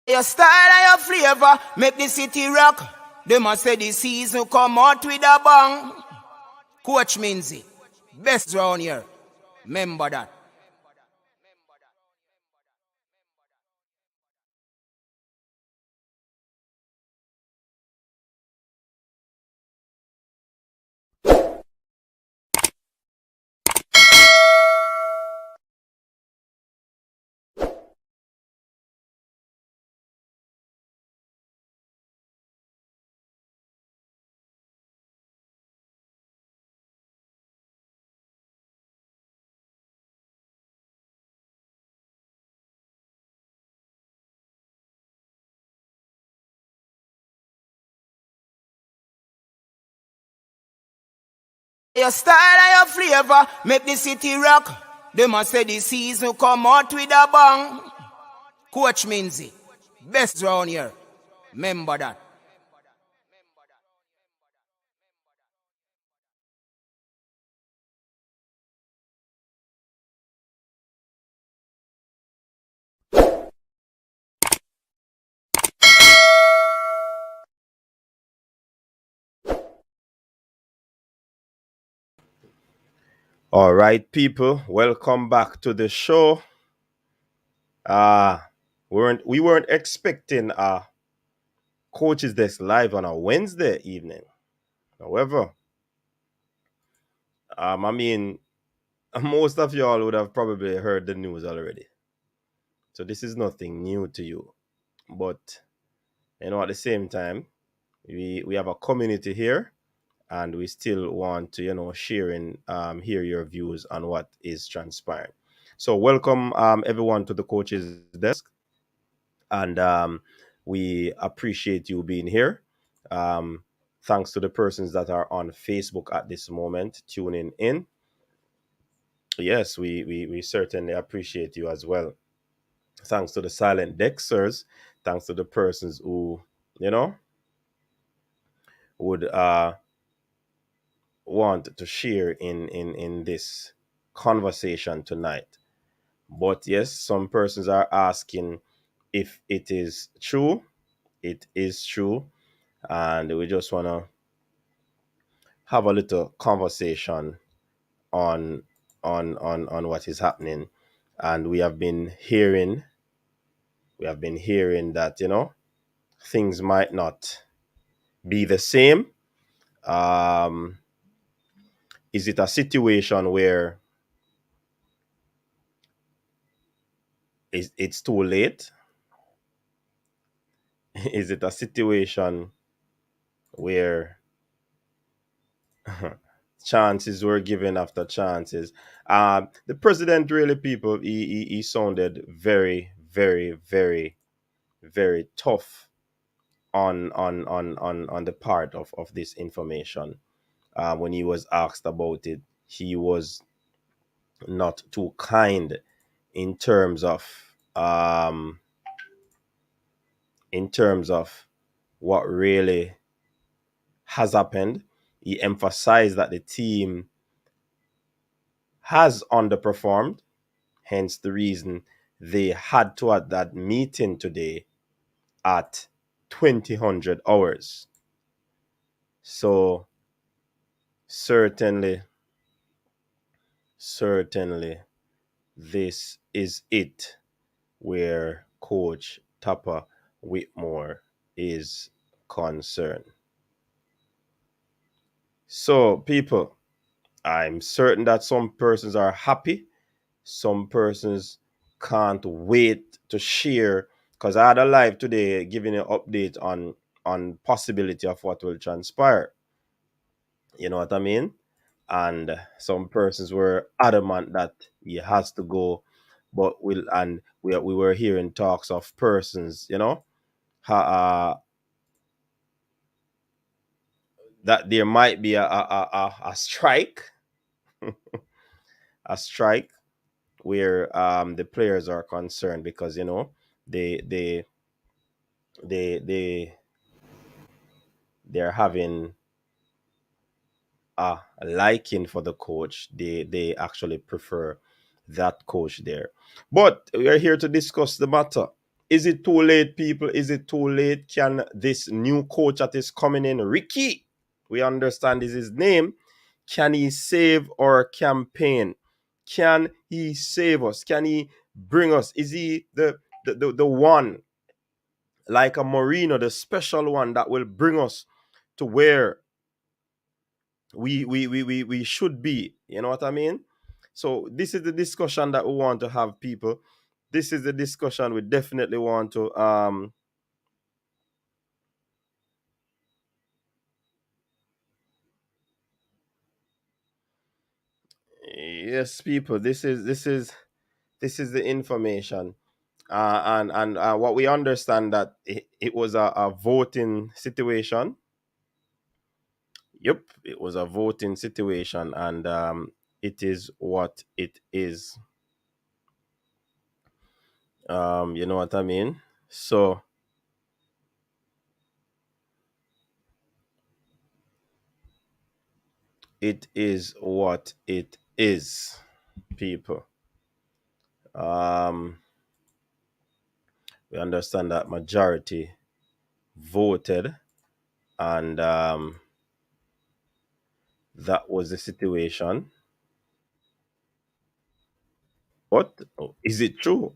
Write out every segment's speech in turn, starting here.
Your style and your flavor make the city rock. They must say the season come out with a bang. Coach Minzy, best round here. Remember that. Your style and your flavor make the city rock. They must say the season come out with a bang. Coach Minzy, best round here. Remember that. All right, people, welcome back to the show. We weren't expecting coaches desk live on a Wednesday evening. However, I mean, most of y'all would have probably heard the news already, so this is nothing new to you. But at the same time, we have a community here, and we still want to hear your views on what is transpiring. So welcome everyone to the coaches desk, and we appreciate you being here. Thanks to the persons that are on Facebook at this moment tuning in. Yes, we certainly appreciate you as well. Thanks to the silent Dexers. Thanks to the persons who would want to share in this conversation tonight. But yes, some persons are asking if it is true. It is true, and we just want to have a little conversation on on what is happening. And we have been hearing that things might not be the same. um is it a situation where it's too late? Is it a situation where chances were given after chances? The president, really, people, he sounded very, very, very, very tough on the part of this information. When he was asked about it, he was not too kind in terms of um what really has happened. He emphasized that the team has underperformed, hence the reason they had to have that meeting today at 2000 hours. So certainly this is it where coach Tapa Whitmore is concerned. So people, I'm certain that some persons are happy, some persons can't wait to share, because I had a live today giving an update on possibility of what will transpire. You know what I mean? And some persons were adamant that he has to go, but we were hearing talks of persons, that there might be a strike, a strike where the players are concerned, because they they they they they're having a liking for the coach. They actually prefer that coach there. But we are here to discuss the matter. Is it too late, people? Is it too late? Can this new coach that is coming in, Ricky, we understand is his name, can he save our campaign? Can he save us? Can he bring us? Is he the one, like a Mourinho, the special one that will bring us to where we should be? You know what I mean? So this is the discussion that we want to have, people. This is the discussion we definitely want to yes, people. This is the information, and what we understand that it was a voting situation. Yep, it was a voting situation, and it is what it is. You know what I mean? So it is what it is, people. We understand that majority voted, and that was the situation. But is it true?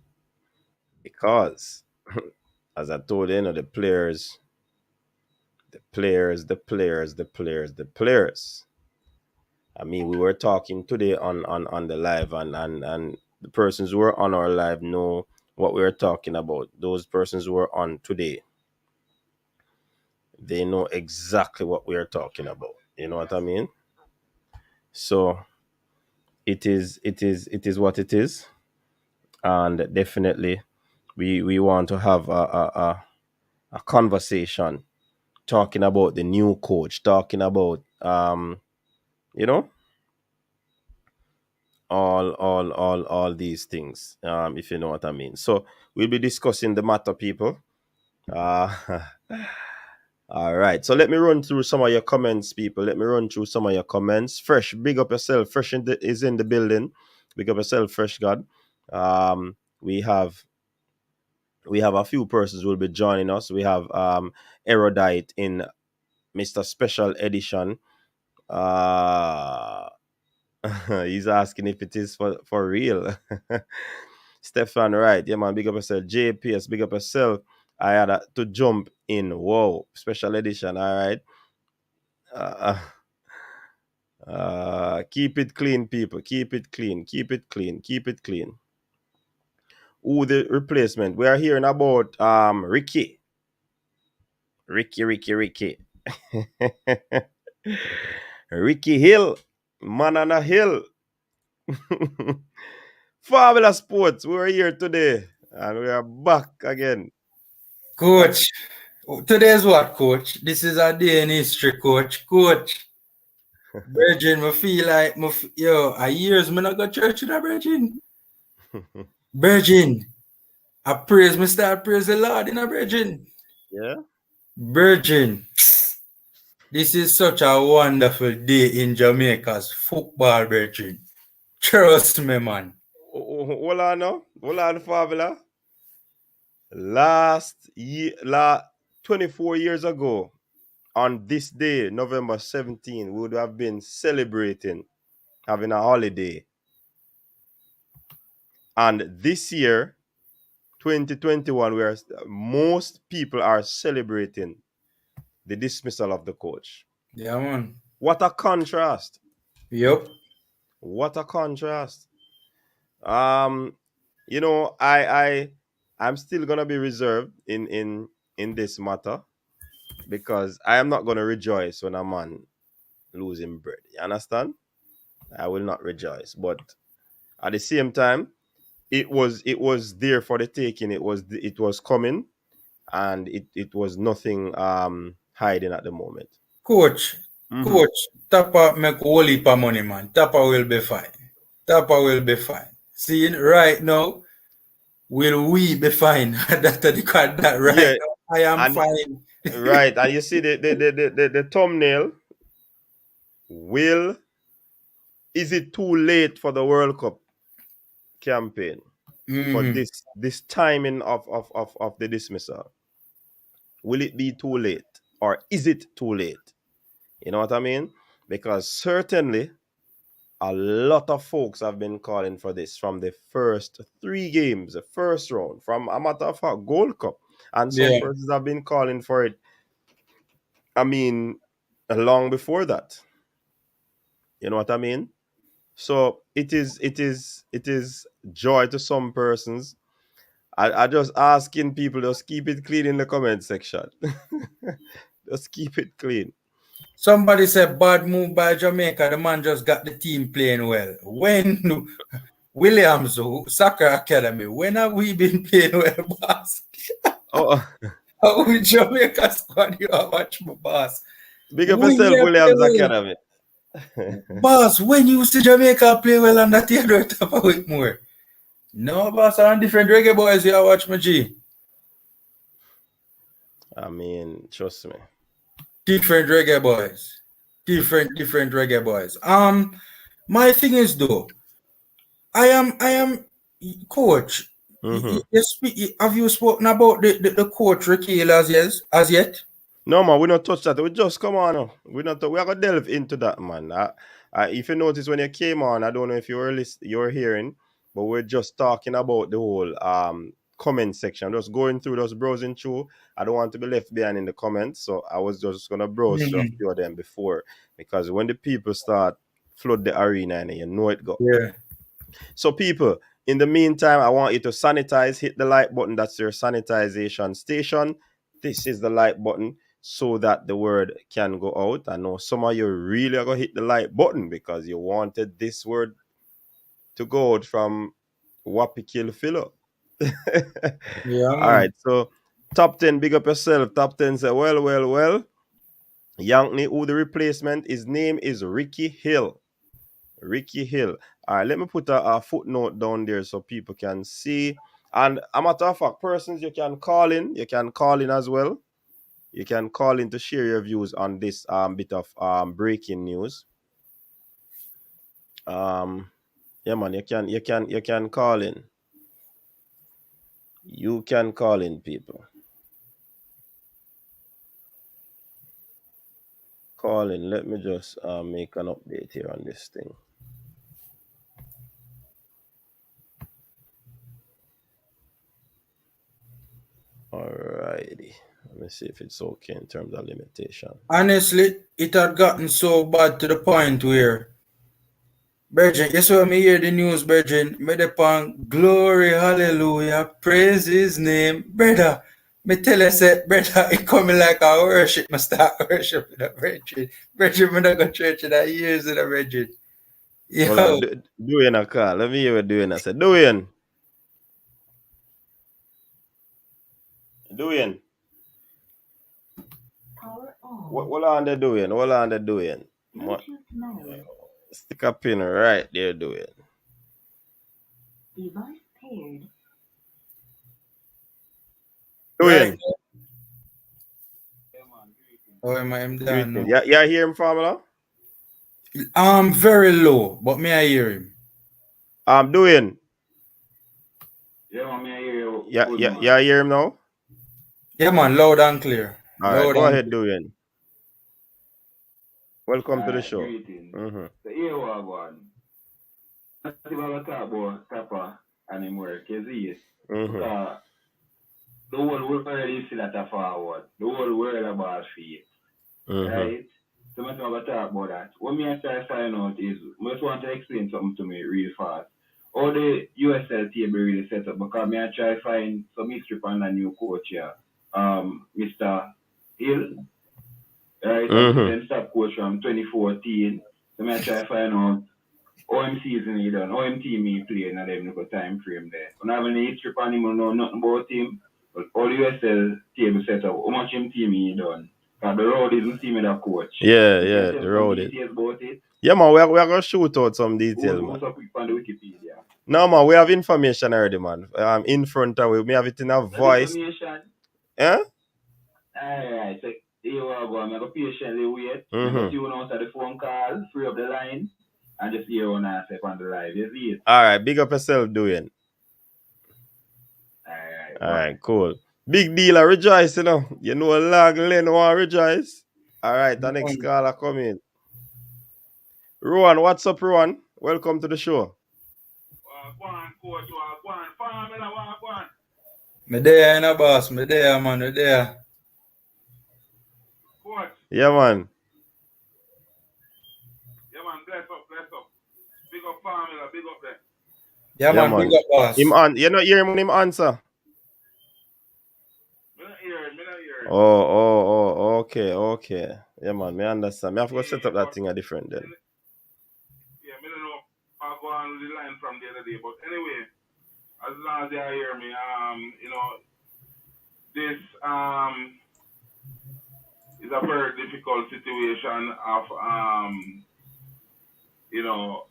Because, as I told you, the players, the players, the players, the players, the players. I mean, we were talking today on the live, and the persons who were on our live know what we were talking about. Those persons who were on today, they know exactly what we are talking about. You know what I mean? So it is what it is, and definitely we want to have a conversation talking about the new coach, talking about you know, all these things, if you know what I mean. So we'll be discussing the matter, people. Uh all right. So let me run through some of your comments, people. Let me run through some of your comments. Fresh, big up yourself. Fresh is in the building. Big up yourself, Fresh God. We have a few persons who will be joining us. We have Erudite in Mr. Special Edition. Uh he's asking if it is for real. Stefan, right? Yeah, man. Big up yourself. JPS, big up yourself. I had to jump in. Whoa, special edition. All right. Uh, keep it clean, people. Keep it clean. Keep it clean. Keep it clean. Ooh, the replacement. We are hearing about Ricky. Ricky. Ricky Hill. Man on a hill. Fabulous Sports. We are here today. And we are back again. Coach, today's what, coach? This is a day in history, coach. Coach, Virgin, I feel like, a years me not go church with a Virgin. Virgin, I praise, me start praise the Lord in a Virgin. Yeah. Virgin, this is such a wonderful day in Jamaica's football, Virgin. Trust me, man. Hold on now. Hold on, Fabula. 24 years ago, on this day, November 17, we would have been celebrating, having a holiday. And this year, 2021, where most people are celebrating the dismissal of the coach. Yeah, man. What a contrast. Yup. What a contrast. You know, I'm still gonna be reserved in this matter, because I am not gonna rejoice when a man losing bread. You understand? I will not rejoice. But at the same time, it was there for the taking. It was coming, and it was nothing hiding at the moment. Coach, Mm-hmm. coach, Tapa make whole heap of money, man. Tapa will be fine. Tapa will be fine. See, right now, will we be fine? That right Yeah, now, I am and fine. right, and you see the thumbnail. Will Is it too late for the World Cup campaign? for this timing of the dismissal? Will it be too late, or is it too late? You know what I mean? Because certainly a lot of folks have been calling for this from the first 3 games, the first round, from a matter of fact, Gold Cup. And some persons have been calling for it, I mean, long before that. You know what I mean? So it is joy to some persons. I just asking people, just keep it clean in the comment section. Just keep it clean. Somebody said bad move by Jamaica. The man just got the team playing well. When Williams, Soccer Academy, when have we been playing well, boss? Oh, How with Jamaica squad you are watch my boss? big up yourself, Williams Academy. Boss, when you see Jamaica play well on that theater Tapa Whitmore? No, boss, on different Reggae Boyz you watch my G. I mean, trust me. Different Reggae Boyz. Different Reggae Boyz. My thing is though, I am coach. Have you spoken about the coach Ricky as yet? No man, we not touch that. We just come on. We are gonna delve into that, man. If you notice when you came on, I don't know if you were hearing, but we're just talking about the whole comment section. Just going through, just browsing through. I don't want to be left behind in the comments, so I was just gonna browse through a few of them before, because when the people start flood the arena, and you know it go. Yeah. So people, in the meantime, I want you to sanitize. Hit the like button. That's your sanitization station. This is the like button so that the word can go out. I know some of you really are going to hit the like button because you wanted this word to go out from Wappy Kill Philo. Yeah. All right. So top 10, big up yourself. Top 10 say, well. Yankney, who the replacement? His name is Ricky Hill. Ricky Hill. All right, let me put a footnote down there so people can see. And a matter of fact, persons you can call in. You can call in as well. You can call in to share your views on this bit of breaking news. Yeah, man, you can call in. You can call in, people. Call in. Let me just make an update here on this thing. Alrighty. Let me see if it's okay in terms of limitation. Honestly, it had gotten so bad to the point where, Virgin, you saw me hear the news, Virgin, me upon glory, hallelujah, praise his name, brother. Me tell you, say, brother, it coming like a worship, me start worshiping the Virgin. Virgin, me not go church in the years in the Virgin. Yo. Hold on, doing a call. Let me hear what doing. I said, doing. What are they doing? What are they doing? Stick a pin right there, doing. Device paired. Doing. Oh, am I done now? Yeah, you hear him, Formula? Very low, but me I hear him. Doing. Yeah, man, me I hear you. Yeah, Good, yeah, man. yeah, hear him now? Yeah, man, loud and clear. All right, go ahead, doing. Welcome to the show. Greetings. So here we are going. Let's see what we talk about Tappa and him work, you see it? Because the whole world is still at a forward. The whole world about faith. Right? So I'm going to talk about that. What me I try to find out is, I just want to explain something to me real fast. How the USL table really set up, because me I try to find some history on the new coach here, Mr. Hill. Right? Then stop coach from 2014. So me I try to find out how him season he done, how him team he played in them little time frame there. I don't have any history on him, I know nothing about him. But all the USL table set up, how much him team he done. Because the road isn't team with a coach. Yeah, the road is. Yeah, man, we are going to shoot out some details, man. On the Wikipedia. No, man, we have information already, man. In front of we have it in a voice. Information? Yeah? Alright, so here we go. I'm going to patiently wait. Tune out of the phone call, free up the line, and just hear one answer on the live. You see it? Alright, big up yourself, doing. All right, cool. Big deal, I rejoice, you know. You know, Lag Len want rejoice. All right, the next caller come in. Rowan, what's up, Rowan? Welcome to the show. Coach, Farming, Me there, no boss. Me there, man. Me there. Coach. Yeah, man. Yeah, man. Bless up. Big up Farming, big up there. Yeah, man. Big up, boss. You not hear him answer? Me not hear it. Oh, okay. Yeah, man, me understand. Me have to set up that thing a different then. Yeah, me don't know. I'll go on the line from the other day, but anyway, as long as they hear me, you know, this is a very difficult situation of you know,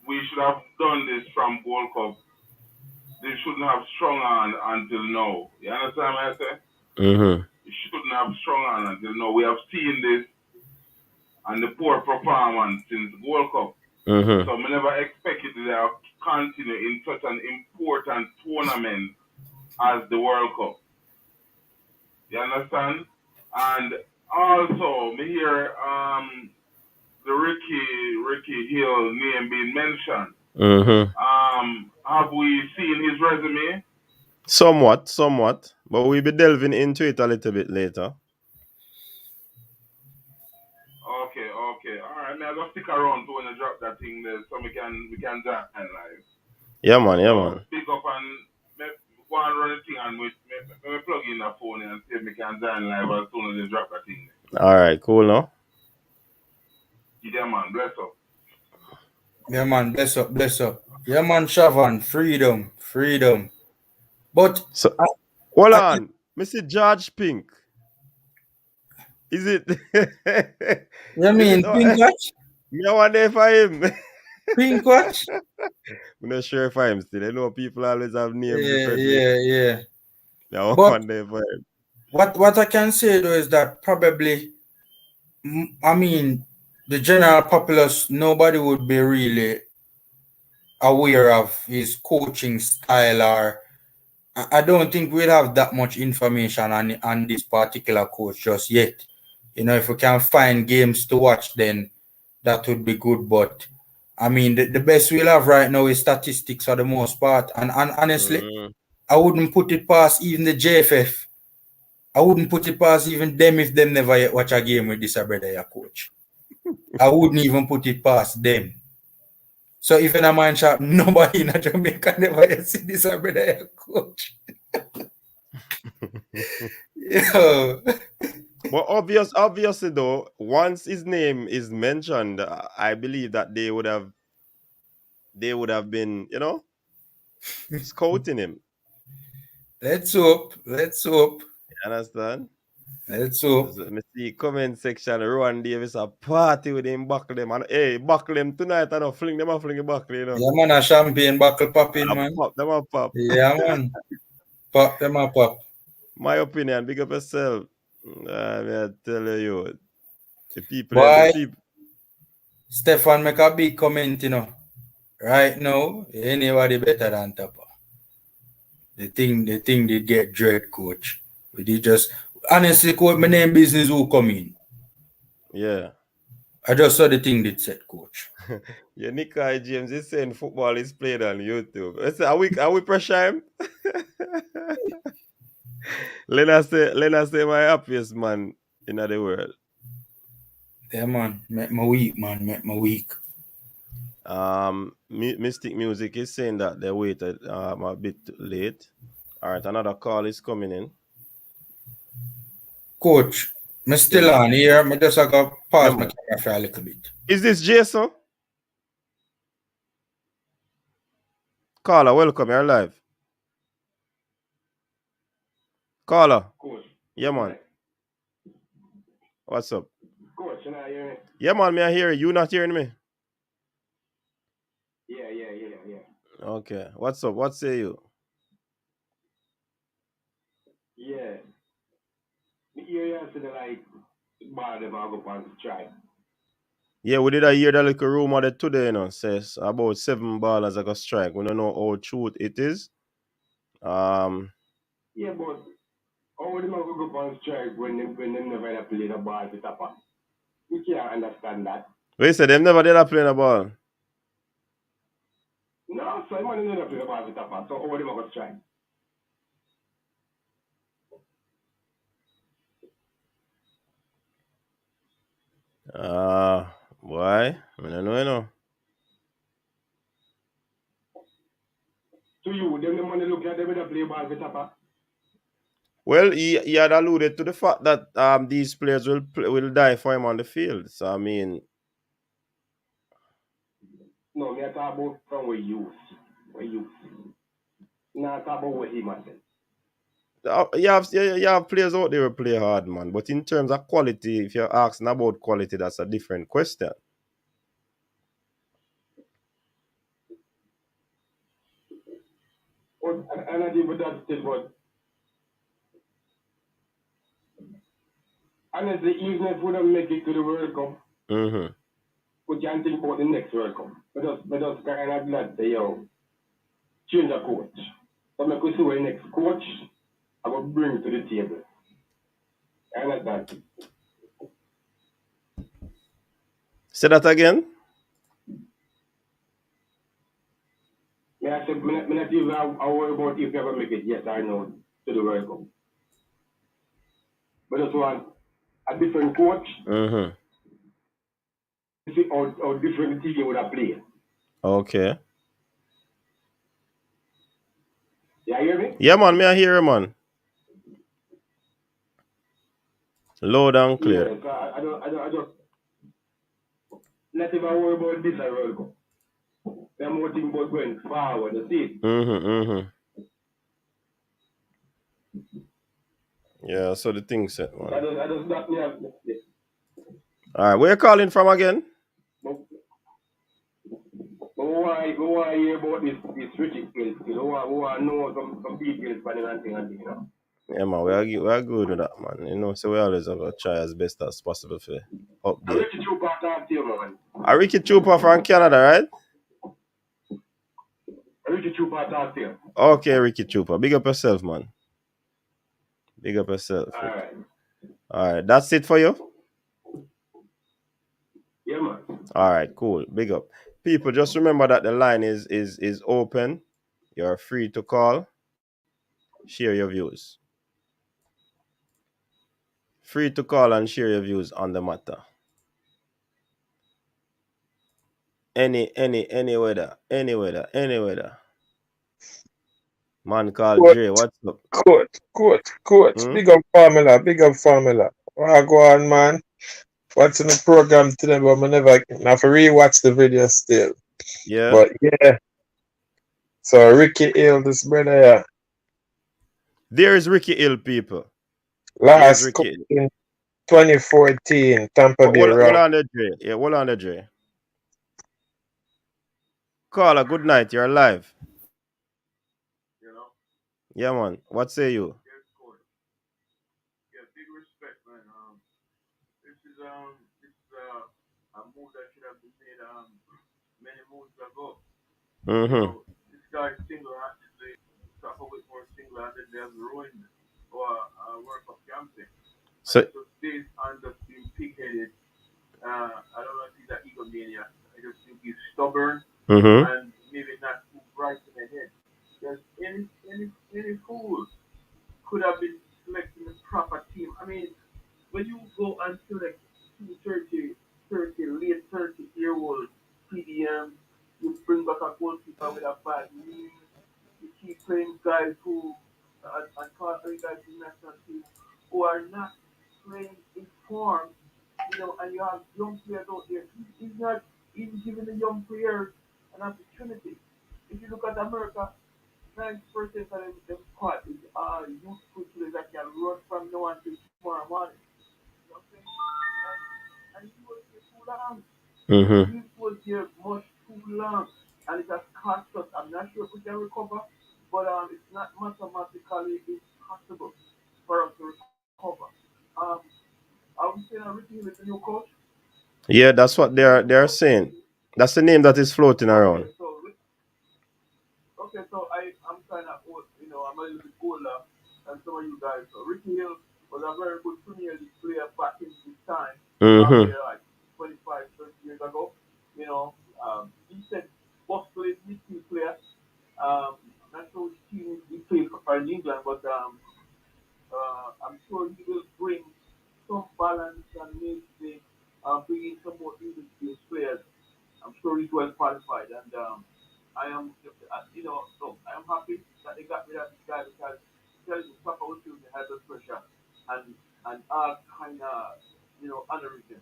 we should have done this from Gold Cup. They shouldn't have strung on until now. You understand what I say? Mm-hmm. It shouldn't have strung on until now. We have seen this and the poor performance since World Cup. Mm-hmm. So we never expected to continue in such an important tournament as the World Cup. You understand? And also, me hear the Ricky Hill name being mentioned. Mm-hmm. Have we seen his resume? Somewhat. But we'll be delving into it a little bit later. Okay. All right, man. I'll stick around to when you drop that thing there so we can join live. Yeah, man. Speak up and go and run the thing and me plug in the phone and see if we can join live as soon as you drop that thing there. All right, cool now. Yeah, man. Bless up. Yeah, man. Bless up. Yeah, man. Shavan. Freedom. But so, hold on. Mr. George Pink. Is it? You mean Pink Watch? Me wonder for him. Pink Watch? I'm not sure if I'm still. I know people always have names differently. Yeah. I wonder for him. What I can say though is that probably, I mean, the general populace, nobody would be really aware of his coaching style, or I don't think we'll have that much information on this particular coach just yet. You know, if we can find games to watch, then that would be good. But I mean, the best we'll have right now is statistics for the most part. And honestly, I wouldn't put it past even the JFF. I wouldn't put it past even them if them never yet watch a game with this brother coach. I wouldn't even put it past them. So even a man shop, nobody in Jamaica never yet see this brother coach. Yo. But obviously though, once his name is mentioned, I believe that they would have been, you know, scouting him. Let's hope. You understand? Let's hope. Let me see comment section. Rowan Davis a party with him, buckle them. And hey, buckle them tonight and fling them buckle, you know. Yeah, man, a champagne buckle popping, man. Pop them pop. Yeah, man. Pop them up, pop. My opinion, big up yourself. I tell you. The people. Boy, Stefan make a big comment, you know. Right now, anybody better than Tappa. The thing they get dread, coach. We did just honestly, coach, my name business who come in. Yeah. I just saw the thing they said, coach. Yeah, Nikai James is saying football is played on YouTube. I say, are we pressure him? Let say my happiest man in the world. Yeah, man. Make my week, man. Make my week. Mystic Music is saying that they waited a bit late. All right, another call is coming in. Coach, I'm still on here. I just got to pause my camera for a little bit. Is this Jason? Caller, welcome. You're live. Caller. Coach. Yeah, man. What's up? Coach, can I hear me? Yeah, man, me I hear you. You not hearing me? Yeah. Okay. What's up? What say you? Yeah. Me hear you say like bad them go on strike. Yeah, we did hear that little rumor that today, you know, says about 7 ballers are going to strike. We don't know how true it is. Yeah, but how would they go on strike when they never had played the ball with Tappa? You can't understand that. Wait, so them never did play the ball? No, so I'm never play the ball with Tappa. So how would they go strike? Why? I don't know, you know. To you, them the money look at them when they play ball with Tappa. Well, he had alluded to the fact that these players will die for him on the field. So I mean, no, me talk about from where you, not talk about what he must say. you have players out there who play hard, man. But in terms of quality, if you're asking about quality, that's a different question. And I give that still, but honestly, even if we don't make it to the World Cup, we can think about the next World Cup. We just kind of glad say, yo, change the coach. So make we see what the next coach I will bring to the table. You understand? Say that again. I said, I'm not even worry about if you ever make it yes or no to the World Cup. But just want a different coach. See how different team would have played. Okay. Yeah, you hear me? Yeah, man, I hear you, man. Loud and clear. Yeah, so I just not even worry about this World Cup. I'm more thinking about going forward, you see? Yeah, so the thing set, man. I just got me up. All right, where you calling from again? But why hear about this Ricky Hills? Who know some details about it and thing, you know? Yeah, man, we are good with that, man. You know, so we always have to try as best as possible for update. Ricky Trooper talk to you, man. Ricky Trooper from Canada, right? Ricky Trooper talk to you. Okay, Ricky Trooper. Big up yourself, man. Big up yourself. All right. That's it for you? Yeah, man. All right, cool. Big up. People, just remember that the line is open. You're free to call. Share your views. Free to call and share your views on the matter. Any weather. Man called Dre, what's up? Coach. Big up formula. I go on, man. Watching the program today, but I never have to rewatch the video still. Yeah. But yeah. So Ricky Hill, this brother, yeah. There is Ricky Hill, people. Last in 2014, Tampa Bay Hold Rock. on there, Dre. Yeah, hold on there, Dre. Caller, good night. You're live. You know? Yeah, man. What say you? Yeah, big respect, man. This is a move that should have been made many moves ago. So this guy single-handedly, Tapa Whitmore single-handedly has ruined our World Cup campaign. So based on just being pig-headed, I don't know if he's an egomaniac. I just think he's stubborn and maybe not too bright in the head. Because any fool could have been selecting the proper team. I mean, when you go and select late 30-year-old PDM, you bring back a goalkeeper with a bad knee, you keep playing guys who and calling guys in national team who are not playing in form, you know, and you have young players out there. He's not even giving the young players an opportunity. If you look at America, 90% of them squad is youthful players that can run from now until tomorrow morning. You know what I'm saying? And he was here too long. He was here much too long. And it has cost us. I'm not sure if we can recover, but it's not mathematically impossible for us to recover. Are we saying Ricky with the new coach? Yeah, that's what they're saying. That's the name that is floating around. Okay, so I'm kind of, you know, I'm I'm a little bit older than some of you guys. So Ricky Hill was a very good Premier League player back in his time, like 25, 30 years ago. He said possibly midfield player. I'm not sure which team he played for in England, but I'm sure he will bring some balance and maybe bring in some more English players. I'm sure he's well qualified, and I am, I am happy that they got rid of this guy because telling the Tapa was feeling the high blood pressure and all kind of, aneurysm.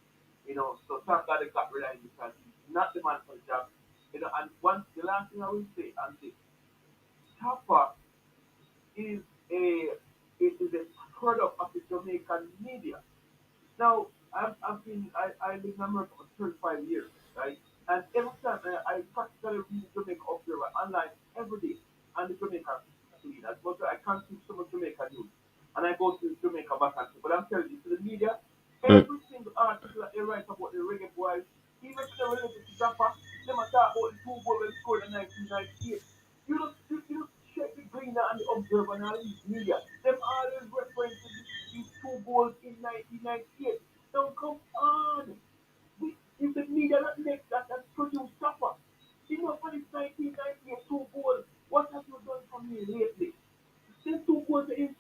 So thank God they got rid of him because he's not the man for the job. And the last thing I will say, and this, Tapa is a product of the Jamaican media. Now, I live in America for 35 years, right? And every time I practically read the Jamaica Observer online every day, and the Jamaica leaders, but I can't see so much Jamaica news. And I go to Jamaica back and forth. But I'm telling you, to the media, every single article that they write about the Reggae Boyz, even if they're related to Tappa, they might talk about the 2 goals they scored in 1998. You don't check the Greener and the Observer and all these media. Them always reference to these 2 goals in 1998. Now come on. If the media that makes that produce Tappa, for this 1998 2 goals, what have you done for me lately? These 2 goals is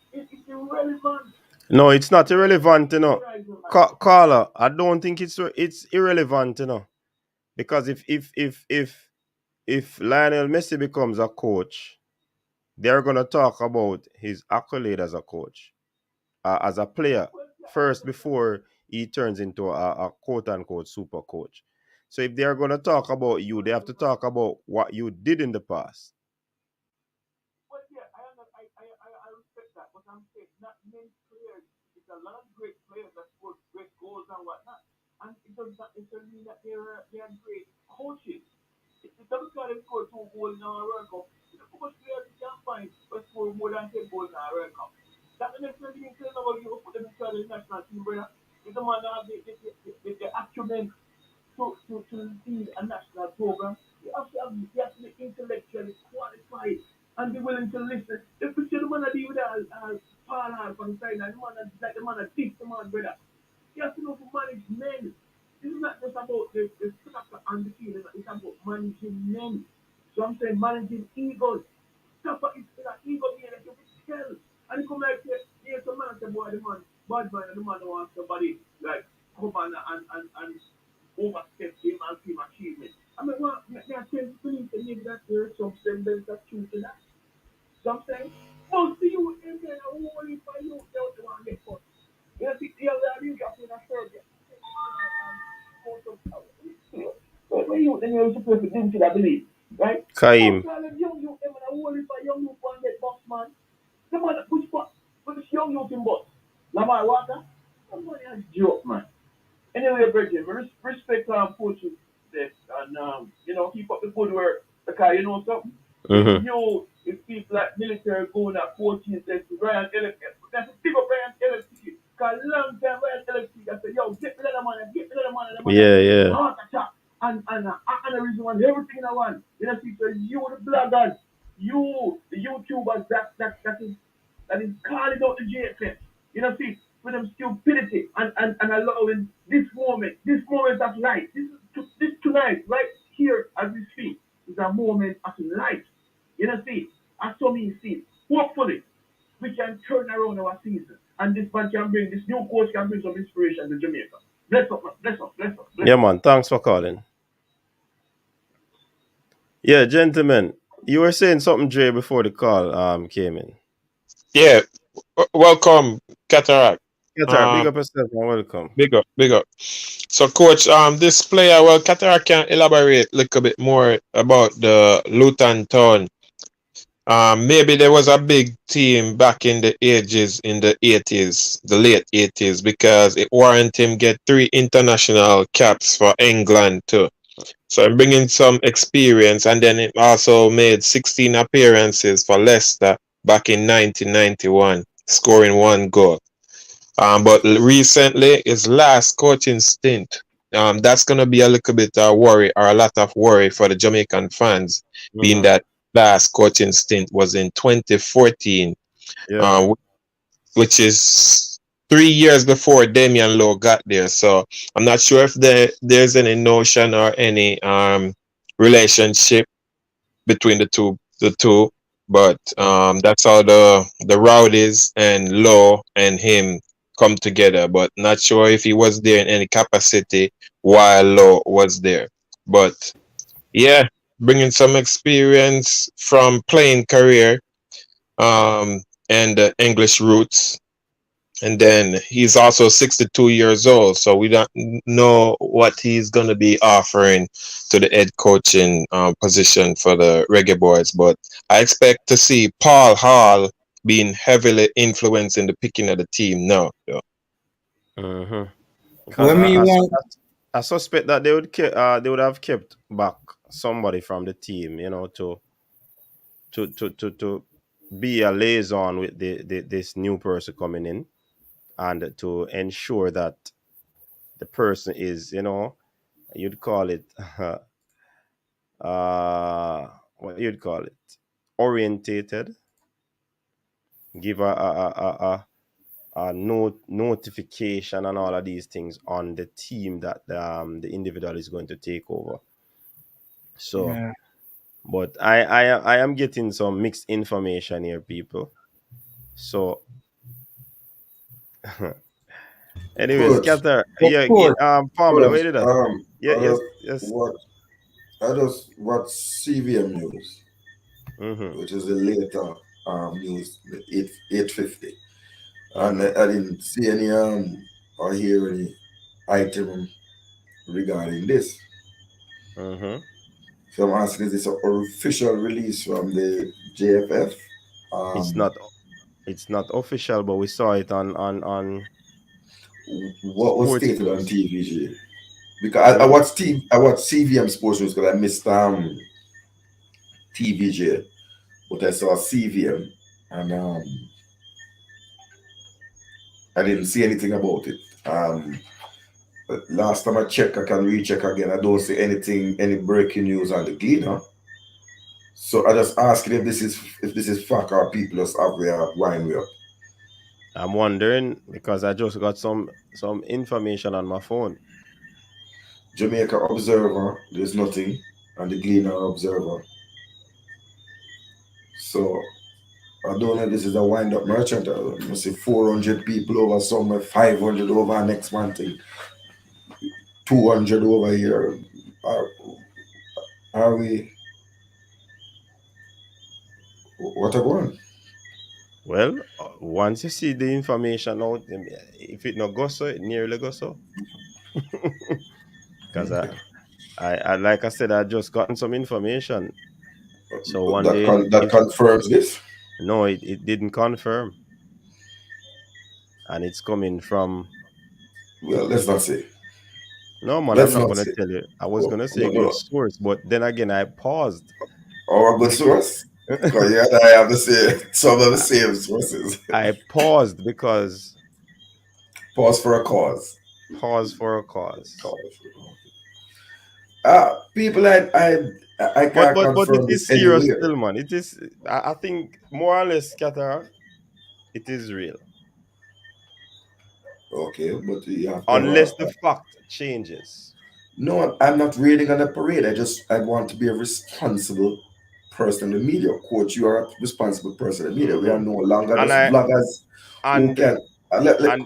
irrelevant. No, it's not irrelevant, Carla, I don't think it's irrelevant, because if Lionel Messi becomes a coach, they're gonna talk about his accolade as a coach, as a player first before he turns into a quote unquote super coach. So if they're gonna talk about you, they have to talk about what you did in the past. Well, yeah, I respect that, but I'm saying not many players. It's a lot of great players that score great goals and whatnot, and it doesn't mean that they're great coaches. It doesn't mean they score 2 goals in our World Cup. How much players you can find that score more than 10 goals in our World Cup? That the next thing you can about you put them inside the national team, brother. If the man have the acumen to lead a national program, you have to be intellectually qualified and be willing to listen. If we see the man that deal with Paul Hall from the side, and the man that like the man that teach the man, brother. You have to know to manage men. This is not just about the soccer and the field, it's about managing men. So I'm saying managing egos. Tappa is an ego being that you can tell. And you come like here's a man say, boy, the man, bad man, and the man wants somebody like come and overstep him and him achievement. I mean, what I tend to believe that maybe that there is some semblance of truth in that. So I'm saying, most of you in there are only for you, they don't want to get caught. You know, the other you got in a Serbia. When you then you're supposed to think to believe, right? Kaim. Young you them and a whole heap of young you can get boss man. The man that push young you can boss. Lamar Walker, somebody has joke, man. Anyway, Bridget, respect coaches this and keep up the good work because you know something. If people like military going at 14 says to Brian Electric, that's a big up Brian Electric. Because long time Brian Electric I said, yo, get rid of the man, get rid of the man. Yeah. Heart attack and the reason why everything I want. You know, see, so you the bloggers, you the YouTubers that is calling out the JFF. You know, see, with them stupidity and allowing this moment of light. This tonight, right here as we speak, is a moment of light. You know, see, as so many see. Hopefully, we can turn around our season. And this man can bring, this new coach can bring some inspiration to Jamaica. Bless up, man. Bless up. Yeah, man. Thanks for calling. Yeah, gentlemen, you were saying something, Dre, before the call came in. Yeah. Welcome, Cataract. Cataract, big up yourself and welcome. Big up. So, coach, this player, well, Cataract can elaborate a little bit more about the Luton Town. Maybe there was a big team back in the ages, in the 80s, the late 80s, because it warranted him get 3 international caps for England too. So I'm bringing some experience, and then it also made 16 appearances for Leicester back in 1991, scoring 1 goal. But recently, his last coaching stint, that's going to be a little bit of worry, or a lot of worry for the Jamaican fans, being that last coaching stint was in 2014, Yeah. which is 3 years before Damian Lowe got there. So I'm not sure if there's any notion or any relationship between the two, but that's how the Rowdies and Lowe and him come together. But not sure if he was there in any capacity while Lowe was there. But yeah, bringing some experience from playing career and English roots. And then he's also 62 years old, so we don't know what he's going to be offering to the head coaching position for the Reggae Boyz. But I expect to see Paul Hall being heavily influenced in the picking of the team now. Yeah. Because When me want, I suspect that they would have kept back somebody from the team, you know, to be a liaison with this new person coming in, and to ensure that the person is, you know, you'd call it what you'd call it, orientated, give a notification and all of these things on the team that the individual is going to take over. So yeah. but I am getting some mixed information here, people. So anyways, Coach, Catar, But yeah, coach, Pamela, coach, where did that? Yeah, yes, yes. I just watch CVM news, Mm-hmm. which is the later news, the 8:50, and I didn't see any or hear any item regarding this. Mm-hmm. So I'm asking, is this an official release from the JFF? It's Um, not it's not official, but we saw it on what was sports stated on news. TVG? Because I Mm-hmm. watched I watched CVM Sports News because I missed TVJ, but I saw CVM and I didn't see anything about it. But last time I checked, I can recheck again. I don't see anything, any breaking news on the Gleaner. So I just asking if this is fact or people just have their wine way up. I'm wondering because I just got some information on my phone. Jamaica Observer, there's nothing, and the Gleaner Observer. So I don't know if this is a wind up merchant. I must say 400 people over somewhere, 500 over next one thing, 200 over here. Are, are we, what are going? Well, once you see the information out, if it not go so, it nearly go so. Because Okay. I like I said, I just gotten some information. So one That, day, that confirms this? no, it didn't confirm, and it's coming from. Well, let's not say. No, man, I'm Let's not not gonna say. tell you. I was Oh, gonna say no, a good no. source, but then again, I paused. Our good source? Because you and I have the same, some of the same sources. I paused because Pause for a cause. pause for a cause. People, I can't But it confirm is this serious anywhere. still, man. It is. I think more or less, Qatar, it is real, Okay, but you have to have unless the fact changes. no, I'm not raining on the parade. I want to be a responsible person in the media. Coach, you are a responsible person in the media. We are Hmm. no longer And just I vloggers who and can let and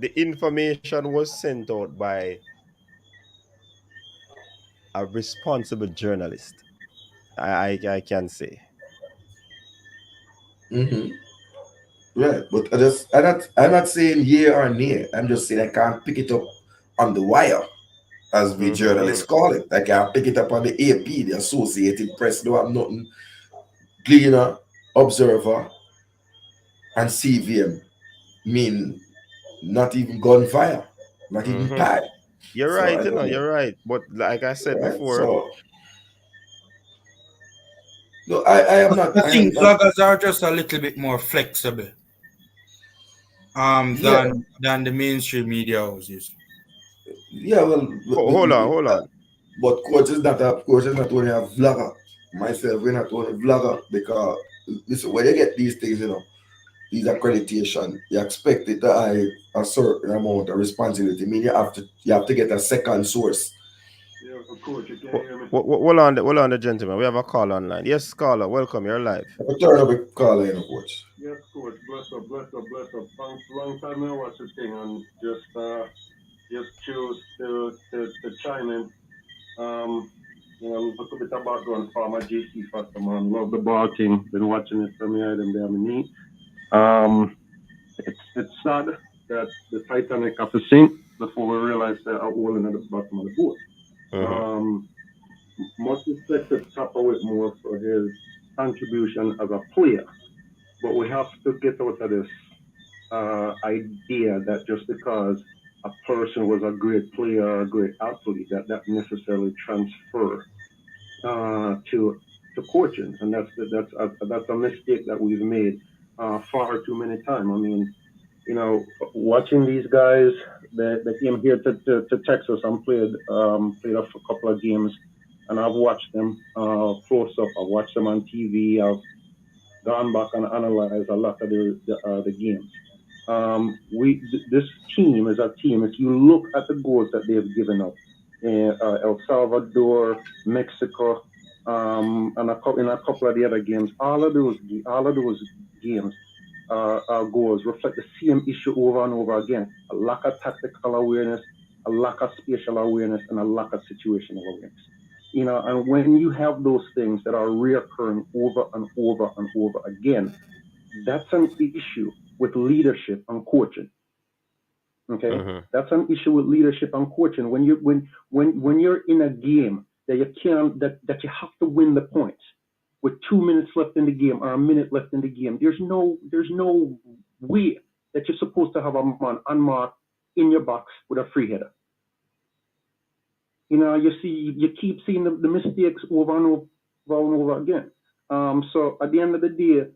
the information was sent out by a responsible journalist. I can say. hmm right. But I'm not saying yeah or nay. I'm just saying I can't pick it up on the wire, as we Hmm. journalists call it. I can't pick it up on the AP, the Associated Press. No, I'm nothing. Gleaner, Observer, and CVM mean not even gunfire, not even Hmm. pad. You're So right, I don't know. you're right. But like I said Right? before, So no, I am not. I I am think not. vloggers are just a little bit more flexible Yeah, than the mainstream media houses. yeah. Well, hold on, hold on. but coach is not only a vlogger, myself, we're not going to vlogger because listen, when you get these things, you know, these accreditation, you expect it to have a certain amount of responsibility. I mean, you have to get a second source. Yeah, of course, you can hear me. Hold on, the gentleman. We have a call online. Yes, caller, welcome. You're live. I'll turn up a call in, coach. Yes, coach. Bless up. Thanks. Long time I watch the thing and just choose to chime in. You know, a little bit of background for my GC factor, man. Love the ball team. Been watching it from here and there, knee. It's sad that the Titanic have to sink before we realize they're outwalling at the bottom of the boat. Much respect to Tapa Whitmore for his contribution as a player, but we have to get out of this idea that just because a person was a great player or a great athlete, that necessarily transfer to coaching, and that's a mistake that we've made far too many times. I mean, you know, watching these guys that came here to Texas and played a couple of games, and I've watched them close up. I've watched them on TV. I've gone back and analyzed a lot of the games. This team is a team. If you look at the goals that they've given up, El Salvador, Mexico, and in a couple of the other games, all of those games goals reflect the same issue over and over again: a lack of tactical awareness, a lack of spatial awareness, and a lack of situational awareness. You know, and when you have those things that are reoccurring over and over and over again, that's an issue with leadership and coaching. Okay, that's an issue with leadership and coaching. When you're in a game that you have to win the points with 2 minutes left in the game or a minute left in the game, there's no way that you're supposed to have a man unmarked in your box with a free header. You know, you keep seeing the mistakes over and over again. So at the end of the day,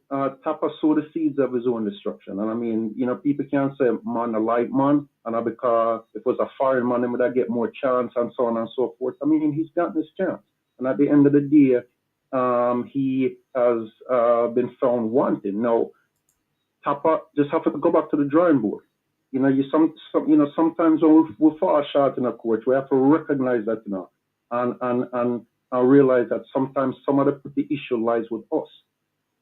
Tappa sowed the seeds of his own destruction. And I mean, you know, people can't say man a light man, and because if it was a foreign man, he would have get more chance and so on and so forth. I mean, he's gotten his chance. And at the end of the day, he has been found wanting. Now, Tappa just have to go back to the drawing board. You know, sometimes when we fall short in a coach, we have to recognize that, you know, and realize that sometimes some of the issue lies with us.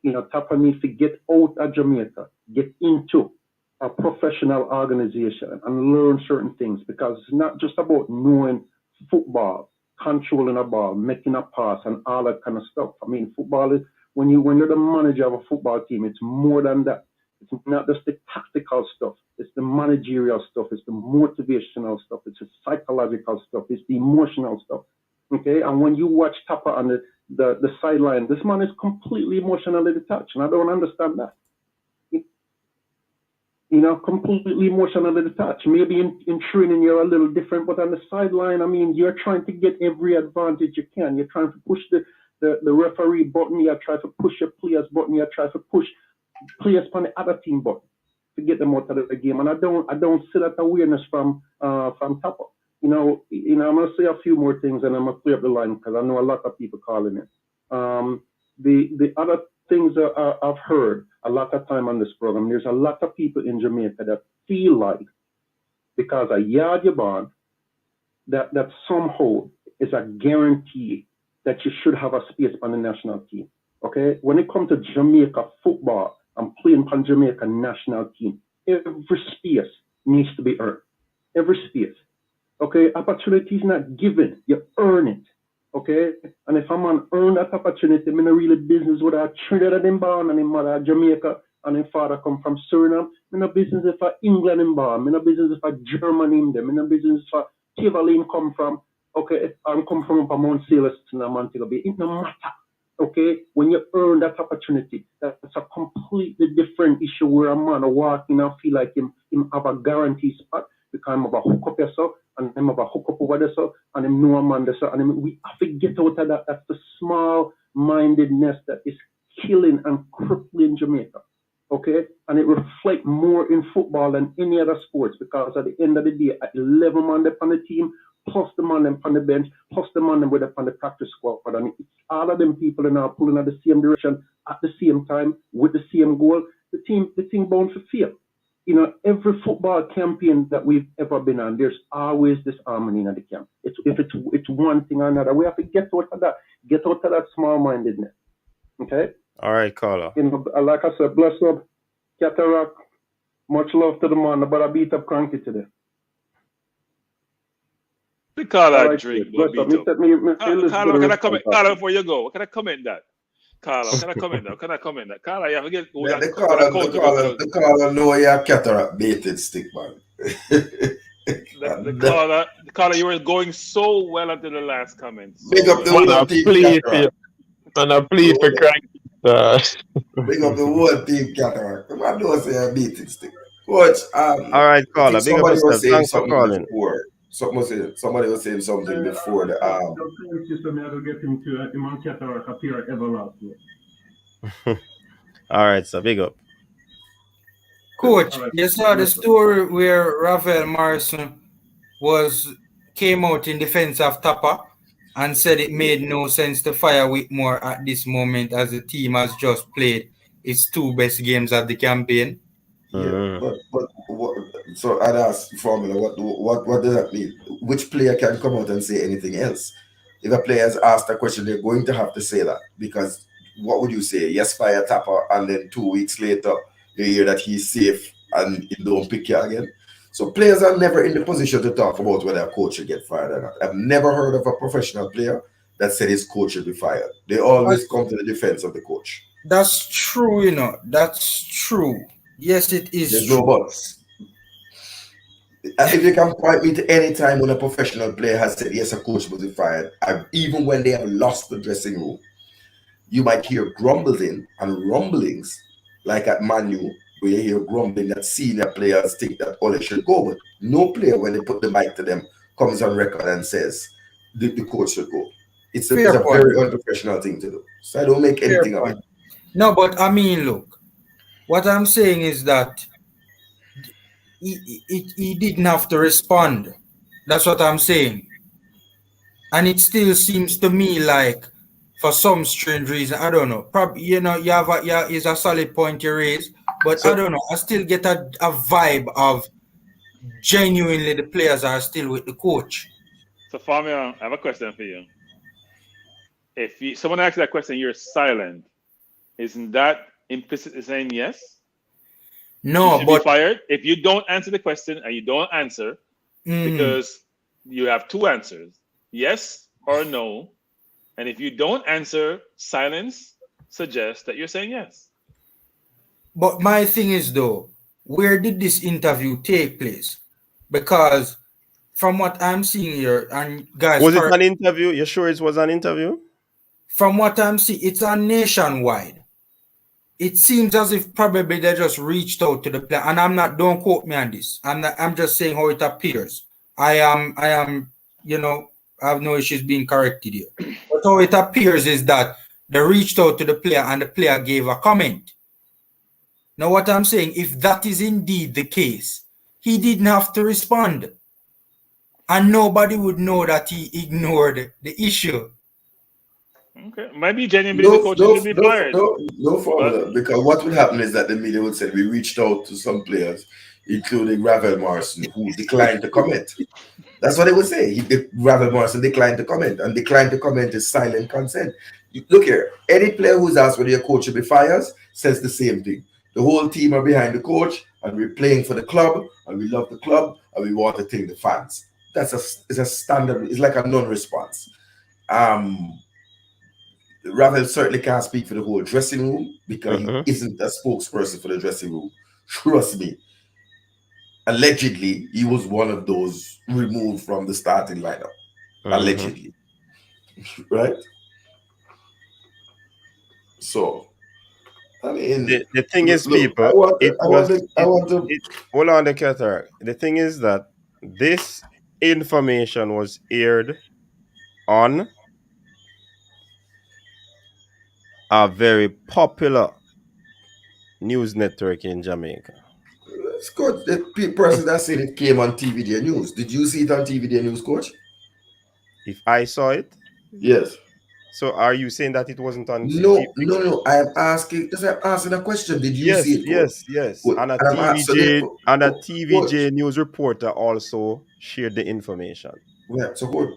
You know, Tappa needs to get out of Jamaica, get into a professional organization and learn certain things, because it's not just about knowing football, controlling a ball, making a pass, and all that kind of stuff. I mean, football is, when you're the manager of a football team, it's more than that. It's not just the tactical stuff. It's the managerial stuff. It's the motivational stuff. It's the psychological stuff. It's the emotional stuff. Okay, and when you watch Tappa on the sideline, this man is completely emotionally detached, and I don't understand that. You know, completely emotionally detached. Maybe in training you're a little different, but on the sideline, I mean, you're trying to get every advantage you can. You're trying to push the referee button. You're trying to push your players button. You're trying to push players on the other team button to get them out of the game. And I don't see that awareness from Tappa. You know, I'm gonna say a few more things and I'm gonna clear up the line because I know a lot of people calling in. The other things that I've heard a lot of time on this program, there's a lot of people in Jamaica that feel like because a yard you're born, that somehow is a guarantee that you should have a space on the national team. Okay, when it comes to Jamaica football and playing on Jamaica national team, every space needs to be earned. Every space. Okay, opportunity is not given, you earn it. Okay, and if a man earn that opportunity, I'm not really business with a Trinidad in born and his mother Jamaica and his father come from Suriname. I'm not business if a England in born. I'm not business if a Germany in them. I'm not business if a Tivoli come from. Okay, I'm come from Mount Sailor in Montego Bay. It no matter. Okay, when you earn that opportunity, that's a completely different issue where a man walking and feel like him have a guaranteed spot because I'm about hook up yourself and I'm about hook up over there, and him know a man there, and we have to get out of that. That's the small-mindedness that is killing and crippling Jamaica. Okay, and it reflects more in football than any other sports because at the end of the day, at 11 man on the team, plus the man them on the bench, plus the man them with up on the practice squad. But I mean, it's all of them people are now pulling at the same direction at the same time with the same goal. The team bound to fail. You know, every football campaign that we've ever been on, there's always this harmony in the camp. It's one thing or another. We have to get out of that small-mindedness. Okay? All right, caller. You know, like I said, bless up, Cataract. Much love to the man, but I beat up Cranky today. The caller Right, drink. bless up. Carla, can I comment? Carla, before you go, can I comment that? Carla, can I comment that? Can I comment that? Carla, you have to get the caller know you're cataract baited stick, man. the caller, you were going so well until the last comment. So Big up the well. whole team cataract. And I plead for Cranky. Big up the whole team cataract. I don't say a baited stick. Coach, all right, caller. Big up yourself. Thanks for calling. Somebody was saying something before the All right, so big up. Coach, you saw the story where Ravel Morrison came out in defense of Tappa and said it made no sense to fire Whitmore at this moment as the team has just played its 2 best games of the campaign. Yeah, but so I'd ask Formula, what does that mean? Which player can come out and say anything else? If a player has asked a question, they're going to have to say that, because what would you say? Yes, fire Tappa, and then 2 weeks later you hear that he's safe and he don't pick you again. So players are never in the position to talk about whether a coach should get fired or not. I've never heard of a professional player that said his coach should be fired. They always come to the defense of the coach. That's true, you know. That's true. Yes, it is. There's no buts. If you can point me to any time when a professional player has said, yes, a coach must be fired, even when they have lost the dressing room, you might hear grumbling and rumblings, like at Man U, where you hear grumbling that senior players think that Ole should go. But no player, when they put the mic to them, comes on record and says the coach should go. It's a very unprofessional thing to do. So I don't make anything of it. No, but I mean, look, what I'm saying is that he didn't have to respond. That's what I'm saying. And it still seems to me like, for some strange reason, I don't know. Probably, you know, is a solid point you raise, but I don't know. I still get a vibe of genuinely the players are still with the coach. So, Famia, I have a question for you. If someone asks that question, you're silent. Isn't that implicitly saying yes? No, but be fired if you don't answer the question and you don't answer because you have 2 answers, yes or no. And if you don't answer, silence suggests that you're saying yes. But my thing is, though, where did this interview take place? Because from what I'm seeing here, and guys, was it an interview? You sure it was an interview? From what I'm seeing, it's on nationwide. It seems as if probably they just reached out to the player, and don't quote me on this. I'm just saying how it appears. I am, you know, I have no issues being corrected here. But how it appears is that they reached out to the player and the player gave a comment. Now, what I'm saying, if that is indeed the case, he didn't have to respond. And nobody would know that he ignored the issue. Okay, maybe genuinely the coach should be fired. No problem. Because what would happen is that the media would say we reached out to some players, including Ravel Morrison, who declined to comment. That's what they would say. Ravel Morrison declined to comment, and declined to comment is silent consent. Look here, any player who's asked whether your coach should be fired says the same thing. The whole team are behind the coach, and we're playing for the club, and we love the club, and we want to thank the fans. It's a standard. It's like a non-response. Ravel certainly can't speak for the whole dressing room because he isn't a spokesperson for the dressing room. Trust me. Allegedly, he was one of those removed from the starting lineup. Allegedly. Right? So, I mean... The thing is, look, people... hold on, the Cataract. The thing is that this information was aired on a very popular news network in Jamaica. It's good. The person that said it came on TVD News. Did you see it on TVD News, Coach? If I saw it, Yes. so are you saying that it wasn't on No, TV? no, no. I am asking. Just I'm asking a question. Did you see Yes, it, coach? yes, yes. Good. And I'm asking. So And a coach. TVJ news reporter also shared the information. Well, so coach,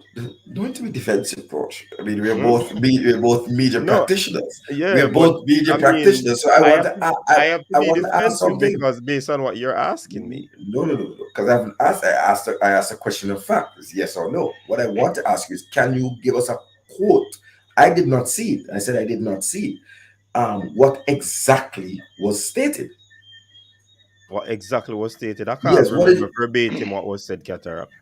don't be defensive, coach. I mean, Hmm? we're both media No, practitioners. yeah, We're but both media I mean, practitioners. So I want to. I have to I be want to ask defensive something. because based on what you're asking me. No, no, no, no. Because I haven't asked. I asked a question of fact. It's yes or no. What I want to ask you is, can you give us a quote? I did not see it. I said I did not see it. What exactly was stated? What exactly was stated? I can't Yes. What did remember verbatim what was said, Cataract.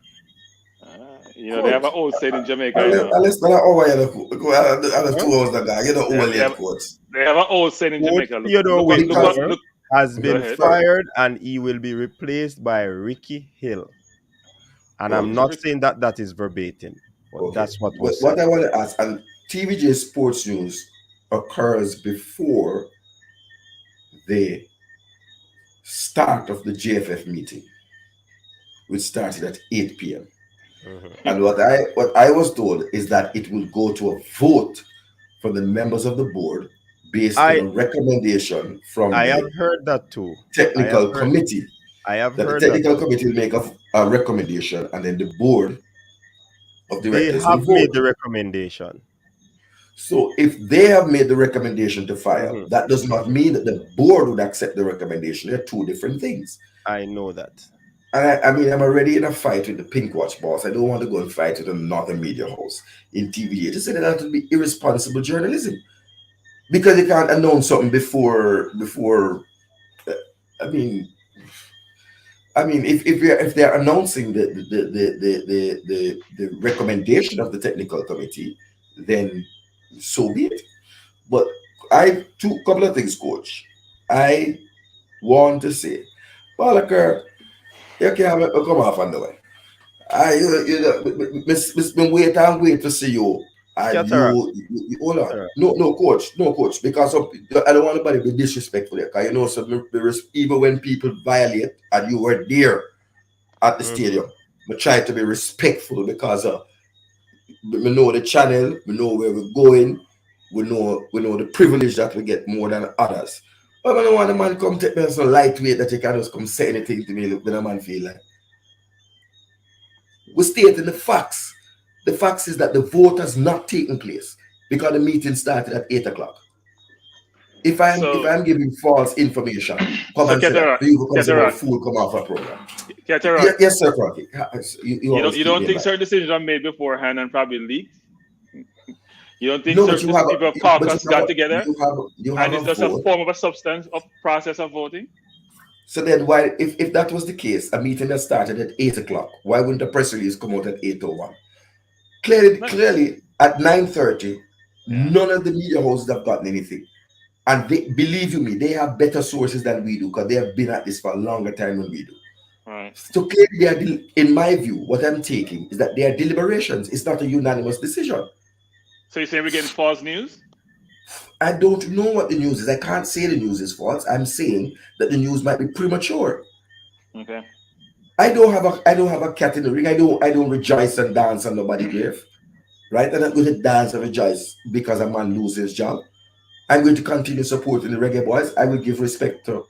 They have quote? an old saying in Jamaica, Unless not hour unless Huh? 2 hours ago. You know, They have, all they yet have, quote. they have an old saying in Coach Jamaica. Theodore Because Whitmore Look. has Go been ahead. fired and he will be replaced by Ricky Hill. And I'm okay, not saying that that is verbatim, but okay. that's what But was said. what I want to ask, and TVJ Sports News occurs before the start of the JFF meeting, which started at 8 p.m. Mhm. And what I was told is that it will go to a vote from the members of the board based on I a recommendation from I have the heard that too. technical committee. I have That the heard that technical too. committee will make a recommendation, and then the board of They directors will have made vote. the recommendation. So if they have made the recommendation to fire, Mhm. that does not mean that the board would accept the recommendation. They're two different things. I know that. And I mean, I'm already in a fight with the Pink Watch boss. I don't want to go and fight with another media house in TVA. Just say that would be irresponsible journalism because you can't announce something before. uh, I mean, if they're announcing the recommendation of the technical committee, then so be it. But I two couple of things, coach. I want to say, Balaka, you can't come off on the way. Been wait and wait to see you. And Cataract. hold on. Cataract. No, coach, no, coach, because I don't want anybody to be disrespectful there. Because you know, so even when people violate and you were there at the Mhm. stadium, we try to be respectful because we know the channel, we know where we're going, we know the privilege that we get more than others. But I don't want a man come take me so lightweight that you can just come say anything to me look when a man feel like. We stating the facts. The facts is that the vote has not taken place because the meeting started at 8 o'clock. If So, I'm giving false information, come so and say that. Cataract, You will come say no Cataract, fool come off a program. Cataract. Yes, sir, Frankie. You always You keep don't me in think mind. certain decisions are made beforehand and probably leaked? You don't think No, but certain people of caucus got together you have and a it's just a vote. form of a substance of process of voting? So then why if that was the case, a meeting that started at 8 o'clock, why wouldn't the press release come out at 8:01? Clearly, No, clearly at 9:30, yeah. none of the media houses have gotten anything. And believe you me, they have better sources than we do because they have been at this for a longer time than we do. All right. So clearly, in my view, what I'm taking is that they are deliberations. It's not a unanimous decision. So you're saying we're getting false news? I don't know what the news is. I can't say the news is false. I'm saying that the news might be premature. Okay. I don't have a cat in the ring. I don't rejoice and dance on nobody's grave. Right? I'm not going to dance and rejoice because a man loses his job. I'm going to continue supporting the Reggae Boys. I will give respect to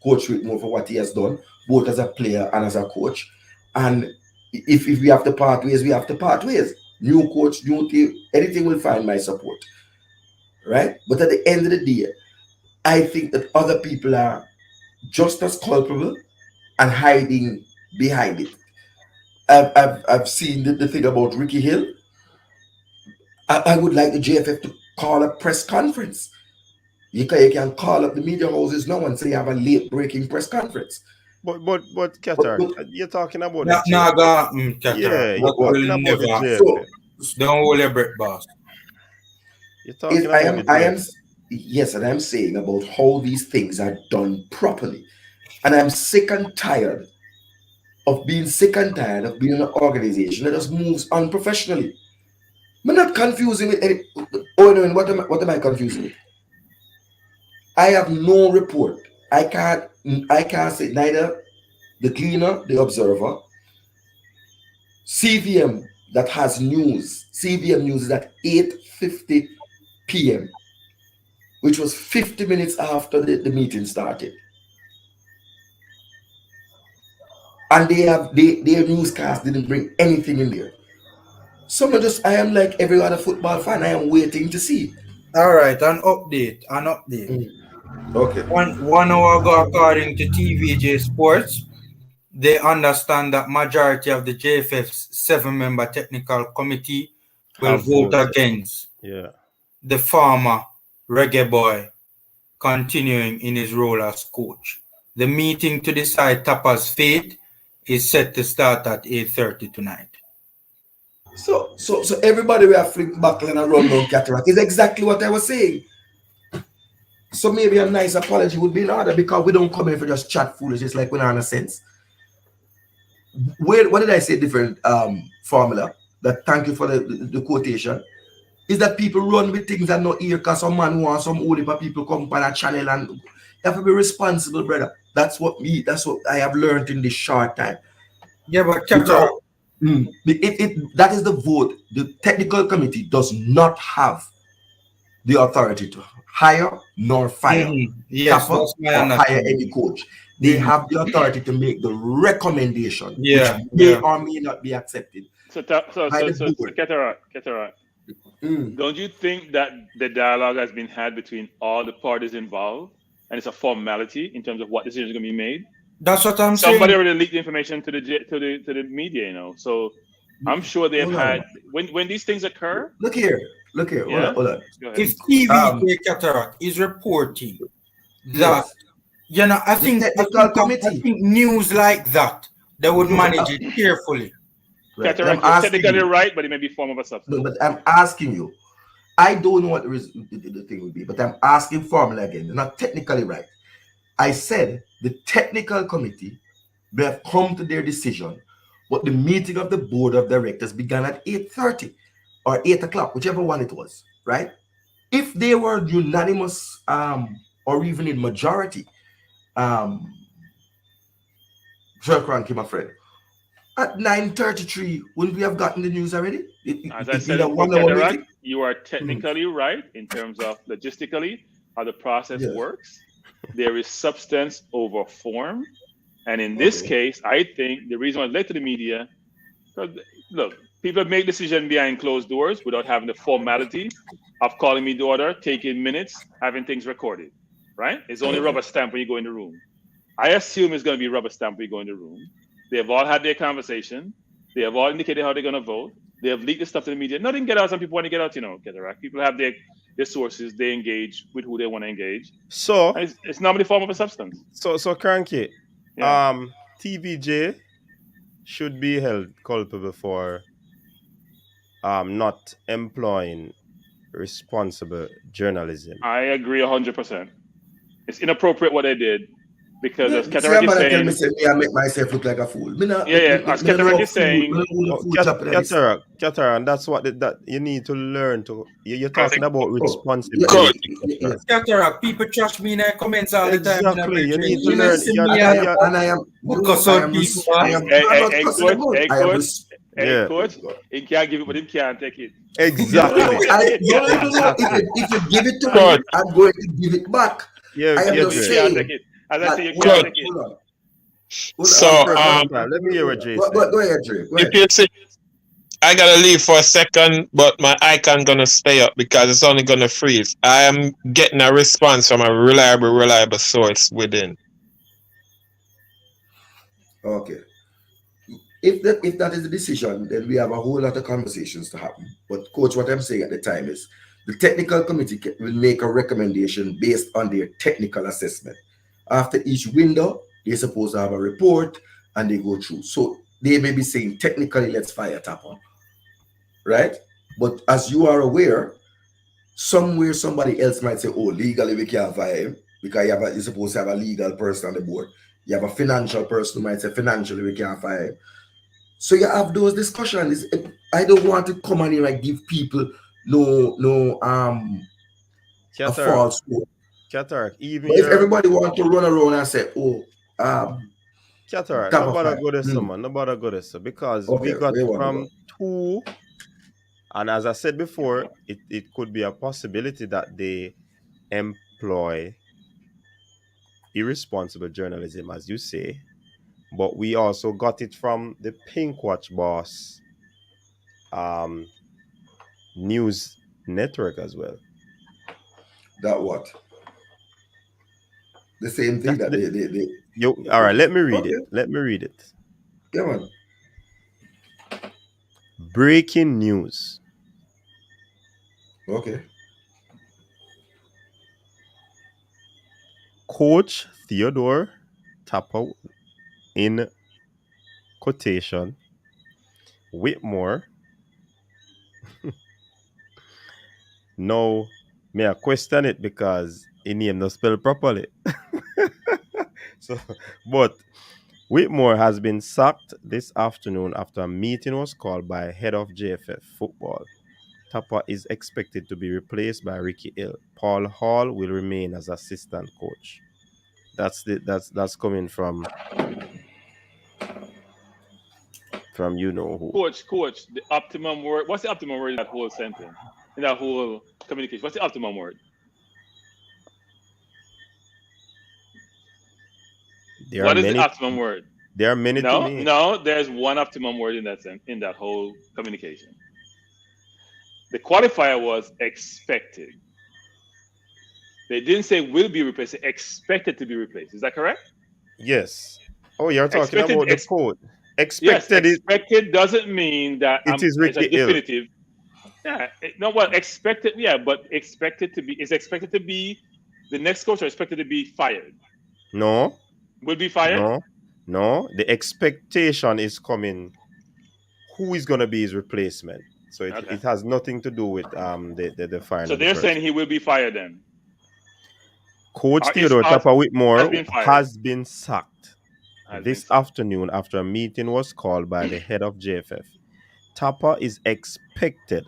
Coach Whitmore for what he has done, both as a player and as a coach. And if we have to part ways, we have to part ways. New coach, new team, anything will find my support. Right? But at the end of the day, I think that other people are just as culpable and hiding behind it. I've seen the thing about Ricky Hill. I would like the JFF to call a press conference. You can call up the media houses now and say you have a late breaking press conference. But But Cataract, you're talking about the Nah, JFF. Cataract. Yeah, That you're what? talking will about the never. So JFF. Don't hold your breath, boss. You're talking about the I am JFF. yes, and I'm saying about how these things are done properly. And I'm sick and tired of being sick and tired of being in an organization that just moves unprofessionally. I'm not confusing with any. Oh no, what am I confusing with? I have no report. I can't say neither the cleaner, the observer, CVM that has news. CBM news is at 8:50 p.m., which was 50 minutes after the meeting started. And their newscast didn't bring anything in there. I am like every other football fan, I am waiting to see. All right, an update. Okay. One hour ago, according to TVJ Sports, they understand that majority of the JFF's 7-member technical committee will vote against the former Reggae Boy continuing in his role as coach. The meeting to decide Tappa's fate is set to start at 8:30 tonight. So everybody will have flick buckle and run down Cataract is exactly what I was saying. So maybe a nice apology would be in order, because we don't come here for just chat foolishness like we don't have sense. What did I say? Different formula. That thank you for the quotation. Is that people run with things that not here because some man wants some old people come on a channel, and you have to be responsible, brother. That's what I have learned in this short time. Yeah, but that is the vote. The technical committee does not have the authority to hire nor fire Tappa or hire any coach. They have the authority to make the recommendation, which may or may not be accepted. So Cataract, don't you think that the dialogue has been had between all the parties involved, and it's a formality in terms of what decisions are going to be made? That's what I'm saying. Somebody already leaked the information to the media, you know. So I'm sure they've had when these things occur. Look here. Yeah? Hold on. If TVJ Cataract is reporting that, I think news like that, they would manage it carefully. Right. Cataract is technically right, but it may be form of a substance. No, but I'm asking you. I don't know what the thing would be, but I'm asking formally again. They're not technically right. I said the technical committee may have come to their decision, but the meeting of the board of directors began at 8:30 or 8 o'clock, whichever one it was, right? If they were unanimous or even in majority, Cranky, my friend, at 9:33, wouldn't we have gotten the news already? As I said, Cataract, you are technically right in terms of logistically how the process works. There is substance over form. And in this case, I think the reason why it's led to the media, look, people make decisions behind closed doors without having the formality of calling me to order, taking minutes, having things recorded, right? It's only rubber stamp when you go in the room. I assume it's going to be rubber stamp when you go in the room. They have all had their conversation. They have all indicated how they're going to vote. They have leaked the stuff to the media. Nothing get out. Some people want to get out, Cataract. People have their sources. They engage with who they want to engage. So it's normally form of a substance. So Cranky, TVJ should be held culpable for not employing responsible journalism. I agree 100%. It's inappropriate what they did. Because as Cataract is saying, I make myself look like a fool. As Cataract is saying, Cataract, that's what that you need to learn to. You're talking about responsibility. Cataract, people trash me in their comments all the time. Exactly, you need to learn. Hey, coach, he can't give it, but he can't take it. Exactly. If you give it to me, I'm going to give it back. Yeah, I am just saying. As I say, you can't take it. So, let me hear what Jay said. Go ahead, Jay. If you see, I gotta leave for a second, but my icon gonna stay up because it's only gonna freeze. I am getting a response from a reliable source within. Okay. If that is the decision, then we have a whole lot of conversations to happen. But coach, what I'm saying at the time is the technical committee will make a recommendation based on their technical assessment. After each window, they're supposed to have a report and they go through. So they may be saying technically, let's fire Tappa, right? But as you are aware, somewhere somebody else might say, oh, legally we can't fire him because you're supposed to have a legal person on the board. You have a financial person who might say financially we can't fire him. So you have those discussions. I don't want to come and like give people a false hope. Cataract, even if everybody wants to run around and say, oh, Cataract, Top no of bother five. go there, man. No bother go there, because we Okay, got where you want to from go? 2, and as I said before, it could be a possibility that they employ irresponsible journalism, as you say, but we also got it from the Pink Watch boss news network as well. That what? The same thing that they all right, let me read okay. it. Let me read it. Yeah, man. Breaking news. Okay. Coach Theodore Tapa, in quotation, Whitmore. No, may I question it because he name not spelled properly. So, but Whitmore has been sacked this afternoon after a meeting was called by head of JFF football. Tappa is expected to be replaced by Ricky Hill. Paul Hall will remain as assistant coach. That's coming from you know who. Coach, the optimum word. What's the optimum word in that whole sentence? In that whole communication? What's the optimum word? What is the optimum word? There are many to me. No, there's one optimum word in that whole communication. The qualifier was expected. They didn't say will be replaced, they expected to be replaced. Is that correct? Yes. Oh, you're talking about the code. Yes, expected doesn't mean that is it's a Ricky Hill. definitive. Yeah, expected. Yeah, but expected to be is expected to be the next coach, or expected to be fired. No. Will be fired. No. The expectation is coming. Who is gonna be his replacement? So it has nothing to do with the firing. So they're saying he will be fired then. Coach Theodore Tapa Whitmore has been sacked this afternoon after a meeting was called by the head of JFF. Tappa is expected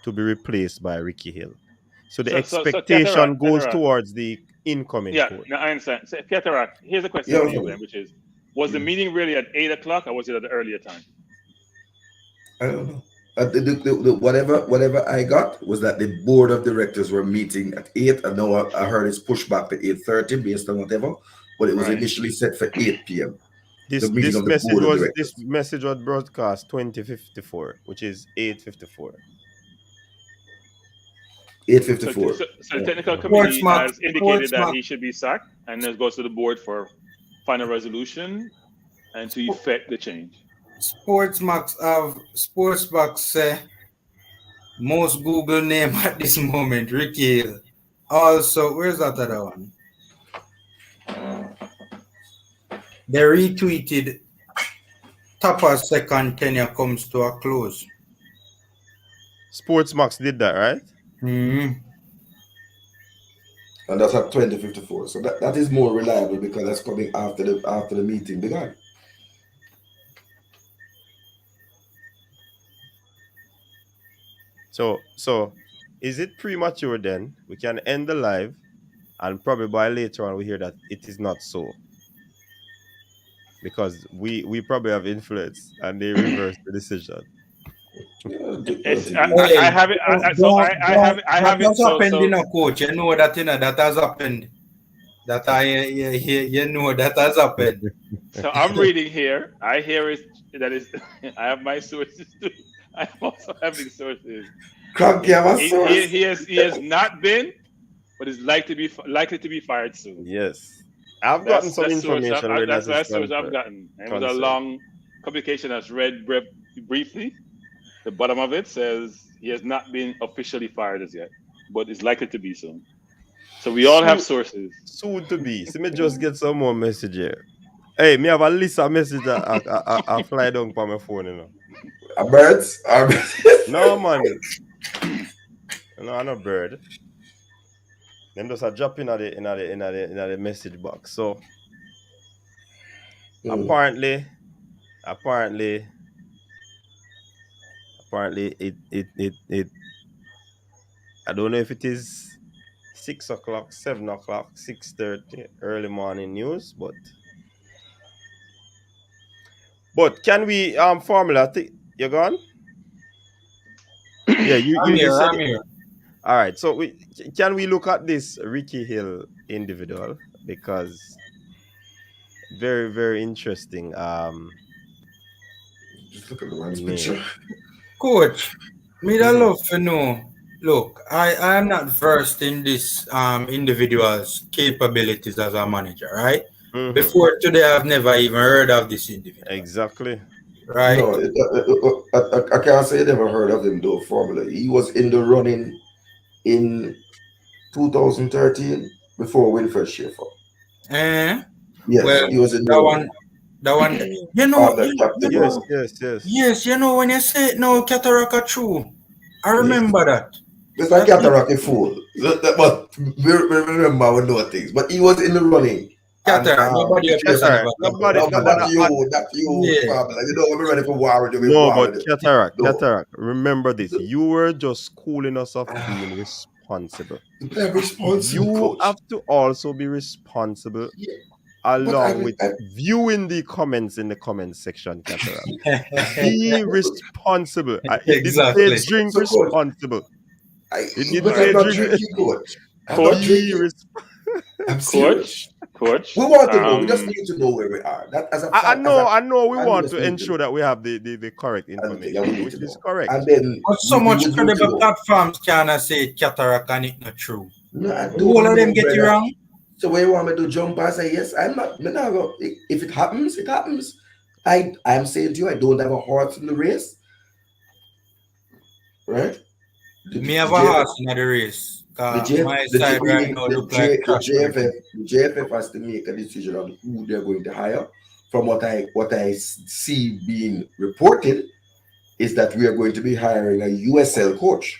to be replaced by Ricky Hill. So the expectation goes towards the incoming coach. Yeah, I understand. So, Cataract, here's a question for you, which is, was the meeting really at 8 o'clock, or was it at an earlier time? I don't know. Whatever I got was that the board of directors were meeting at 8. I know I heard it's pushed back to 8:30 based on whatever, but it was initially set for 8 p.m. This message was broadcast 2054, which is 8:54. 8:54. So the technical committee has indicated that he should be sacked, and it goes to the board for final resolution and to effect the change. Sportsbox say most Google name at this moment, Ricky Hill. Also, where's that other one? They retweeted Tappa's second tenure comes to a close. Sportsbox did that, right? Mm-hmm. And that's at 20:54. So that is more reliable because that's coming after the meeting began. So is it premature then? We can end the live, and probably by later on we hear that it is not so. Because we probably have influence and they reverse the decision. I have it. I have it. So coach, you know that that has happened. That you know that has happened. So I'm reading here. I hear it. That is, I have my sources too. I'm also having sources. He has not been, but is likely to be fired soon. Yes, I've gotten some information. That's the source I've gotten. It was a long communication. That's read briefly. The bottom of it says he has not been officially fired as yet, but is likely to be soon. So we all have sources. Soon to be. So me just get some more message here. Hey, me have a list of messages I fly down on my phone, you know. A birds? No, man. No, I'm not bird. Them just a drop in the message box. So apparently it I don't know if it is 6 o'clock, 7 o'clock, 6:30 early morning news, but But can we formula? You're gone. Yeah, you said I'm it. here. All right. So can we look at this Ricky Hill individual, because very very interesting Just look at the man's picture. name. Coach, me da Mhm. love to know. Look, I am not versed in this individual's capabilities as a manager, right? Mhm. Before today, I've never even heard of this individual, Exactly. right? No, I can't say I never heard of him though. Formula. He was in the running in 2013 before Winfred Schaefer. Eh? Yes, Well, he was in the that running. one, that one, you know, Under you Captain Yes, know, Bubba. yes, yes. yes, you know, when you say it now, Cataracta true, I Yes. remember that. It's like That's it. Cataract a fool. But we remember we know things. But he was in the running. And Cataract, nobody up here can Cataract. never talk Nobody, about no, but him. nobody. that's you, Yeah. Formula. You know, we're ready for war with you, we No, war but with it. Cataract, No. Cataract. Remember this. You were just schooling us of being responsible. They're responsible, You coach. have to also be responsible Yeah, but along with viewing the comments in the comment section, Cataract. Be responsible. It didn't say Exactly. drink so coach, responsible. It didn't but say I'm not drink. drinking, coach. I'm not Coach, drinking. I'm serious. coach. We want to know. We just need to know where we are. That as a I fan, as a know. We fan, we want just to need to ensure know. that we have the correct And the thing that we information, need which to is know. correct. And then But so we much would need to credible know. platforms cannot say cataract and it not true. No, I The whole don't of them know, get it brother. wrong. So where you want me to jump and say yes? I'm not. If it happens, it happens. I'm saying to you, I don't have a horse in the race, right? The, Me the, have a JFF, horse in the race. the, My side right now look like trash JFF, everything. the JFF has to make a decision on who they're going to hire. From what I see being reported, is that we are going to be hiring a USL coach.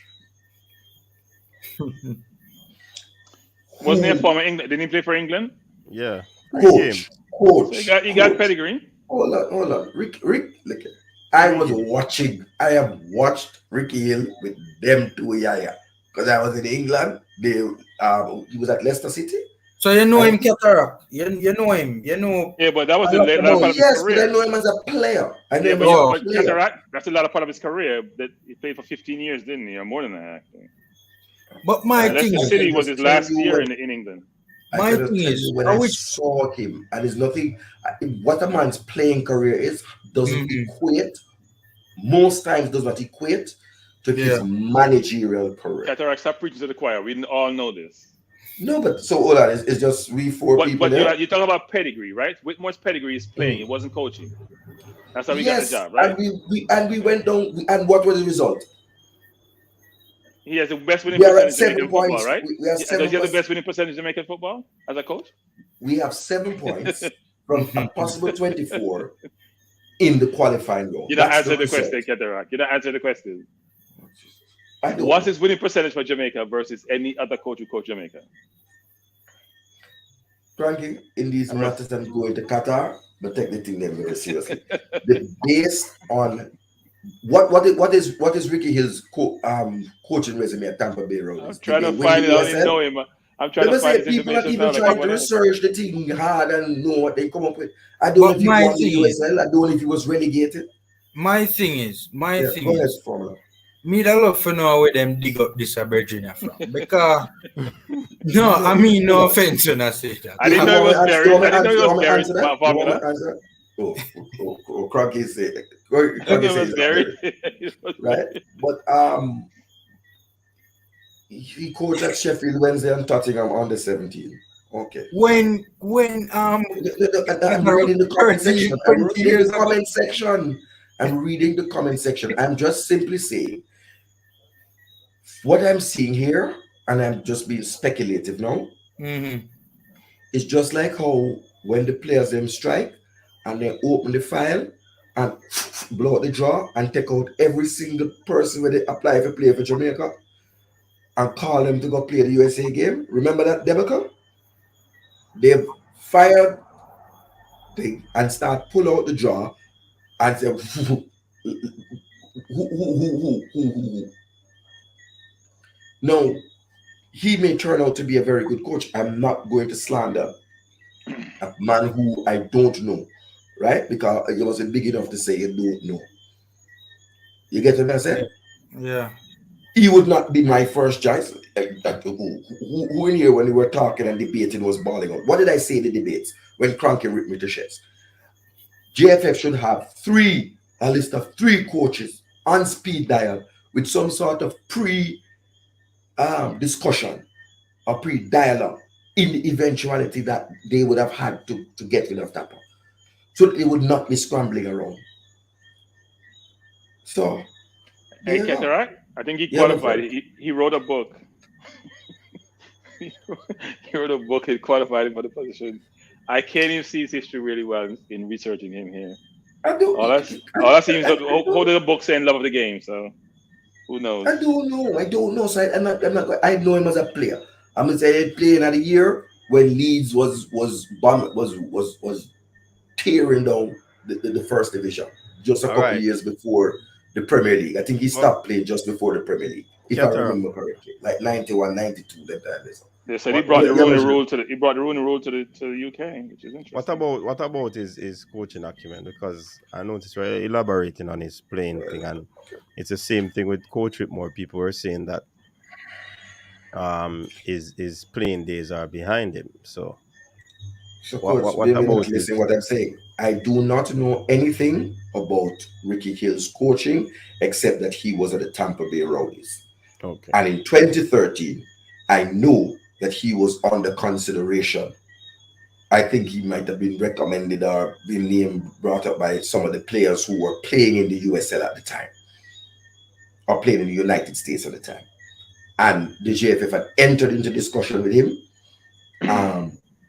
Wasn't he a Who former England? Didn't he play for England? Yeah, 3 games. So he got coach. pedigree. Hold on. Rick, look, I was watching. I have watched Ricky Hill with them two yaya because I was in England. He was at Leicester City. So you know And him cataract. You know him. You know Yeah, but that was a the lot latter about part him. of his yes, but I career. know him as a player. I know Yeah, him as a but player. Cataract, that's a lot of part of his career. That he played for 15 years, didn't he? Or more than that, actually. But my thing Leicester I is, City can was just his tell last you year when in England. I my can just thing tell is, you when I I wish. saw him, and it's nothing. What a man's playing career is doesn't Mhm. equate. Most times does not equate to his Yeah. managerial career. Cataract, stop preaching to the choir. We all know this. No, but so hold on. It's just we four people But there. you talk about pedigree, right? Whitmore's pedigree is playing. Mm. It wasn't coaching. That's how he got the Yes, job, right? and we went down. And what was the result? He has the best winning We are at percentage in 7 Jamaican football, points. right? We have Does he have the 7%. best winning percentage in Jamaican football as a coach? We have 7 points from a possible 24 in the qualifying round. You don't That's the answer the result. question, Cataract. You don't answer the question. I don't What's know. his winning percentage for Jamaica versus any other coach who coached Jamaica? Frankie, in these I'm matters, I'm going to Qatar, but take the thing them very seriously. Based on what is Ricky Hill's coaching resume at Tampa Bay I'm Rowdies? Did trying they to win the find it. I don't even USL? know him. I'm trying Let to me find say this people not information even now like trying to everyone else. research the thing hard and know what they come up with. I don't know But if he my won the thing is, USL. I don't know if he was relegated. my thing is, Yeah, go ahead, Formula. me da love to know where them dig up this Virginia from. Because no, I mean no offense when I say that. I didn't know it was buried. I didn't know it was buried. Answer that? You want me Formula. to answer that? Oh, Crocky say I didn't know it was it's not buried. buried, right? But he coached at Sheffield Wednesday and Tottenham on the 17th. Okay. When I'm reading the comment 30, section. 20 years ago. I'm reading the comment section. I'm just simply saying what I'm seeing here, and I'm just being speculative now. Mm-hmm. It's just like how when the players them strike and they open the file and blow out the draw and take out every single person where they apply for play for Jamaica and call them to go play the USA game. Remember that debacle? They've fired and start pull out the draw and say who. No, he may turn out to be a very good coach. I'm not going to slander a man who I don't know. right? Because you wasn't big enough to say you don't know. You get what I'm saying? Yeah. He would not be my first choice. Who in here when we were talking and debating was balling out? What did I say in the debates when Cranky ripped me to shreds? JFF should have a list of 3 coaches on speed dial with some sort of discussion or pre-dialogue in the eventuality that they would have had to get rid of Tappa. So they would not be scrambling around. So, there Hey, you go. Cataract, I think he Yeah, my qualified. friend. He wrote a book. he wrote a book. He qualified him for the position. I can't even see his history really well in researching him here. I do, All I see is holding a book saying love of the game. So who knows? I don't know. I don't know. So I know him as a player. I'm gonna say playing at a year when Leeds was tearing down the first division just a All couple right. years before the Premier League. I think he stopped playing just before the Premier League, if I Cataract. remember correctly, like 91, 92. That time. They said he What, brought what, the Yeah, Rooney man. rule to the UK, which is interesting. what about his coaching acumen? Because I noticed we're elaborating on his playing thing, and it's the same thing with Coach Whitmore. People were saying that his playing days are behind him. So So, coach, what they may not about listen his what I'm saying. I do not know anything about Ricky Hill's coaching except that he was at the Tampa Bay Rowdies. okay. And in 2013, I knew that he was under consideration. I think he might have been recommended or been named, brought up by some of the players who were playing in the USL at the time or playing in the United States at the time. And the JFF had entered into discussion with him.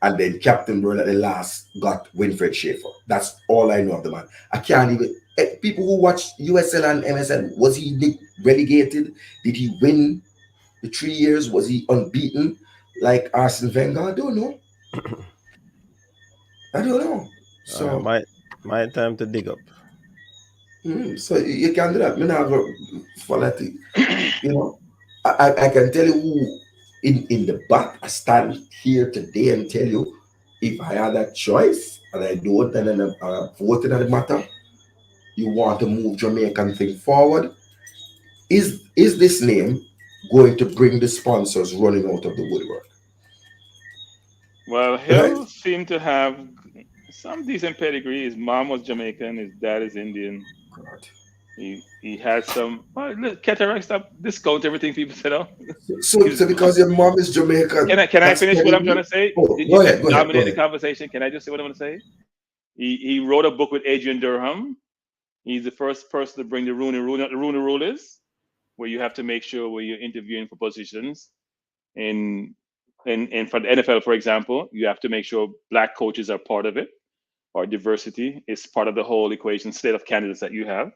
And then Captain Burl at the last got Winfred Schaefer. That's all I know of the man. I can't even. People who watch USL and MSL, was he relegated? Did he win the 3 years? Was he unbeaten like Arsene Wenger? I don't know. I don't know. So, my time to dig up. so you can do that. Me not go follow it. You know, I can tell you who in the back. I stand here today and tell you if I had that choice and I don't, and then I'm voting on the matter. You want to move Jamaican thing forward? Is this name going to bring the sponsors running out of the woodwork? Well, Right? Hill seemed to have some decent pedigree. His mom was Jamaican. His dad is Indian. God. He had some. Well, look, Cataract, stop discount everything people said. Oh, So because your mom is Jamaican, can I that's finish what I'm trying pedigree? to say? Oh, You go ahead, said go ahead, go dominate the ahead. conversation. Can I just say what I'm going to say? He wrote a book with Adrian Durham. He's the first person to bring the Rooney rule. The Rooney rule is where you have to make sure where you're interviewing for positions in for the NFL, for example, you have to make sure black coaches are part of it, or diversity is part of the whole equation, slate of candidates that you have.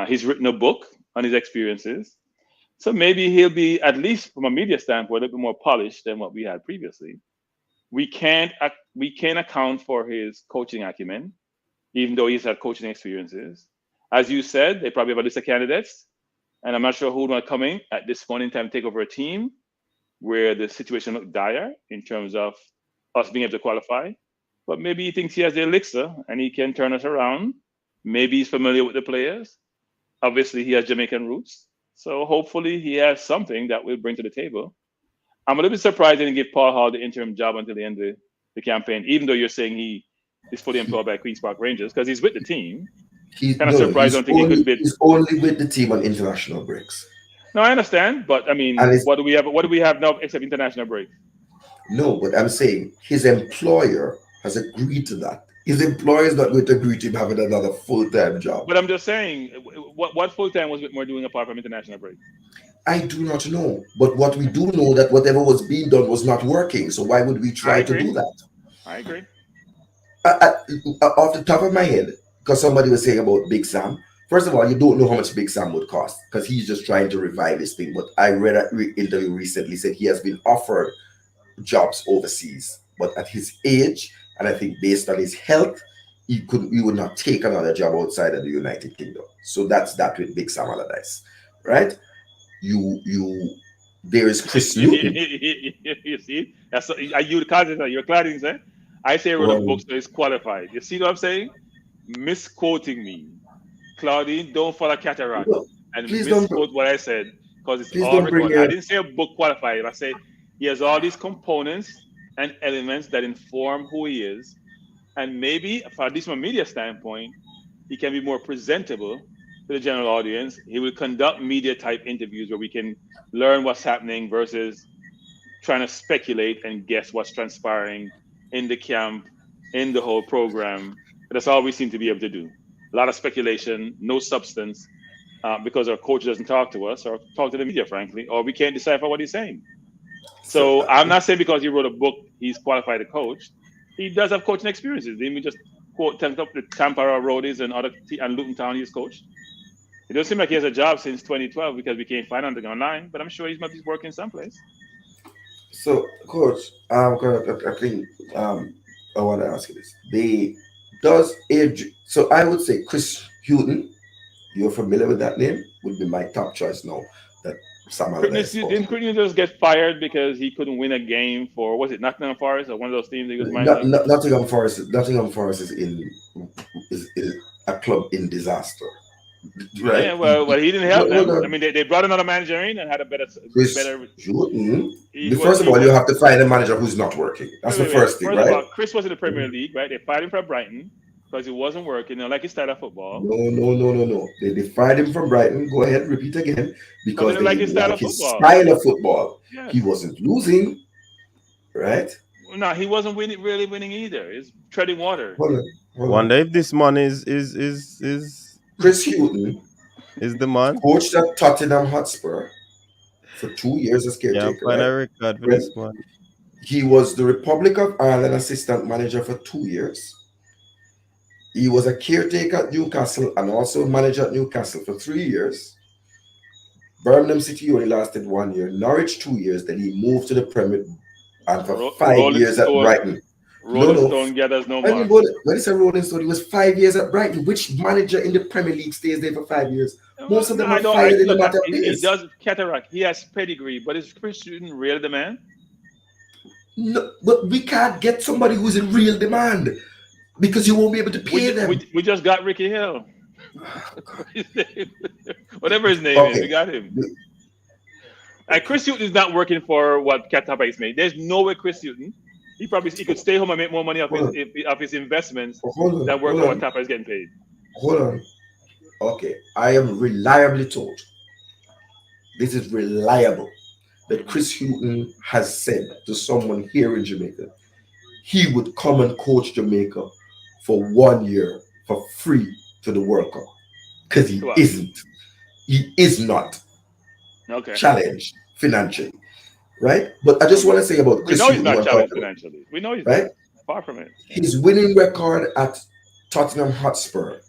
He's written a book on his experiences. So maybe he'll be, at least from a media standpoint, a little bit more polished than what we had previously. We can't account for his coaching acumen, even though he's had coaching experiences. As you said, they probably have a list of candidates, and I'm not sure who would come in at this point in time to take over a team where the situation looked dire in terms of us being able to qualify. But maybe he thinks he has the elixir and he can turn us around. Maybe he's familiar with the players. Obviously, he has Jamaican roots. So hopefully he has something that will bring to the table. I'm a little bit surprised they didn't give Paul Hall the interim job until the end of the campaign, even though you're saying he is fully employed by Queen's Park Rangers because he's with the team. Kind of surprised. I don't think he could bid. He's only with the team on international breaks. No, I understand, but I mean, And it's, what do we have? What do we have now except international break? no, but I'm saying his employer has agreed to that. His employer is not going to agree to him having another full-time job. But I'm just saying, what full time was Whitmore doing apart from international break? I do not know. But what we do know that whatever was being done was not working. So why would we try to do that? I agree. Off the top of my head, because somebody was saying about Big Sam. First of all, you don't know how much Big Sam would cost because he's just trying to revive his thing. But I read an interview recently said he has been offered jobs overseas, but at his age, and I think based on his health, he would not take another job outside of the United Kingdom. So that's that with Big Sam Allardyce, right? You there is Chris Newton. You see, that's you the content you're cladding, eh? I say he wrote a book, so he's qualified. You see what I'm saying? Misquoting me. Claudine, don't follow Cataract and misquote what I said because it's all recorded. I didn't say a book qualified. I say he has all these components and elements that inform who he is. And maybe, at least from a media standpoint, he can be more presentable to the general audience. He will conduct media type interviews where we can learn what's happening versus trying to speculate and guess what's transpiring in the camp, in the whole program. That's all we seem to be able to do. A lot of speculation, no substance, because our coach doesn't talk to us or talk to the media, frankly, or we can't decipher what he's saying. So I'm not saying because he wrote a book, he's qualified to coach. He does have coaching experiences. Didn't we just quote up the Tampa Roadies and Luton Town he's coached? It doesn't seem like he has a job since 2012 because we can't find anything online, but I'm sure he might be working someplace. So, Coach, I think I want to ask you this. So I would say Chris Hughton, you're familiar with that name, would be my top choice now. That Didn't Crichton just get fired because he couldn't win a game for, was it Nottingham Forest or one of those teams he was managing? Nottingham Forest is a club in disaster. Right? Yeah, well, he didn't help them. I mean, they brought another manager in and had a better. First of all, you have to find a manager who's not working. That's the first thing, right? First of all, Chris was in the Premier League, right? They fired him from Brighton because he wasn't working. Like he started football. No. They fired him from Brighton. Go ahead, repeat again. Because they didn't like his style of football. Yes. He wasn't losing, right? No, he wasn't really winning either. He's treading water. Hold on. Wonder if this man is Chris Hughton is the man. Coached at Tottenham Hotspur for 2 years as caretaker. Yeah, find a record for this one. He was the Republic of Ireland assistant manager for 2 years. He was a caretaker at Newcastle and also manager at Newcastle for 3 years. Birmingham City only lasted 1 year. Norwich 2 years. Then he moved to the Premier and for 5 years at Brighton. Rolling Stone gathers no more. When it's a Rolling Stone, he was 5 years at Brighton. Which manager in the Premier League stays there for 5 years? Most of them are fired in the matter of days. He does Cataract. He has pedigree, but is Chris Hughton really the man? No, but we can't get somebody who's in real demand because you won't be able to pay them. We just got Ricky Hill. Whatever his name is, we got him. And Chris Hughton is not working for what Tappa is made. There's no way Chris Hughton. He could stay home and make more money off his investments than work for what Tappa is getting paid. Hold on. Okay, I am reliably told. This is reliable that Chris Hughton has said to someone here in Jamaica, he would come and coach Jamaica for 1 year for free to the World Cup because he isn't. He is not challenged financially. Right? But I just want to say about Chris Hughton. We know he's not challenged financially. We know he's far from it. His winning record at Tottenham Hotspur,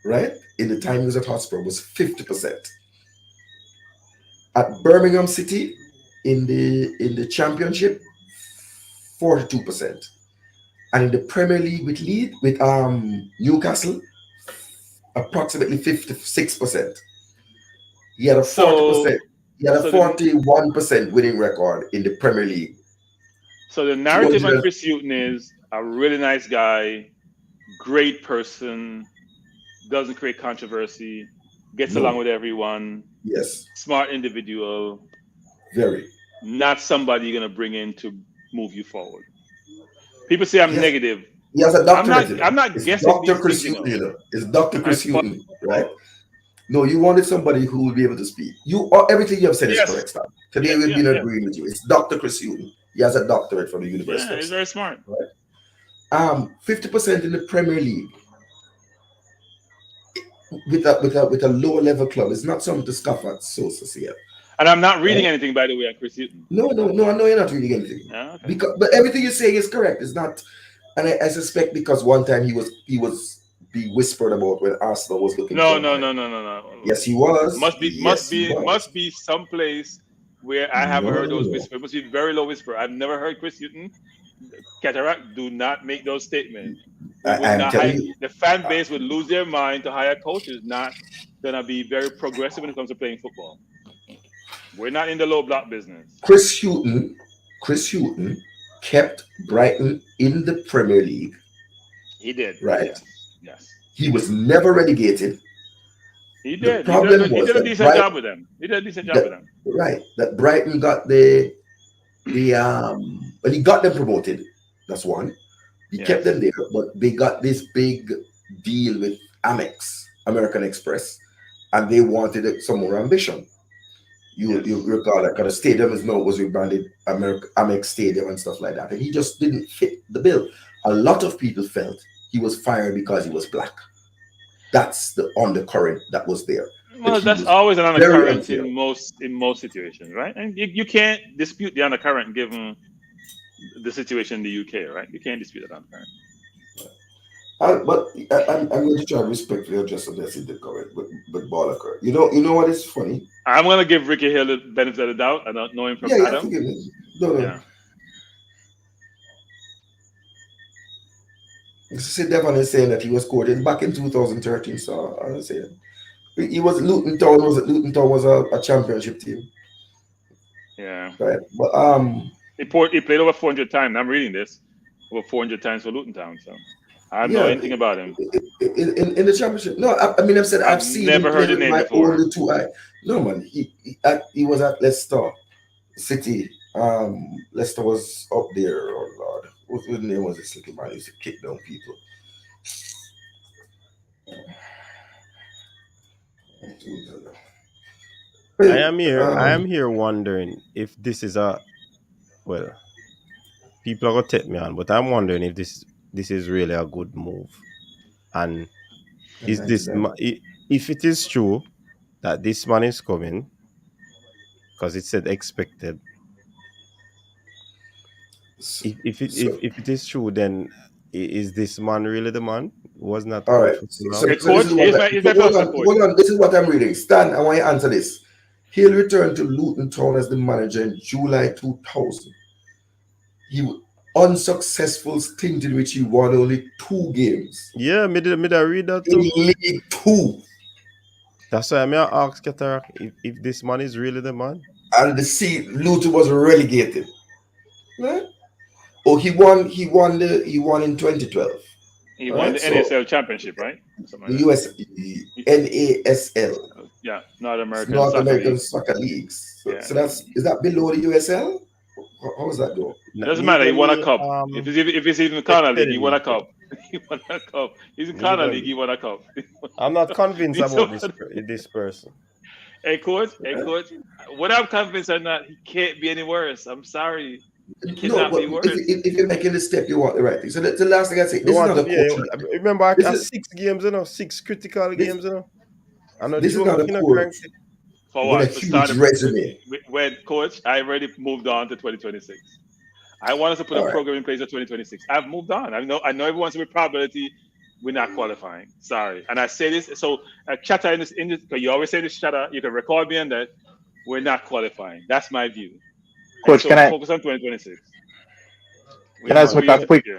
right? In the time he was at Hotspur was 50%. At Birmingham City in the championship, 42%. And in the Premier League with Newcastle, approximately 56%. He had a 40%. He had a 41% winning record in the Premier League. So the narrative on Chris Hughton is a really nice guy, great person, doesn't create controversy, gets along with everyone. Yes. Smart individual. Very. Not somebody you're going to bring in to move you forward. People say I'm negative. He has a doctorate. I'm not guessing. Dr. Chris Hughton, It's Dr. Chris Hughton, right? No, you wanted somebody who will be able to speak. Everything you have said is correct, Stan. Today we've been agreeing with you. It's Dr. Chris Hughton. He has a doctorate from the university. Yeah, he's very smart. Right? 50% in the Premier League with a lower level club. It's not something to scoff at, so to say. And I'm not reading anything, by the way, on Chris Hughton. No, I know you're not reading anything. Okay. But everything you're saying is correct. It's not, and I suspect because one time he was be whispered about when Arsenal was looking. No. Yes, he was. Must be someplace where I haven't heard those whispers. It must be very low whisper. I've never heard Chris Hughton. Cataract, do not make those statements. The fan base would lose their mind to hire coaches not gonna be very progressive when it comes to playing football. We're not in the low block business. Chris Hughton kept Brighton in the Premier League. He did. Right. Yes. He was never relegated. He did. The problem He was did a that decent job with them. He did a decent job with them. Right. That Brighton got well, he got them promoted. That's one. He kept them there, but they got this big deal with Amex, American Express, and they wanted some more ambition. You recall that kind of stadium was rebranded Amex Stadium and stuff like that, and he just didn't fit the bill. A lot of people felt he was fired because he was black. That's the undercurrent that was there. Well, that's always an undercurrent in most situations, right? And you can't dispute the undercurrent given the situation in the UK, right? You can't dispute that undercurrent. But I'm going to try to respectfully address the comment with Bolliker. You know what is funny? I'm going to give Ricky Hill the benefit of the doubt. I don't know him from Adam. Forgive me. No. Yeah. See, Devon is saying that he was quoted back in 2013. So I was saying he was Luton Town. Luton Town was a championship team. Yeah. Right. But he played over 400 times. I'm reading this over 400 times for Luton Town. So I don't know anything about him in the championship. No, I mean I've seen. Never heard the name before. Two eye. No man, he was at Leicester City. Leicester was up there. Oh Lord, what the name was this little man? He used to kick down people. I am here wondering if this is people are gonna take me on, but I'm wondering if this is really a good move, and is this if it is true that this man is coming because it said expected. If it is true, then is this man really the man? Was not all right. Hold on. This is what I'm reading. Stan, I want you to answer this. He'll return to Luton Town as the manager in July 2000. He unsuccessful stint in which he won only 2 games. Yeah, me read that too. In League 2. That's why I ask Cataract if this man is really the man. And Luton was relegated. Right? Oh, he won in 2012. He won the NASL championship, right? The US NASL. Yeah, North American Soccer Leagues. So is that below the USL? How does that go? Doesn't matter. He won a cup. If it's even Corner League, he won a cup. He won a cup. He's in Corner League. He won a cup. I'm not convinced about this person. Hey, coach. What I'm convinced or not, he can't be any worse. I'm sorry. He cannot be worse. If you're making the step, you want the right thing. So the last thing I say, this is not a coach. Remember, I had 6 games, 6 critical games, I know this is not a coach. For what? A huge resume. When coach, I already moved on to 2026. I want us to put a program in place for 2026. I've moved on. I know everyone's with probability. We're not qualifying. Sorry. And I say this, so chatter in this, because you always say this chatter, you can record me on that. We're not qualifying. That's my view. Coach, can I focus on 2026? Can I make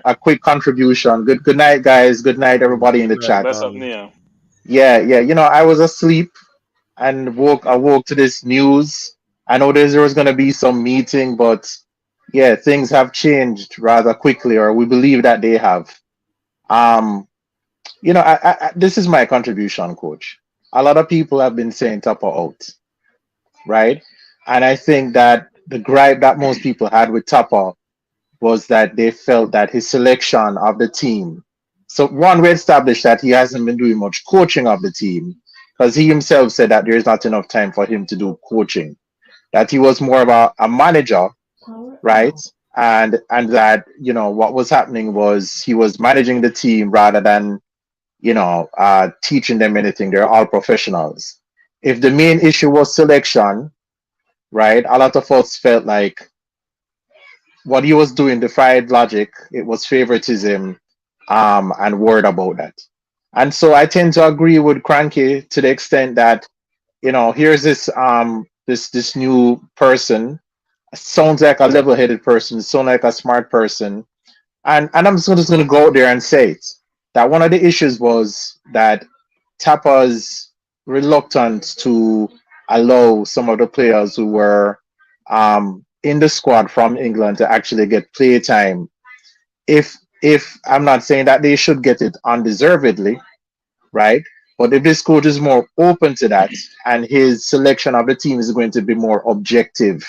a quick contribution? Good night, guys. Good night, everybody in the chat. What's up, Nia? Yeah. I was asleep and I woke to this news. I know there was going to be some meeting, but yeah, things have changed rather quickly, or we believe that they have. This is my contribution, Coach. A lot of people have been saying Tapa out, right? And I think that the gripe that most people had with Tapa was that they felt that his selection of the team. So one, we established that he hasn't been doing much coaching of the team, because he himself said that there is not enough time for him to do coaching, that he was more of a manager, right? And that, what was happening was he was managing the team rather than, teaching them anything. They're all professionals. If the main issue was selection, right, a lot of us felt like what he was doing defied logic. It was favoritism, and worried about that. And so I tend to agree with Cranky to the extent that, here's this this new person, sounds like a level-headed person, sounds like a smart person, and I'm just going to go out there and say it, that one of the issues was that Tappa's reluctant to allow some of the players who were in the squad from England to actually get play time. If I'm not saying that they should get it undeservedly, right? But if this coach is more open to that and his selection of the team is going to be more objective,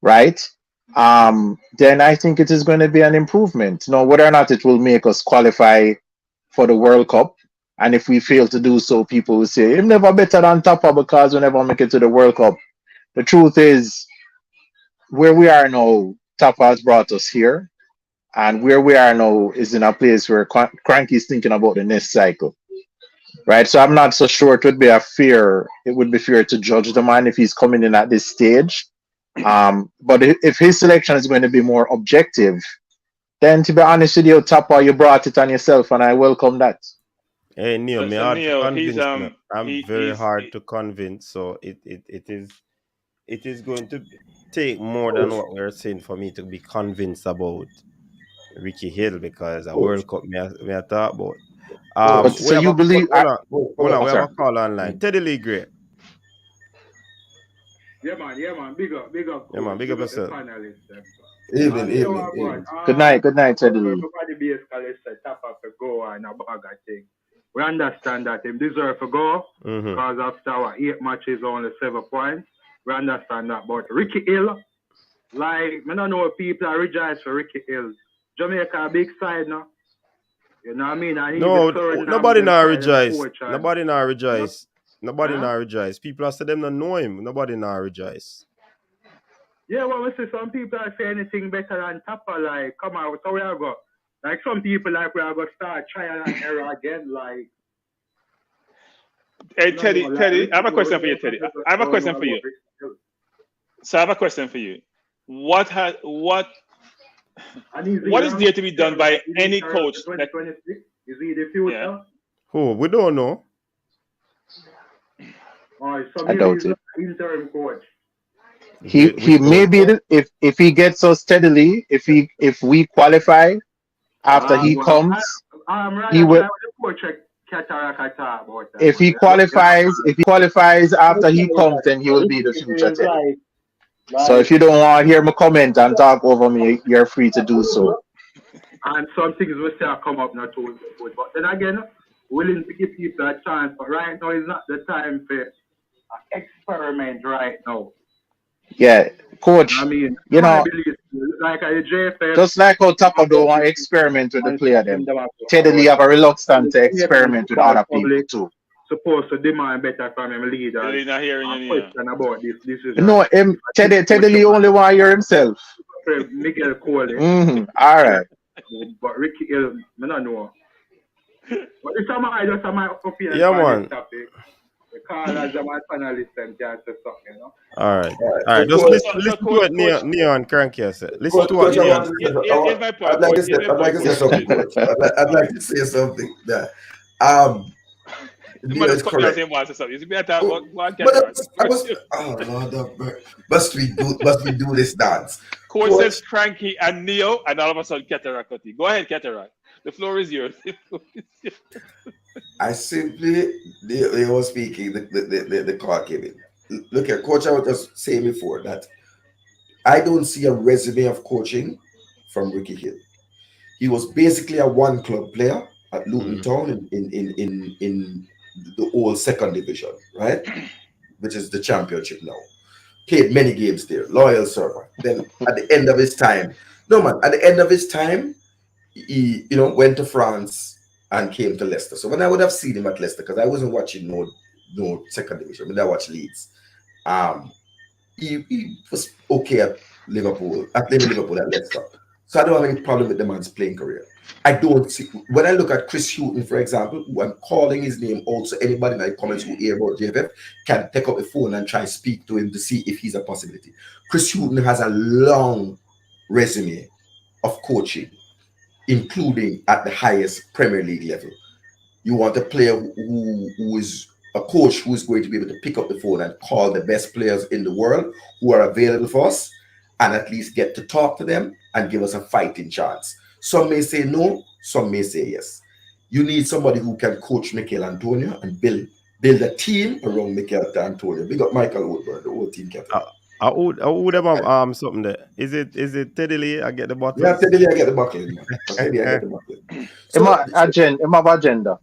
right? Then I think it is going to be an improvement. Now, whether or not it will make us qualify for the World Cup, and if we fail to do so, people will say, I'm never better than Tappa because we never make it to the World Cup. The truth is, where we are now, Tappa has brought us here. And where we are now is in a place where Cranky is thinking about the next cycle. Right? So I'm not so sure it would be fair to judge the man if he's coming in at this stage. But if his selection is going to be more objective, then to be honest with you, Tappa, you brought it on yourself, and I welcome that. Hey Neil, I'm very hard he's to convince, so it is going to take more than what we're saying for me to be convinced about Ricky Hill, because a World Cup me I talk about. So you believe? Hold on, we have a call online. Teddy Lee Gray. Yeah, man. Big up. Yeah, man, big up yourself. Evening. Good night, Teddy Lee. Everybody basically said Tappa to go and a bag of thing. We understand that him deserve to go because after 8 matches, only 7 points. We understand that. But Ricky Hill, like, I don't know if people are rejoice for Ricky Hill. Jamaica a big side now. You know what I mean? Nobody now rejoice. Nobody now rejoice. People are saying them don't know him. Nobody now rejoice. Yeah, well, we see some people are saying anything better than Tappa. Like, come on, so we are go. Like some people, like we are going to start trial and error again. Like, hey Teddy, I have a question for you, Teddy. I have a question for you. So I have a question for you. What is there to be done by any coach? Is he the future? Yeah. Who? We don't know. So I doubt it. Interim coach. He may be if he gets us steadily. If we qualify after he comes, he will. If he qualifies after he comes, then he will be the future Teddy. So if you don't want to hear me comment and talk over me, you're free to do so. And some things will still come up not too good. But then again, willing to give people a chance. But right now is not the time for experiment right now. Yeah, coach. I mean, you know, like a JFL, just like how Tappa don't want to experiment with the player, them Teddy Lee have a reluctance to experiment with other people too. Supposed to demand better from him leader. Teddy not hearing you. Question about this is no, Teddy Lee only want to hear himself. Miguel Cole. All right. But Ricky Hill, I don't know. But it's my opinion. Yeah, man. The callers and my panelists and can say something, you know. All right. Just listen to what Neo and Cranky said. Listen to what Neo said. I'd like to say something, Coach. I'd like to say something that Neo is correct. Must we do this dance? Coach says Cranky and Neo, and all of a sudden Cataract. Go ahead, Cataract. The floor is yours. I simply, they were speaking, the call came in. Look at Coach, I was just saying before that I don't see a resume of coaching from Ricky Hill. He was basically a one club player at Luton Town in the old second division, right? Which is the championship now. Played many games there, loyal server. Then at the end of his time, he went to France and came to Leicester. So when I would have seen him at Leicester, because I wasn't watching no second division, when I watched Leeds, he was okay at Liverpool, at Leicester. So I don't have any problem with the man's playing career. I don't see, when I look at Chris Hughton, for example, who I'm calling his name also, anybody in the comments who hear about JFF can pick up the phone and try and speak to him to see if he's a possibility. Chris Hughton has a long resume of coaching, including at the highest Premier League level. You want a player who is a coach who is going to be able to pick up the phone and call the best players in the world who are available for us and at least get to talk to them and give us a fighting chance. Some may say no, some may say yes. You need somebody who can coach Mikel Antonio and build a team around Mikel Antonio. Big up Michael Woodburn, the whole team captain. who them have something there? Is it Teddy Lee? I get the bottle. Yeah, Teddy Lee, I get the buckle, man. Teddy, I get the buckle. Agenda.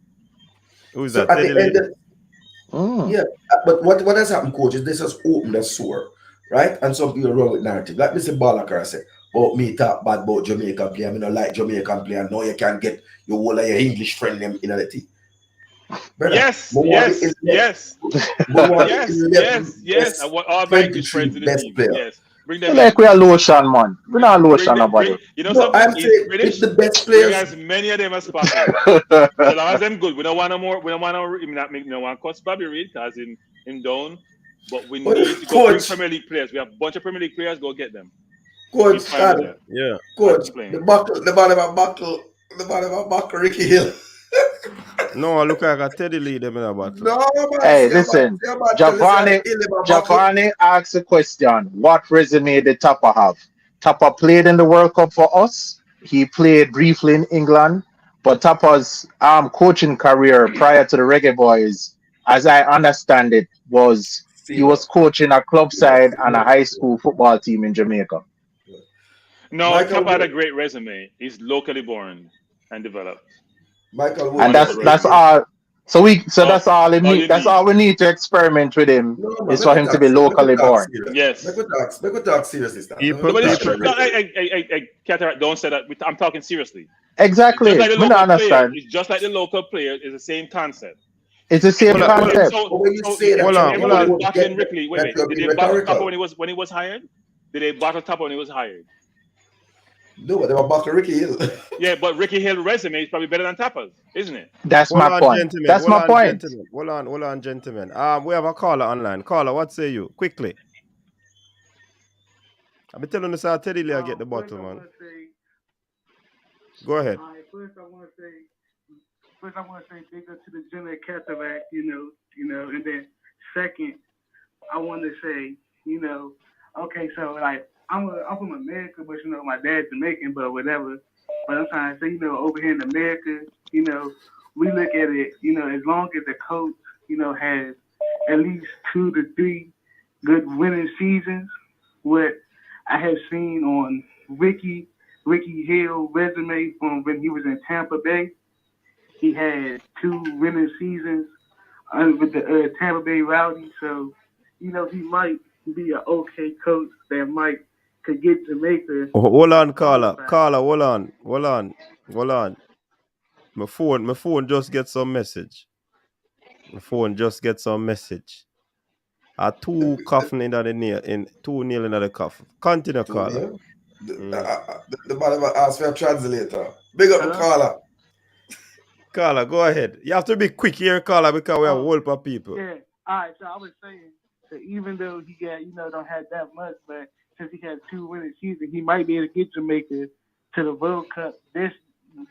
Who's So that? at Teddy the end, Lee? yeah, but what has happened, coach, is this has opened a sore, right? And some people run with narrative. Like Mr. Balakar said, about me talk bad about Jamaican player. I mean, I like Jamaican player. Now you can't get your whole of your English friend them in the team. Yes. All my English friends in the team. Player. Yes. Bring them like we are lotion, man. We're not lotion about it. You know something? I'm saying it's the best players. Bring as many of them as possible. So long as them good. We don't want no more. We don't want to cost Bobby Reid because him down. But we need to go bring Premier League players. We have a bunch of Premier League players. Go get them. Coach, yeah. Coach, the bottom of buckle, Ricky Hill. No, I look like a Teddy Lee them in a battle. No, man, hey, listen, Giovanni asked a question. What resume did Tappa have? Tappa played in the World Cup for us. He played briefly in England, but Tappa's coaching career prior to the Reggae Boyz, as I understand it, was he was coaching a club side and a high school football team in Jamaica. No, Tappa had a great resume. He's locally born and developed. Michael, and that's all. So that's all we need. That's all we need to experiment with him is for him to be locally born. Yes. Make we talk seriously. Cataract, don't say that. I'm talking seriously. Exactly. Like I understand. It's just like the local player. It's the same concept. It's the same concept. When you say that, Ripley, wait. Did they battle Tappa when he was hired? Did they battle Tappa when he was hired? No, they were back to Ricky Hill. Yeah, but Ricky Hill's resume is probably better than Tappa's, isn't it? That's my point. That's my point. Hold on, gentlemen. We have a caller online. Caller, what say you? Quickly. I'll be telling you, sir, Teddy Lee, I get the bottle, man. Go ahead. First, I want to say big up to the General Cataract, you know, and then second, I want to say, okay, so like, I'm from America, but my dad's Jamaican, but whatever. But I'm trying to say, over here in America, we look at it, as long as the coach, has at least 2 to 3 good winning seasons. What I have seen on Ricky Hill resume from when he was in Tampa Bay, he had 2 winning seasons with the Tampa Bay Rowdy. So, he might be an okay coach that might could get Jamaica. Hold on, caller, hold on. My phone just get some message. A 2 coughing in the nail, in 2 nail in the cough. Continue, caller. The man asked for a translator. Big up the caller. Caller, go ahead. You have to be quick here, caller, because we have a whole lot of people. Yeah. All right. So I was saying that even though he got, don't have that much, but since he had 2 winning seasons, he might be able to get Jamaica to the World Cup this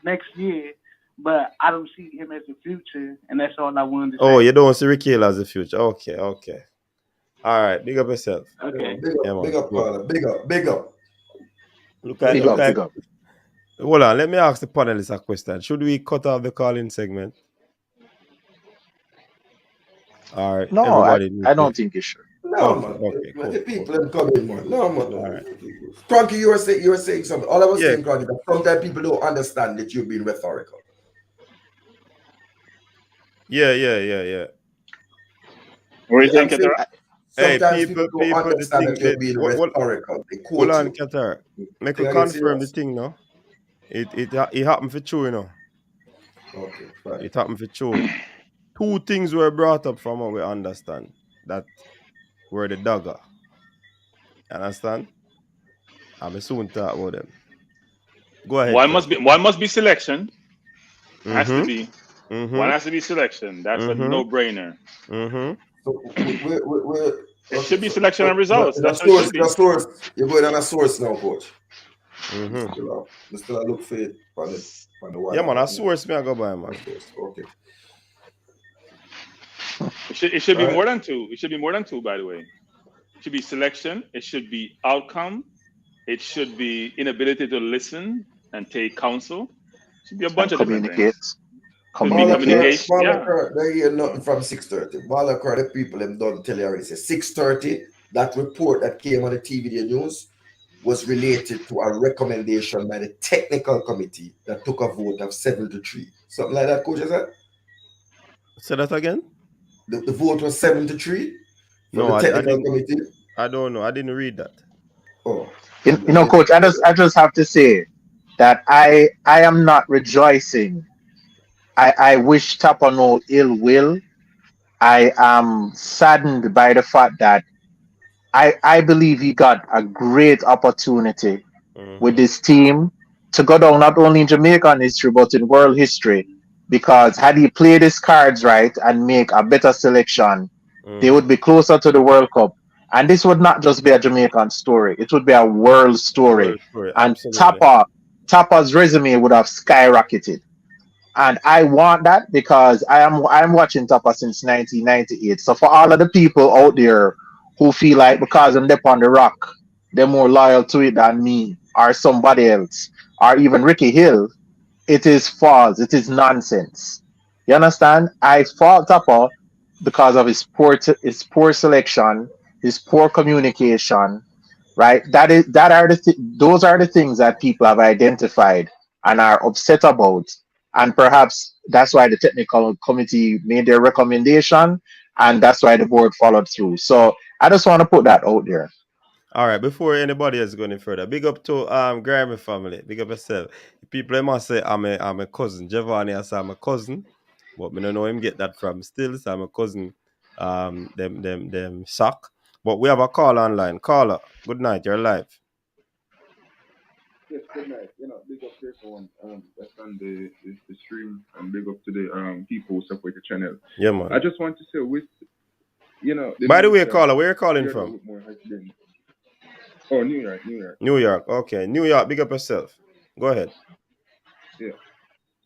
next year. But I don't see him as a future, and that's all I wanted to say. Oh, you don't see Ricky Hill as a future. Okay. All right, big up yourself. Okay. Big up, caller. Big up. Look at. Hold on, let me ask the panelists a question. Should we cut off the calling segment? All right. No, I don't think you should. No, man. Okay, cool. The people are coming, man. No, man. All right. Cranky, you were saying something. All I was saying, Cranky, that sometimes people don't understand that you've been rhetorical. Yeah. What do you think, Sometimes people don't understand that you're being rhetorical. Hold on, Qatar. Make a confirm the thing now. It happened for true, Okay, fine. It happened for true. 2 things were brought up from what we understand. That were the dagger. Understand? I will soon talk about them. Go ahead. One must be selection. Has to be. One has to be selection. That's a no-brainer. So it should be selection and results. That's the source. You're going on a source now, coach. Still look for it on the one. Yeah, man, a source me I go by, man. Okay. It should be more than 2. It should be more than 2, by the way. It should be selection. It should be outcome. It should be inability to listen and take counsel. It should be a bunch of different things. Communication. They hear nothing from 6:30. Malacor, the people them don't tell you already. Say 6:30. that report that came on the TVD news was related to a recommendation by the technical committee that took a vote of 7-3. Something like that, Coach, is that? Say that again? The vote was 7-3 from No, the I technical didn't. committee. I don't know. I didn't read that. Oh, Coach, I just have to say that I am not rejoicing. I wish Tapa no ill will. I am saddened by the fact that I believe he got a great opportunity with this team to go down not only in Jamaican history but in world history. Because had he played his cards right and make a better selection, they would be closer to the World Cup. And this would not just be a Jamaican story; it would be a world story. World story, And absolutely. Tapa's resume would have skyrocketed. And I want that because I'm watching Tapa since 1998. So for all of the people out there who feel like because I'm up on the rock, they're more loyal to it than me or somebody else or even Ricky Hill, it is false. It is nonsense. You understand? I fault Tapa because of his poor selection, his poor communication, right? Those are the things that people have identified and are upset about, and perhaps that's why the technical committee made their recommendation, and that's why the board followed through. So I just want to put that out there. All right, before anybody else going any further, big up to Grammy family. Big up yourself. People they must say I'm a cousin. Giovanni I say I'm a cousin, but me don't know him get that from still. So I'm a cousin. Them suck. But we have a call online. Caller, good night. You're live. Yes, good night. Big up to everyone that's on the stream, and big up to the people who support the channel. Yeah, man. I just want to say with by the way, caller, where are you calling from? Whitmore has been, New York. New York. Okay, New York. Big up yourself. Go ahead. Yeah.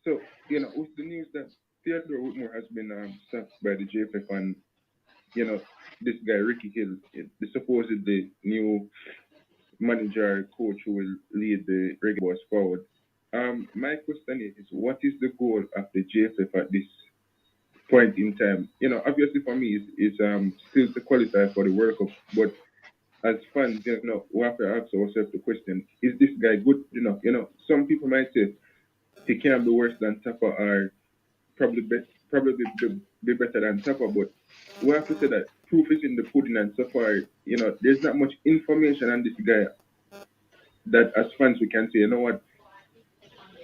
So with the news that Theodore Whitmore has been sacked by the JFF, and this guy Ricky Hill, the supposedly new manager coach who will lead the Reggae Boyz forward. My question is, what is the goal of the JFF at this point in time? Obviously for me, is still to qualify for the World Cup, but as fans, we have to ask ourselves the question: is this guy good enough? Some people might say he can be worse than Tappa, or probably be better than Tappa, but we have to say that proof is in the pudding, and so far, there's not much information on this guy that as fans we can say, you know what,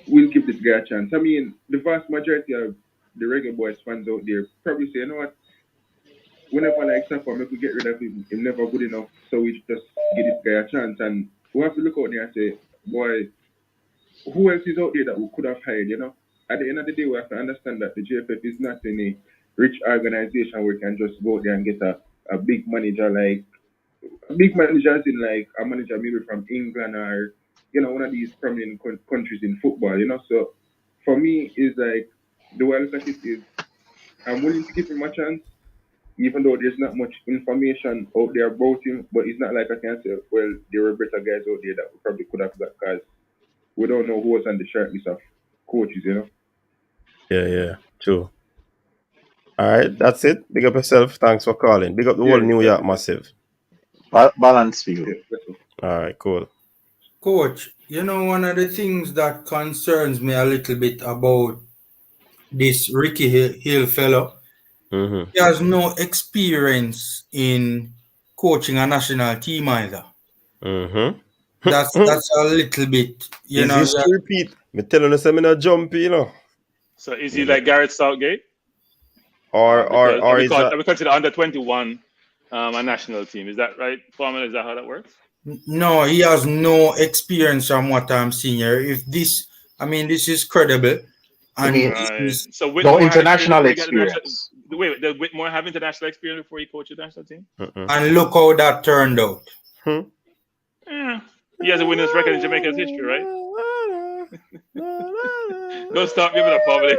we'll give this guy a chance. I mean, the vast majority of the Reggae Boyz fans out there probably say, you know what, whenever like Tappa, maybe we get rid of him, he's never good enough, so we just give this guy a chance. And we have to look out there and say, boy, who else is out there that we could have hired, At the end of the day, we have to understand that the JFF is not any rich organization where you can just go there and get a big manager, like a big manager as in like a manager maybe from England or, one of these prominent countries in football, So for me, is like, the way I look at it is, I'm willing to give him a chance, even though there's not much information out there about him, but it's not like I can say, well, there were better guys out there that we probably could have got, because we don't know who was on the short list of coaches, Yeah, true. All right, that's it. Big up yourself. Thanks for calling. Big up the whole New York massive. Balance for you. All right, cool. Coach, one of the things that concerns me a little bit about this Ricky Hill fellow, he has no experience in coaching a national team either. That's a little bit, Is history repeat? Me telling you, I'm not jumpy, So is he like Gareth Southgate? Or is that? We consider under 21 a national team. Is that right, Foreman? Is that how that works? No, he has no experience from what I'm seeing here. If this is credible. And so Whitmore no international experience. Wait, does Whitmore have international experience before he coached the national team? And look how that turned out. Yeah. He has a winner's record in Jamaica's history, right? Don't stop giving a public.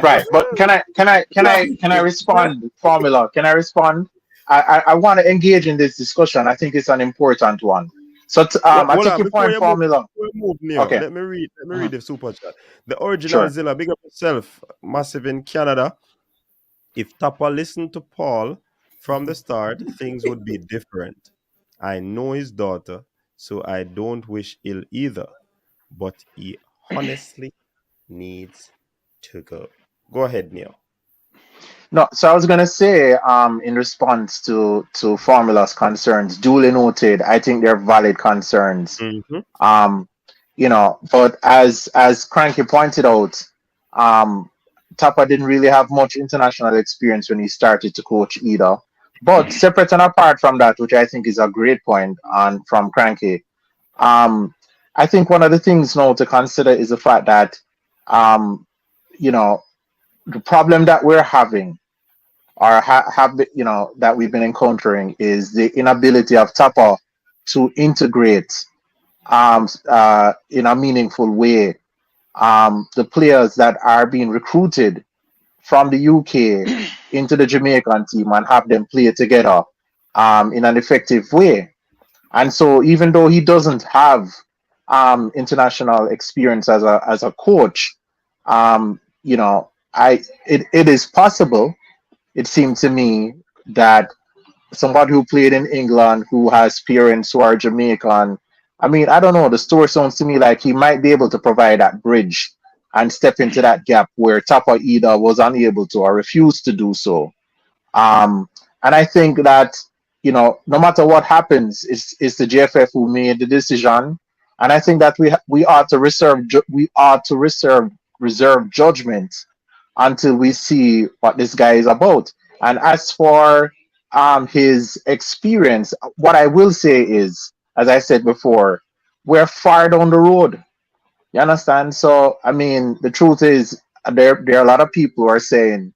Right, but can I respond, Formula? Can I respond? I want to engage in this discussion. I think it's an important one. So I take your point, Formula. Okay. Let me read the super chat. The original Zilla, big up yourself, massive in Canada. If Tappa listened to Paul From the start, things would be different. I know his daughter, so I don't wish ill either. But he honestly needs to go. Go ahead, Neil. No, so I was gonna say, in response to Formula's concerns, duly noted. I think they're valid concerns. Mm-hmm. Um, but as Cranky pointed out, um, Tapa didn't really have much international experience when he started to coach either. But separate and apart from that, which I think is a great point on from Cranky, um, I think one of the things now to consider is the fact that, um, you know, the problem that we're having or have been, that we've been encountering is the inability of Tapa to integrate in a meaningful way the players that are being recruited from the UK into the Jamaican team and have them play together in an effective way. And so, even though he doesn't have international experience as a coach, it is possible. It seemed to me that somebody who played in England who has parents who are Jamaican. I mean, I don't know. The story sounds to me like he might be able to provide that bridge and step into that gap where Tapa either was unable to or refused to do so. Um, and I think that no matter what happens, it's the JFF who made the decision. And I think that we ought to reserve judgment until we see what this guy is about. And as for his experience, what I will say is, as I said before, we're far down the road. You understand? So I mean, the truth is, there are a lot of people who are saying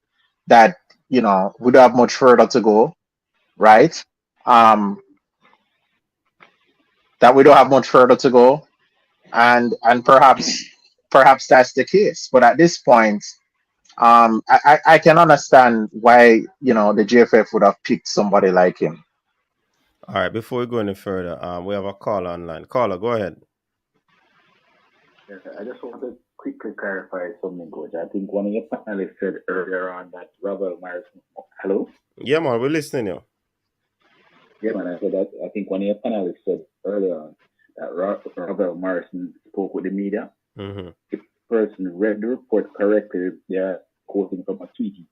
that we don't have much further to go, right? Um, that we don't have much further to go, and perhaps that's the case. But at this point, I can understand why the JFF would have picked somebody like him. All right, before we go any further, we have a caller online. Caller, go ahead. Yes, I just want to quickly clarify something, Coach. I think one of your panelists said earlier on that Robert Morrison. Hello? Yeah, man, we're listening now. Yeah, man, I said that. I think one of your panelists said earlier on that Robert Morrison spoke with the media. Mm-hmm. If the person read the report correctly, they're quoting from a tweet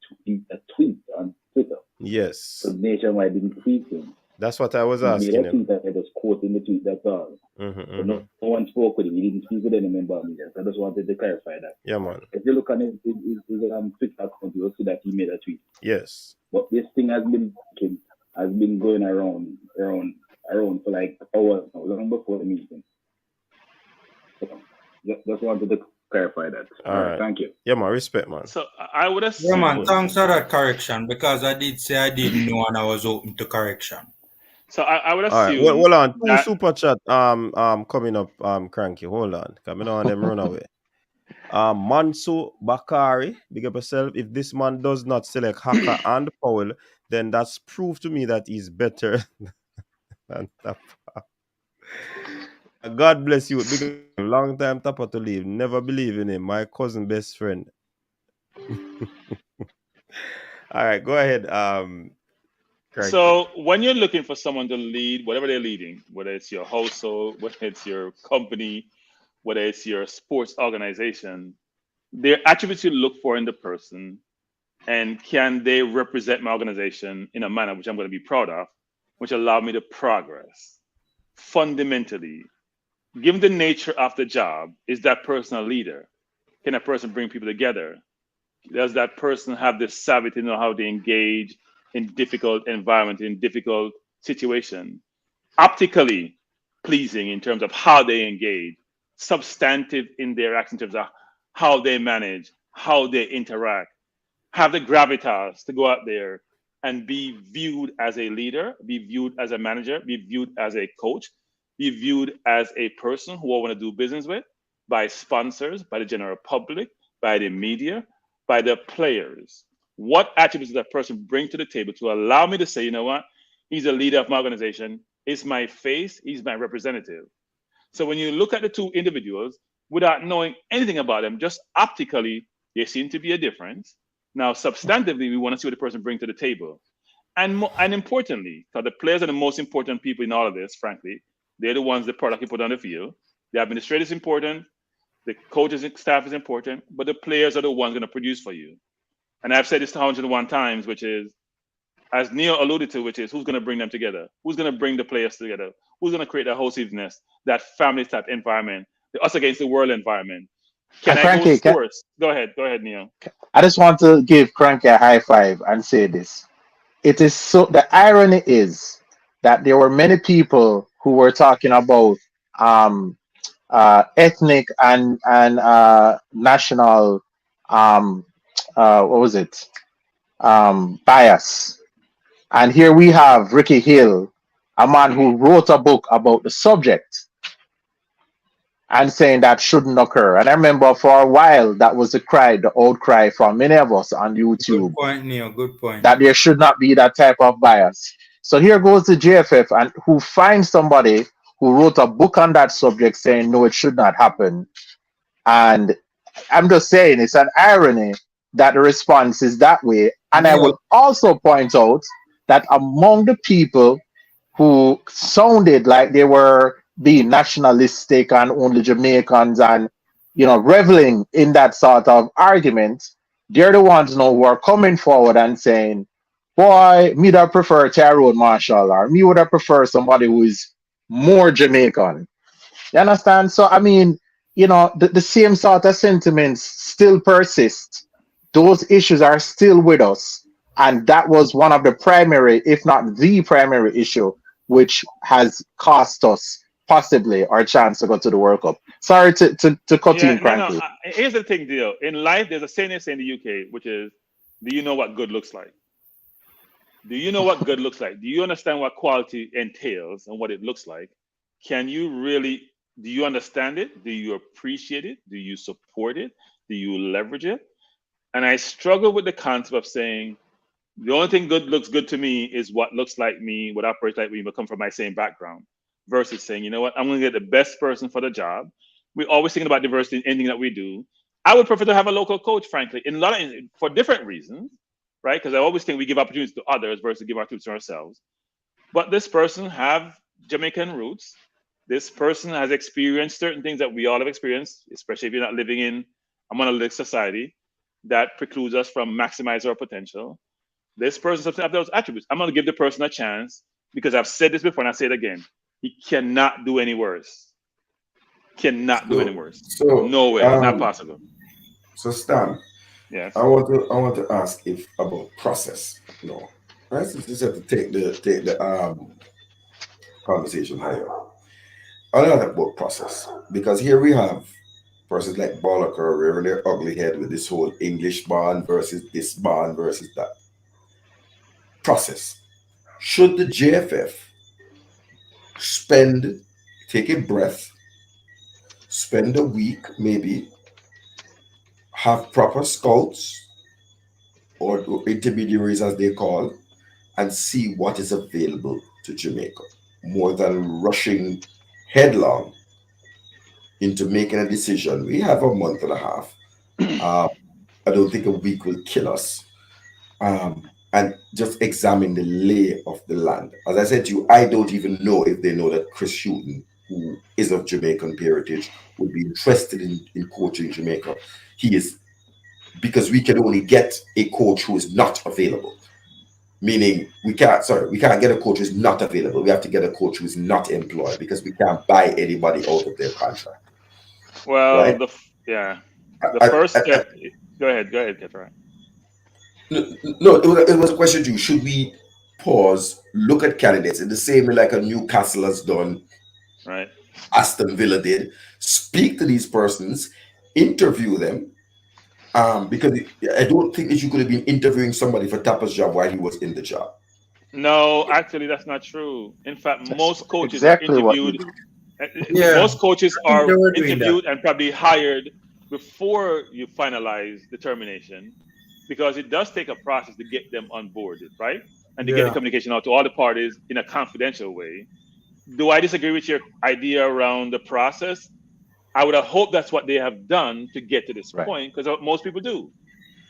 on Twitter. Yes. So Nationwide didn't tweet him. That's what I was asking him. I was quoting the tweet, that's all. Mm-hmm, so no one spoke with him. He didn't speak with any member of media. So I just wanted to clarify that. Yeah, man. If you look on his Twitter account, you'll see that he made a tweet. Yes. But this thing has been going around for like hours now, long before the meeting. So just wanted to clarify that. All right. Thank you. Yeah, man. Respect, man. So I would assume. Yeah, man. Thanks for that correction, because I did say I didn't know and I was open to correction. So I would assume. All right. Well, hold on. Two super chat coming up, Cranky. Hold on. Coming on them run away. Mansu Bakari, big up yourself. If this man does not select Haka and Powell, then that's proof to me that he's better than Tappa. God bless you. Big long time Tappa to leave. Never believe in him. My cousin best friend. All right, go ahead. So when you're looking for someone to lead, whatever they're leading, whether it's your household, whether it's your company, whether it's your sports organization, there are attributes you look for in the person, and can they represent my organization in a manner which I'm going to be proud of, which allow me to progress. Fundamentally, given the nature of the job, is that person a leader? Can that person bring people together? Does that person have the savvy to know how to engage in difficult environment, in difficult situation? Optically pleasing in terms of how they engage, substantive in their actions in terms of how they manage, how they interact, have the gravitas to go out there and be viewed as a leader, be viewed as a manager, be viewed as a coach, be viewed as a person who I want to do business with by sponsors, by the general public, by the media, by the players. What attributes does that person bring to the table to allow me to say, you know what, he's a leader of my organization, he's my face, he's my representative. So when you look at the two individuals, without knowing anything about them, just optically, there seems to be a difference. Now, substantively, we want to see what the person brings to the table. And importantly, because the players are the most important people in all of this, frankly, they're the ones the product you put on the field. The administrator is important, the coaches and staff is important, but the players are the ones going to produce for you. And I've said this 101 times, which is, as Neil alluded to, which is who's going to bring them together? Who's going to bring the players together? Who's going to create that cohesiveness, that family type environment, the us against the world environment? Can I go sports? Go ahead, Neil. I just want to give Cranky a high five and say this. It is so, the irony is that there were many people who were talking about ethnic and national what was it bias, and here we have Ricky Hill, a man who wrote a book about the subject and saying that shouldn't occur. And I remember for a while that was the old cry from many of us on YouTube. Good point, Neil. Good point. That there should not be that type of bias. So here goes the JFF, and who finds somebody who wrote a book on that subject saying no, it should not happen. And I'm just saying it's an irony that the response is that way. And I will also point out that among the people who sounded like they were being nationalistic and only Jamaicans and, reveling in that sort of argument, they're the ones now who are coming forward and saying, boy, me would prefer Tyrone Marshall, or me would prefer somebody who is more Jamaican. You understand? So, I mean, the same sort of sentiments still persist. Those issues are still with us. And that was one of the primary, if not the primary issue, which has cost us possibly our chance to go to the World Cup. Sorry to cut you in, Cranky. Here's the thing, Dio. In life, there's a saying in the UK, which is, do you know what good looks like? Do you know what good looks like? Do you understand what quality entails and what it looks like? Do you understand it? Do you appreciate it? Do you support it? Do you leverage it? And I struggle with the concept of saying, the only thing looks good to me is what looks like me, what operates like me, but come from my same background. Versus saying, you know what, I'm going to get the best person for the job. We're always thinking about diversity in anything that we do. I would prefer to have a local coach, frankly, for different reasons, right? Because I always think we give opportunities to others versus give opportunities to ourselves. But this person have Jamaican roots. This person has experienced certain things that we all have experienced, especially if you're not living in a monolithic society that precludes us from maximizing our potential. This person has those attributes. I'm going to give the person a chance because I've said this before and I say it again. He cannot do any worse. Cannot do any worse. So no way, not possible. So Stan, yes, I want to ask about process. Right? So just have to take the conversation higher. I want to talk about process because here we have persons like Bolliker rearing their ugly head with this whole English bond versus this bond versus that. Process. Should the JFF take a breath, spend a week maybe, have proper scouts or intermediaries as they call, and see what is available to Jamaica, more than rushing headlong into making a decision? We have a month and a half. I don't think a week will kill us. And just examine the lay of the land. As I said to you, I don't even know if they know that Chris Houghton, who is of Jamaican parentage, would be interested in coaching Jamaica. He is, because we can only get a coach who is not available. Meaning we can't get a coach who's not available. We have to get a coach who's not employed because we can't buy anybody out of their contract. Well, right? the first step. Go ahead, Ketra. No, it was a question to you. Should we pause, look at candidates in the same way like a Newcastle has done, right? Aston Villa did. Speak to these persons, interview them, because I don't think that you could have been interviewing somebody for Tappa's job while he was in the job. No, actually, that's not true. In fact, most coaches are interviewed. Most coaches are interviewed and probably hired before you finalize the termination, because it does take a process to get them on board, right? And to get the communication out to all the parties in a confidential way. Do I disagree with your idea around the process? I would have hoped that's what they have done to get to this point, because most people do.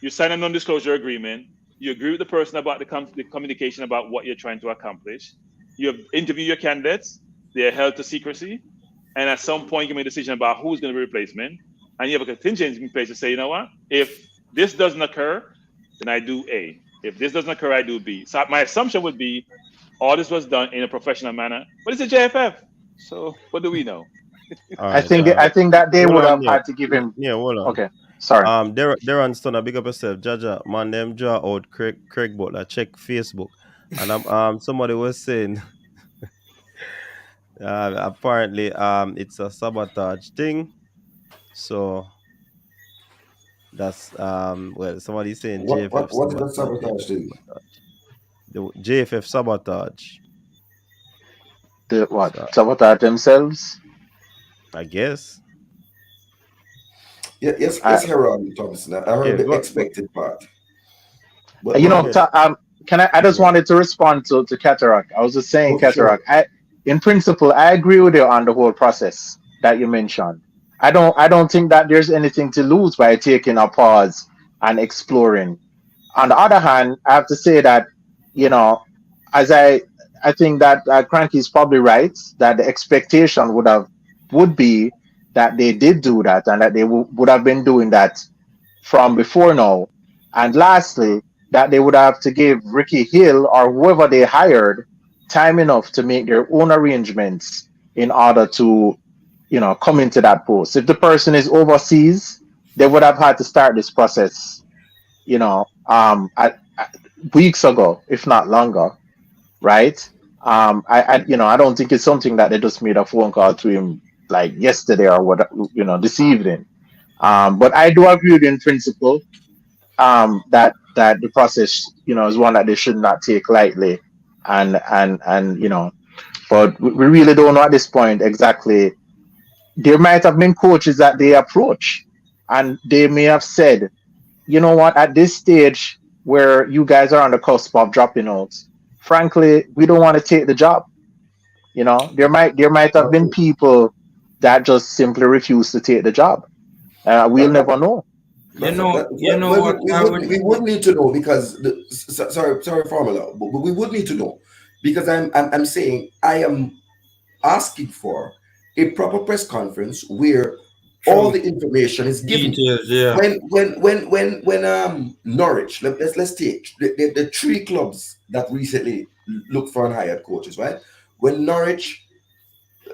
You sign a non-disclosure agreement, You agree with the person about the communication about what you're trying to accomplish. You interview your candidates. They are held to secrecy. And at some point, you make a decision about who's going to be replacement. And you have a contingency in place to say, you know what? If this doesn't occur, then I do A. If this doesn't occur, I do B. So my assumption would be all this was done in a professional manner. But it's a JFF. So what do we know? All I right. think I think that they Hold would on, have yeah. had to give him. Yeah, hold on. Okay, sorry. Darren Stunner, big up yourself. Jaja, man, them draw out Craig Butler. Check Facebook. And somebody was saying apparently it's a sabotage thing. So that's well, somebody's saying JFF What is the sabotage. sabotage thing? The JFF sabotage. The what? So, Sabotage themselves? I guess. Yeah, yes, Harold Thompson. I heard the expected part. But You know, can I just wanted to respond to Cataract. I was just saying, Cataract. Sure. In principle, I agree with you on the whole process that you mentioned. I don't think that there's anything to lose by taking a pause and exploring. On the other hand, I have to say that, you know, as I think that Cranky's probably right, that the expectation would be that they did do that and that they would have been doing that from before now. And lastly, that they would have to give Ricky Hill or whoever they hired time enough to make their own arrangements in order to, you know, come into that post. If the person is overseas, they would have had to start this process, you know, weeks ago, if not longer, right? I don't think it's something that they just made a phone call to him like yesterday or what, you know, this evening. But I do agree with you in principle that the process, you know, is one that they should not take lightly, and you know, but we really don't know at this point exactly. There might have been coaches that they approach, and they may have said, you know what, at this stage where you guys are on the cusp of dropping out, frankly, we don't want to take the job. You know, there might have been people that just simply refuse to take the job. We'll never know. You know what? We would need to know because sorry formula, but we would need to know because I'm saying I am asking for a proper press conference where all the information is given. Details, yeah. When Norwich, let's take the three clubs that recently looked for hired coaches, right? When Norwich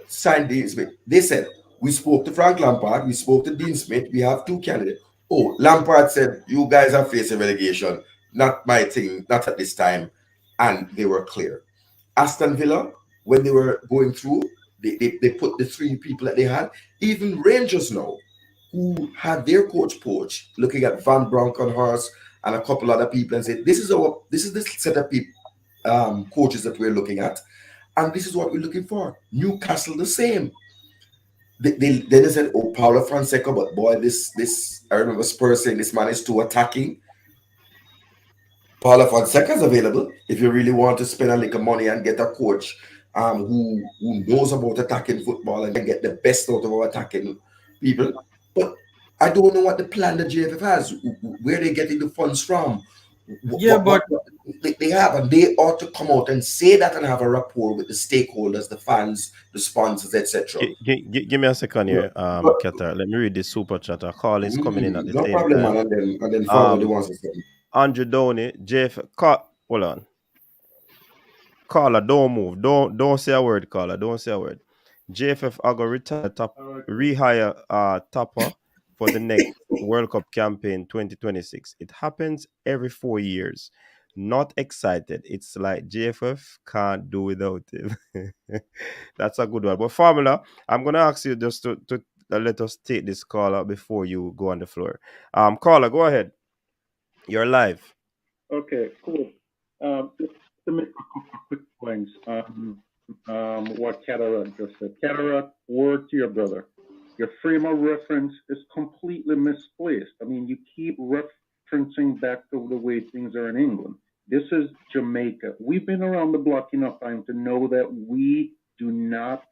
signed Dean Smith, they said we spoke to Frank Lampard, we spoke to Dean Smith, we have two candidates. Oh, Lampard said you guys are facing relegation, not my thing, not at this time, and they were clear. Aston Villa, when they were going through, they put the three people that they had. Even Rangers now, who had their coach poach, looking at Van Bronckhorst and a couple other people and said, this is the set of people, coaches that we're looking at, and this is what we're looking for. Newcastle the same. Then they said, oh, Paulo Fonseca, but boy, this I remember Spurs saying this man is too attacking. Paulo Fonseca is available if you really want to spend a little money and get a coach who knows about attacking football and get the best out of our attacking people. But I don't know what the plan the JFF has, where they're getting the funds from. What they have, and they ought to come out and say that and have a rapport with the stakeholders, the fans, the sponsors, etc. Give me a second here, Qatar. Let me read this super chat. A call is coming in at the same problem, time. man, and then follow the ones that say. Andrew Downey, hold on. Caller, don't move. Don't say a word, caller. Don't say a word. JFF are gonna rehire Tappa for the next World Cup campaign 2026. It happens every 4 years. Not excited. It's like JFF can't do without him. That's a good one. But Formula, I'm gonna ask you just to let us take this caller before you go on the floor. Caller, go ahead. You're live. Okay, cool. Just to make a couple of quick points what Cataract just said. Cataract, word to your brother. Your frame of reference is completely misplaced. I mean, you keep referencing back to the way things are in England. This is Jamaica. We've been around the block enough time to know that we do not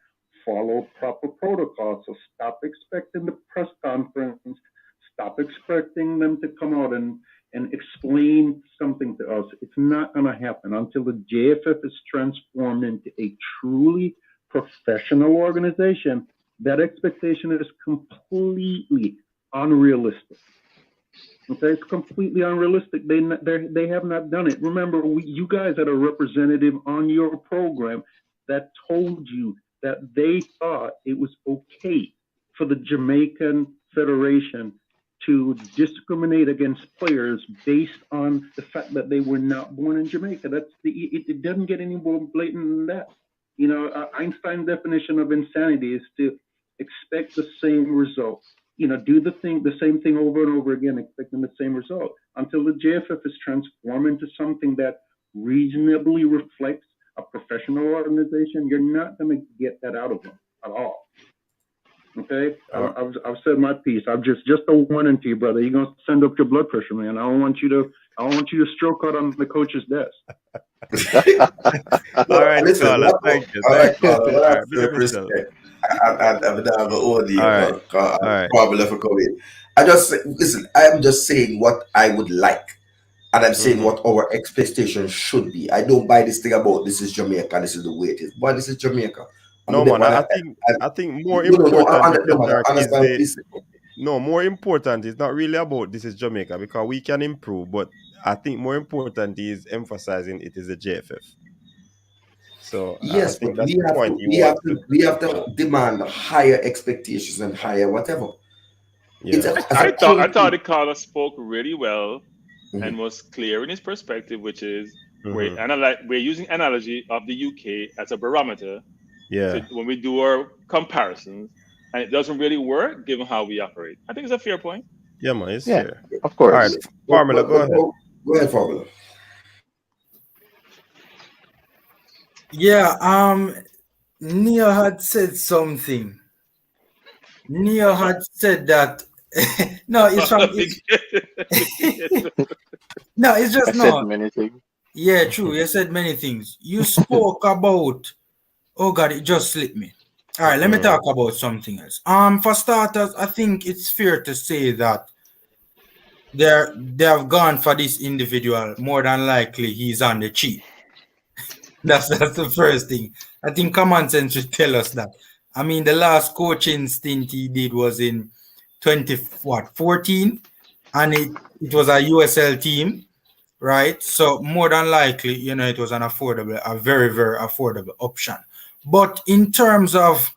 follow proper protocol. So stop expecting the press conference. Stop expecting them to come out and and explain something to us. It's not going to happen until the JFF is transformed into a truly professional organization. That expectation is completely unrealistic. Okay, it's completely unrealistic. They have not done it. Remember, you guys had a representative on your program that told you that they thought it was okay for the Jamaican Federation to discriminate against players based on the fact that they were not born in Jamaica. It doesn't get any more blatant than that. You know, Einstein's definition of insanity is to expect the same result. You know, do the same thing over and over again, expecting the same result until the JFF is transformed into something that reasonably reflects a professional organization. You're not going to get that out of them at all. Okay, I've said my piece. I'm just a warning to you, brother. You're gonna send up your blood pressure, man. I don't want you to stroke out on the coach's desk. All right, listen, Carla, thank you. All right, Carla, All right, respect. I'm an audio. All right. Probably for COVID. I am just saying what I would like, and I'm saying what our expectation should be. I don't buy this thing about this is Jamaica, this is the way it is. But this is Jamaica. No, man. I think more important is more important is not really about this is Jamaica, because we can improve, but I think more important is emphasizing it is a JFF. So yes, I think but that's the point we have to demand higher expectations and higher whatever. Yeah. I thought the caller spoke really well and was clear in his perspective, which is we're using analogy of the UK as a barometer. Yeah. When we do our comparisons, and it doesn't really work given how we operate. I think it's a fair point. Yeah, man, it's fair. Of course. All right, Formula, go ahead. Go ahead, Formula. Yeah, Neo had said something. Neo had said that no, it's from no, it's just said many things. Yeah, true. You said many things. You spoke about oh God, it just slipped me. All right, let me talk about something else. For starters, I think it's fair to say that they have gone for this individual. More than likely, he's on the cheap. That's the first thing. I think common sense should tell us that. I mean, the last coaching stint he did was in 2014, and it was a USL team, right? So more than likely, you know, it was a very, very affordable option. But in terms of,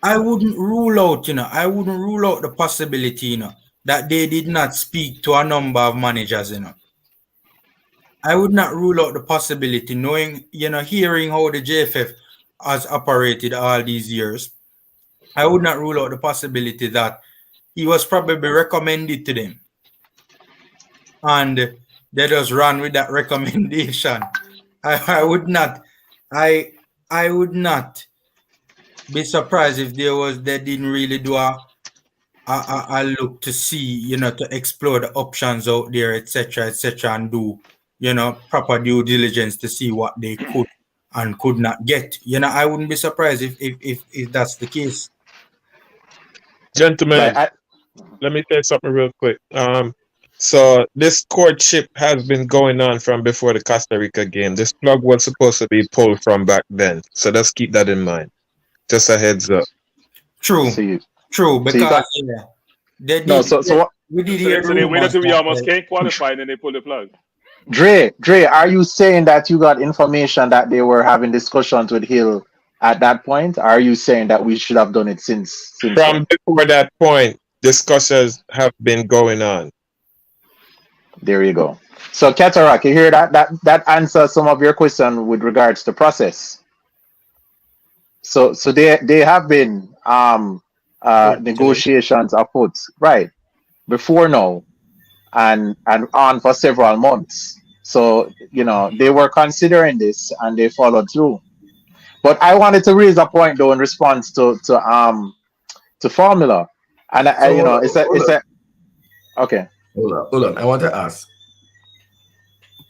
I wouldn't rule out the possibility, that they did not speak to a number of managers, I would not rule out the possibility, knowing, hearing how the JFF has operated all these years. I would not rule out the possibility that he was probably recommended to them, and they just ran with that recommendation. I would not be surprised if they didn't really do a look to see, to explore the options out there, etc., and do, proper due diligence to see what they could and could not get. I wouldn't be surprised if that's the case. Gentlemen, let me say something real quick. So this courtship has been going on from before the Costa Rica game. This plug was supposed to be pulled from back then. So let's keep that in mind. Just a heads up. True. Because we did hear so they waited until we almost can't qualify and then they pulled the plug. Dre, are you saying that you got information that they were having discussions with Hill at that point? Or are you saying that we should have done it since from before that point, discussions have been going on? There you go. So Cataract, you hear that answers some of your question with regards to process. So they have been negotiations afoot, right, before now, and on for several months. So they were considering this and they followed through. But I wanted to raise a point though in response to Formula, and it's a okay. Hold on. I want to ask,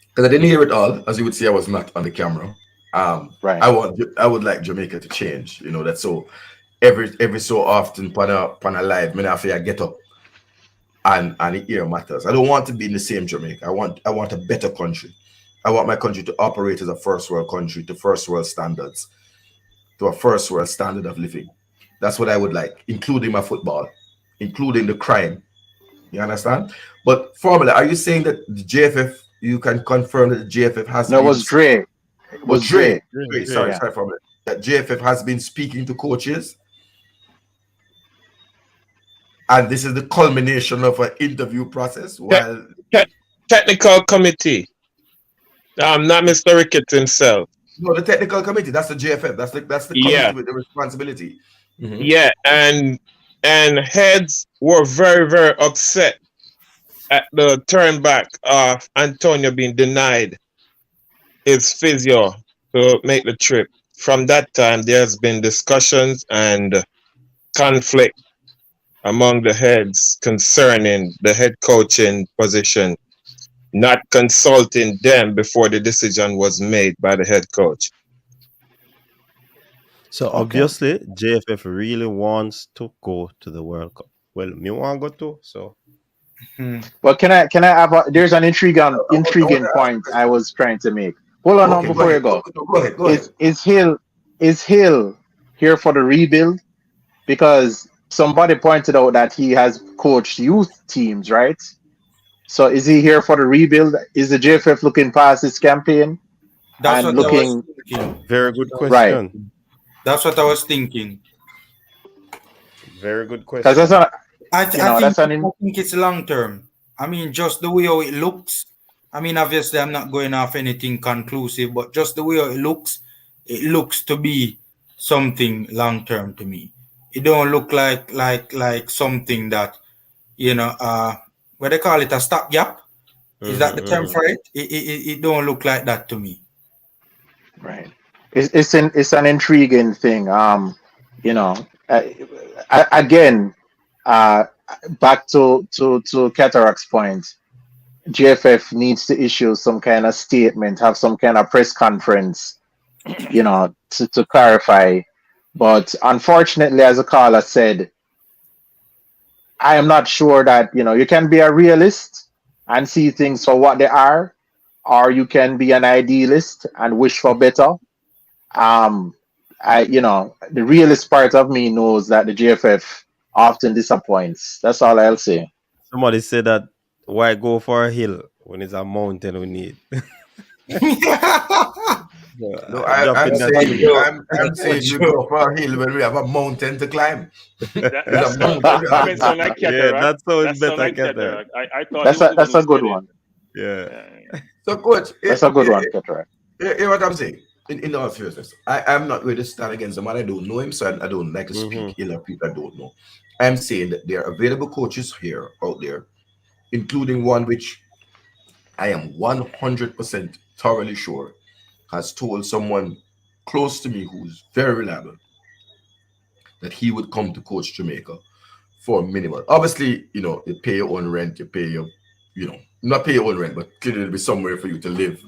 because I didn't hear it all. As you would see, I was not on the camera. Right. I would like Jamaica to change. That's so every so often on a live, I get up and it here matters. I don't want to be in the same Jamaica. I want a better country. I want my country to operate as a first world country, to first world standards, to a first world standard of living. That's what I would like, including my football, including the crime. You understand? But Formula, are you saying that the JFF, you can confirm that the JFF has No, it was Dre. It was Dre. Sorry, Formula. That JFF has been speaking to coaches. And this is the culmination of an interview process. While technical committee. Not Mr. Ricketts himself. No, the technical committee. That's the JFF. That's the committee with the responsibility. Mm-hmm. Yeah, and heads were very, very upset at the turn back of Antonio being denied his physio to make the trip. From that time, there's been discussions and conflict among the heads concerning the head coaching position, not consulting them before the decision was made by the head coach. So obviously, JFF really wants to go to the World Cup. Well, me want to go too. So, well, can I have? There's an intriguing point I was trying to make. Hold on, before you go. Go ahead. Is Hill here for the rebuild? Because somebody pointed out that he has coached youth teams, right? So is he here for the rebuild? Is the JFF looking past his campaign? That's what I was thinking. Very good question. Right. That's what I was thinking. Very good question. Because I think it's long term. I mean, just the way how it looks. I mean, obviously, I'm not going off anything conclusive, but just the way how it looks to be something long term to me. It don't look like something that, you know, what they call it, a stopgap. Is that the term for it? It don't look like that to me. Right. It's an intriguing thing. You know, again, back to Cataract's point, JFF needs to issue some kind of statement, have some kind of press conference, you know, to clarify. But unfortunately, as a caller said, I am not sure that, you know, you can be a realist and see things for what they are, or you can be an idealist and wish for better. You know, the realist part of me knows that the JFF often disappoints. That's all I'll say. Somebody said that, why go for a hill when it's a mountain we need? No, I'm saying you go for a hill when we have a mountain to climb. That's like Cataract. Yeah, that's so it's better, like Cataract. I thought that's a good one. Yeah. So, coach, that's a good one, Cataract. Hear what I'm saying? In all seriousness, I'm not going to stand against the man. I don't know him, so I don't like to speak ill of people I don't know. I'm saying that there are available coaches here out there, including one which I am 100% thoroughly sure has told someone close to me who's very reliable that he would come to coach Jamaica for minimal. Obviously, you know, you pay your own rent, you pay your, you know, not pay your own rent, but clearly there'll be somewhere for you to live.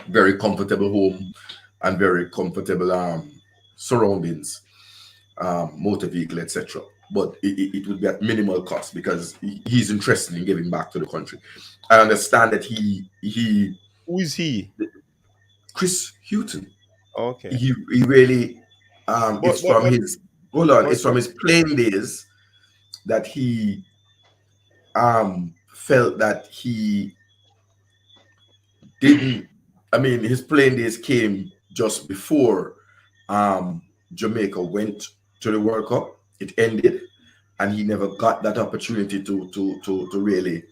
Very comfortable home and very comfortable surroundings, motor vehicle, etc. But it would be at minimal cost because he's interested in giving back to the country. I understand that he who is he? Chris Houghton. Okay. He really it's from his playing days that he felt that he didn't. I mean, his playing days came just before Jamaica went to the World Cup. It ended, and he never got that opportunity to really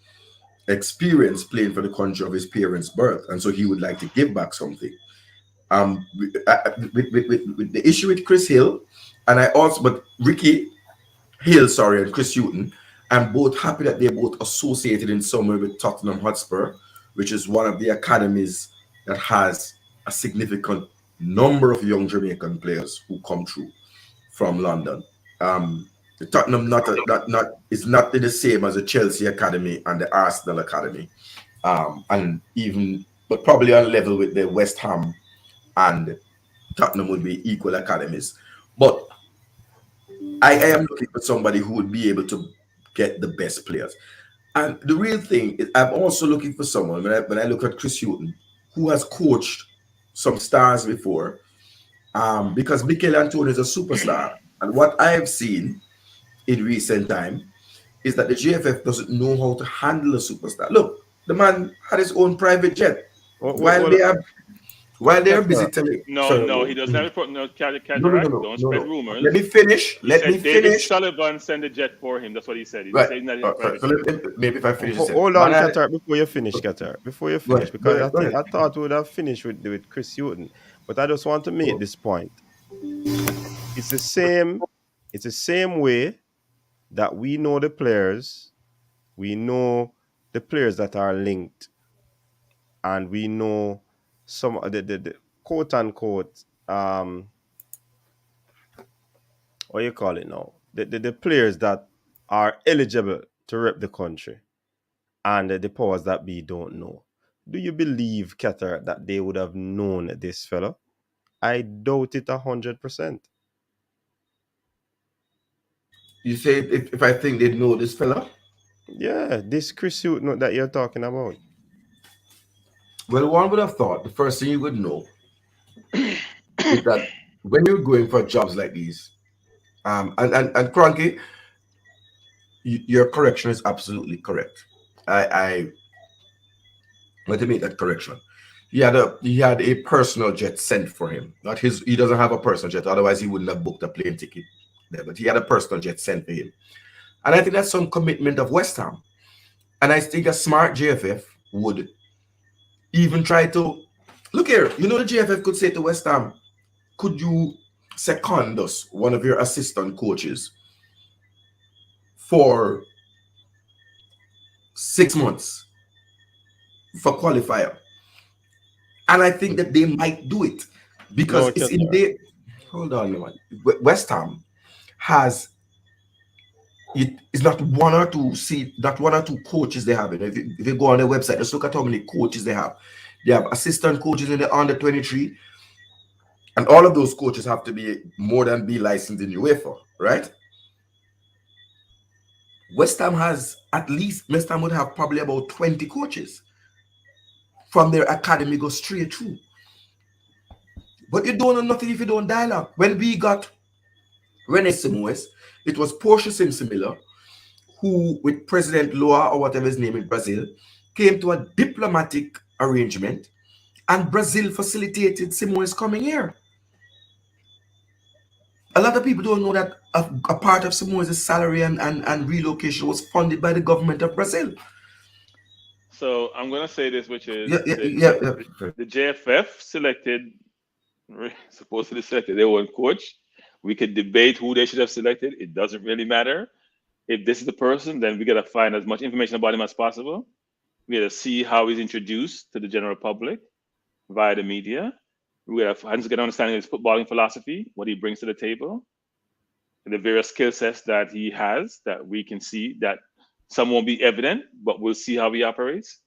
experience playing for the country of his parents' birth, and so he would like to give back something. With the issue with Chris Hill, but Ricky Hill, and Chris Houghton, I'm both happy that they're both associated in some way with Tottenham Hotspur, which is one of the academies that has a significant number of young Jamaican players who come through from London. The Tottenham is not the same as the Chelsea Academy and the Arsenal Academy, but probably on level with the West Ham and Tottenham would be equal academies. But I am looking for somebody who would be able to get the best players. And the real thing is, I'm also looking for someone, when I look at Chris Hughton, who has coached some stars before, because Mikel Antonio is a superstar. And what I have seen in recent time is that the GFF doesn't know how to handle a superstar. Look, the man had his own private jet. While they are busy telling. No, he doesn't have report no cataract. Don't spread rumors. Let me finish. David Sullivan sent a jet for him. That's what he said. He Right. said not So maybe if I finish this. Hold on, Qatar, before you finish, because I thought we would have finished with Chris Hughton, but I just want to make this point. It's the same way that we know the players, that are linked, and we know some of the quote unquote what you call it now, the players that are eligible to rep the country, and the powers that be don't know. Do you believe, Qatar, that they would have known this fella? I doubt it 100%. You say if I think they'd know this fella? Yeah, this Chris Hughton that you're talking about. Well, one would have thought the first thing you would know is that when you're going for jobs like these, and Cranky, your correction is absolutely correct. I want to make that correction. He had a personal jet sent for him. Not his. He doesn't have a personal jet. Otherwise, he wouldn't have booked a plane ticket there. But he had a personal jet sent for him, and I think that's some commitment of West Ham. And I think a smart GFF would even try to look here. You know, the GFF could say to West Ham, "Could you second us one of your assistant coaches for 6 months for qualifier?" And I think that they might do it because it's in there. Hold on, man. West Ham has it's not one or two coaches they have. If you go on their website, just look at how many coaches they have. They have assistant coaches in the under 23, and all of those coaches have to be more than B licensed in UEFA, right? West Ham would have probably about 20 coaches from their academy go straight through. But you don't know nothing if you don't dialogue. When we got Rene Simoes, it was Portia Simpson-Miller who, with President Lula or whatever his name in Brazil, came to a diplomatic arrangement, and Brazil facilitated Simoes coming here. A lot of people don't know that a part of Simoes' salary and relocation was funded by the government of Brazil. So I'm going to say this, which is the JFF supposedly selected their own coach. We could debate who they should have selected. It doesn't really matter. If this is the person, then we got to find as much information about him as possible. We got to see how he's introduced to the general public via the media. We got to get an understanding of his footballing philosophy, what he brings to the table, and the various skill sets that he has that we can see that some won't be evident, but we'll see how he operates.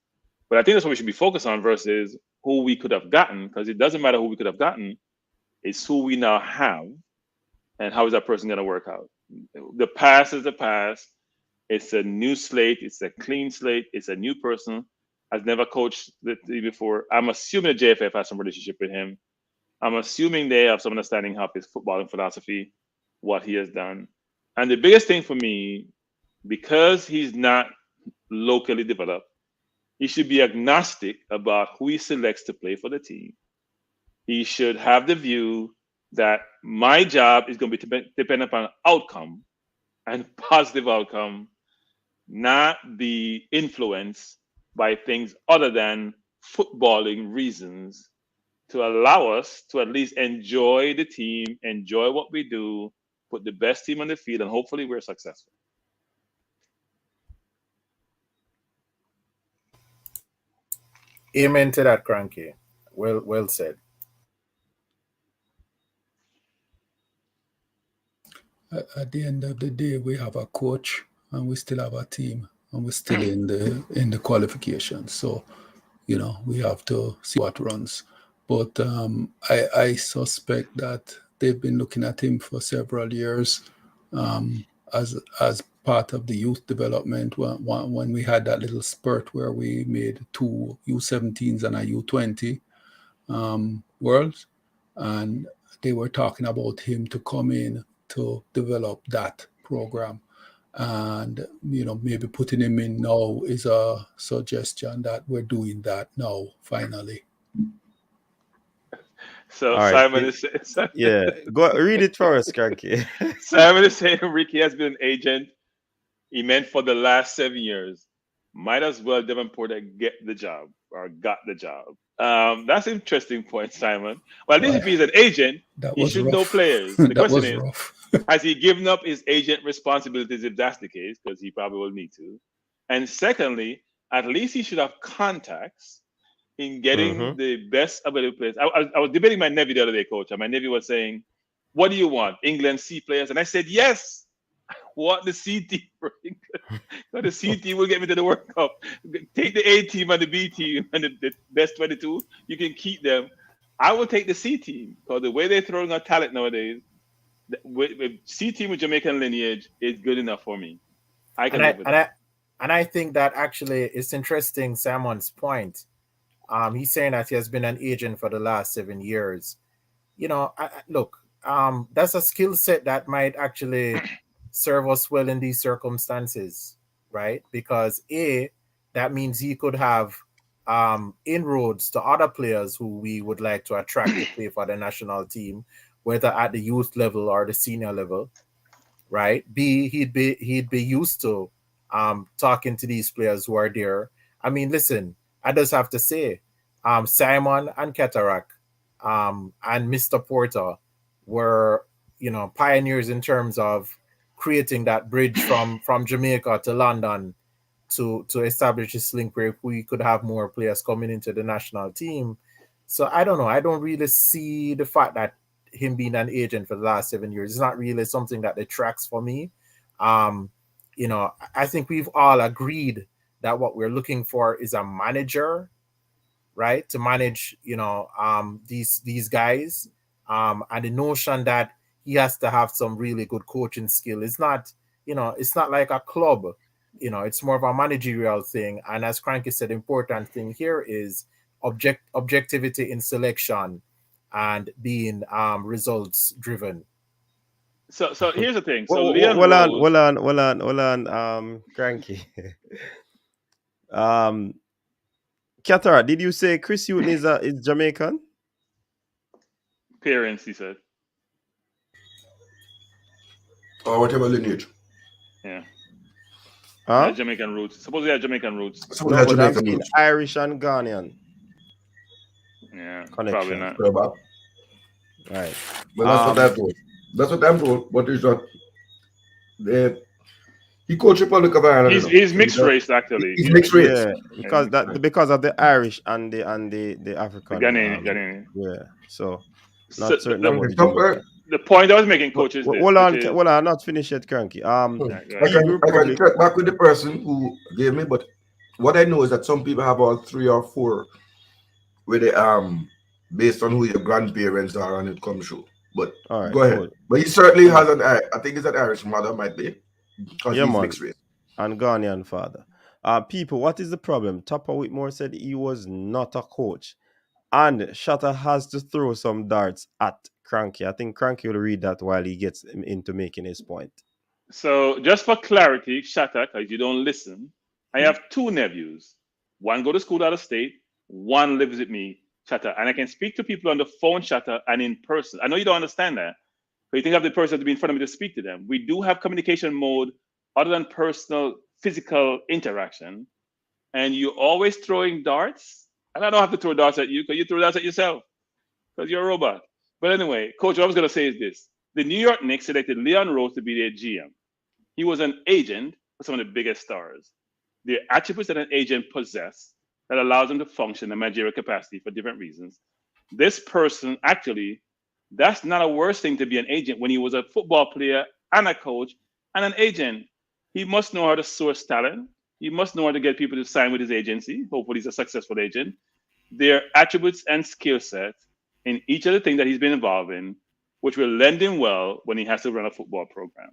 But I think that's what we should be focused on versus who we could have gotten, because it doesn't matter who we could have gotten. It's who we now have and how is that person going to work out. The past is the past. It's a new slate. It's a clean slate. It's a new person. Has never coached the team before. I'm assuming the JFF has some relationship with him. I'm assuming they have some understanding of his footballing philosophy, what he has done. And the biggest thing for me, because he's not locally developed, he should be agnostic about who he selects to play for the team. He should have the view that my job is going to be dependent upon outcome and positive outcome, not be influenced by things other than footballing reasons, to allow us to at least enjoy the team, enjoy what we do, put the best team on the field, and hopefully we're successful. Amen to that, Cranky. Well said. At the end of the day, we have a coach and we still have a team and we're still in the qualifications. So, we have to see what runs. But I suspect that they've been looking at him for several years as part of the youth development when we had that little spurt where we made 2 U17s and a U20 worlds, and they were talking about him to come in to develop that program. And, you know, maybe putting him in now is a suggestion that we're doing that now, finally. So All right. Simon is saying, Yeah, go read it for us, Cranky. Simon is saying Ricky has been an agent. He meant for the last 7 years. Might as well Devonport get the job or got the job. That's an interesting point, Simon. Well, at least if he's an agent, he should know players. The question is, has he given up his agent responsibilities if that's the case? Because he probably will need to. And secondly, at least he should have contacts in getting the best available players. I was debating my nephew the other day, coach, and my nephew was saying, what do you want? England C players? And I said, yes. What the C team for England? So the C team will get me to the World Cup. Take the A team and the B team and the best 22. You can keep them. I will take the C team because the way they're throwing out talent nowadays, with C team with Jamaican lineage is good enough for me. I can live with that. And I think that actually it's interesting, Simon's point. He's saying that he has been an agent for the last 7 years. You know, look, that's a skill set that might actually serve us well in these circumstances, right? Because that means he could have inroads to other players who we would like to attract to play for the national team, whether at the youth level or the senior level, right? B, he'd be used to talking to these players who are there. I mean, listen, I just have to say, Simon and Cataract and Mr. Porter were, you know, pioneers in terms of creating that bridge from Jamaica to London to establish this link where we could have more players coming into the national team. So I don't know. I don't really see the fact that him being an agent for the last 7 years is not really something that detracts for me. You know, I think we've all agreed that what we're looking for is a manager, right? To manage, you know, these guys. And the notion that he has to have some really good coaching skill. It's not, you know, it's not like a club, you know, it's more of a managerial thing. And as Cranky said, the important thing here is objectivity in selection and being results driven. So here's the thing. So hold on, Cranky. Catara, did you say Chris Hewton is Jamaican? Parents, he said. Or whatever lineage. Yeah. Huh? Jamaican roots. Suppose they have Jamaican roots. No, but I mean Irish and Ghanaian. Yeah, connection. Probably not. Right. But that's what I'm told. That's what I'm told. But it's not. He coached Republic of Ireland. He's mixed race, actually. He's mixed race. Yeah, because of the Irish and the African. The Ghanaian. Yeah. So not certain about the point I was making, coach, is hold on, not finished yet, Cranky. I can check back with the person who gave me, but what I know is that some people have all 3 or 4 with the based on who your grandparents are and it comes through. But go ahead. Cool. But he certainly has I think it's an Irish mother, might be. Because he's mixed race. And Ghanaian father. People, what is the problem? Tapa Whitmore said he was not a coach. And Shatta has to throw some darts at Cranky. I think Cranky will read that while he gets into making his point. So just for clarity, Shatta, because you don't listen, I have 2 nephews. One go to school out of state, one lives with me, Shatta. And I can speak to people on the phone, Shatta, and in person. I know you don't understand that. But you think of the person to be in front of me to speak to them. We do have communication mode other than personal, physical interaction. And you're always throwing darts. And I don't have to throw darts at you because you throw darts at yourself because you're a robot. But anyway, coach, what I was going to say is this. The New York Knicks selected Leon Rose to be their GM. He was an agent for some of the biggest stars. The attributes that an agent possesses that allows them to function in a managerial capacity for different reasons. This person, actually, that's not a worse thing to be an agent when he was a football player and a coach and an agent. He must know how to source talent. He must know how to get people to sign with his agency. Hopefully he's a successful agent. Their attributes and skill sets in each of the things that he's been involved in, which will lend him well when he has to run a football program.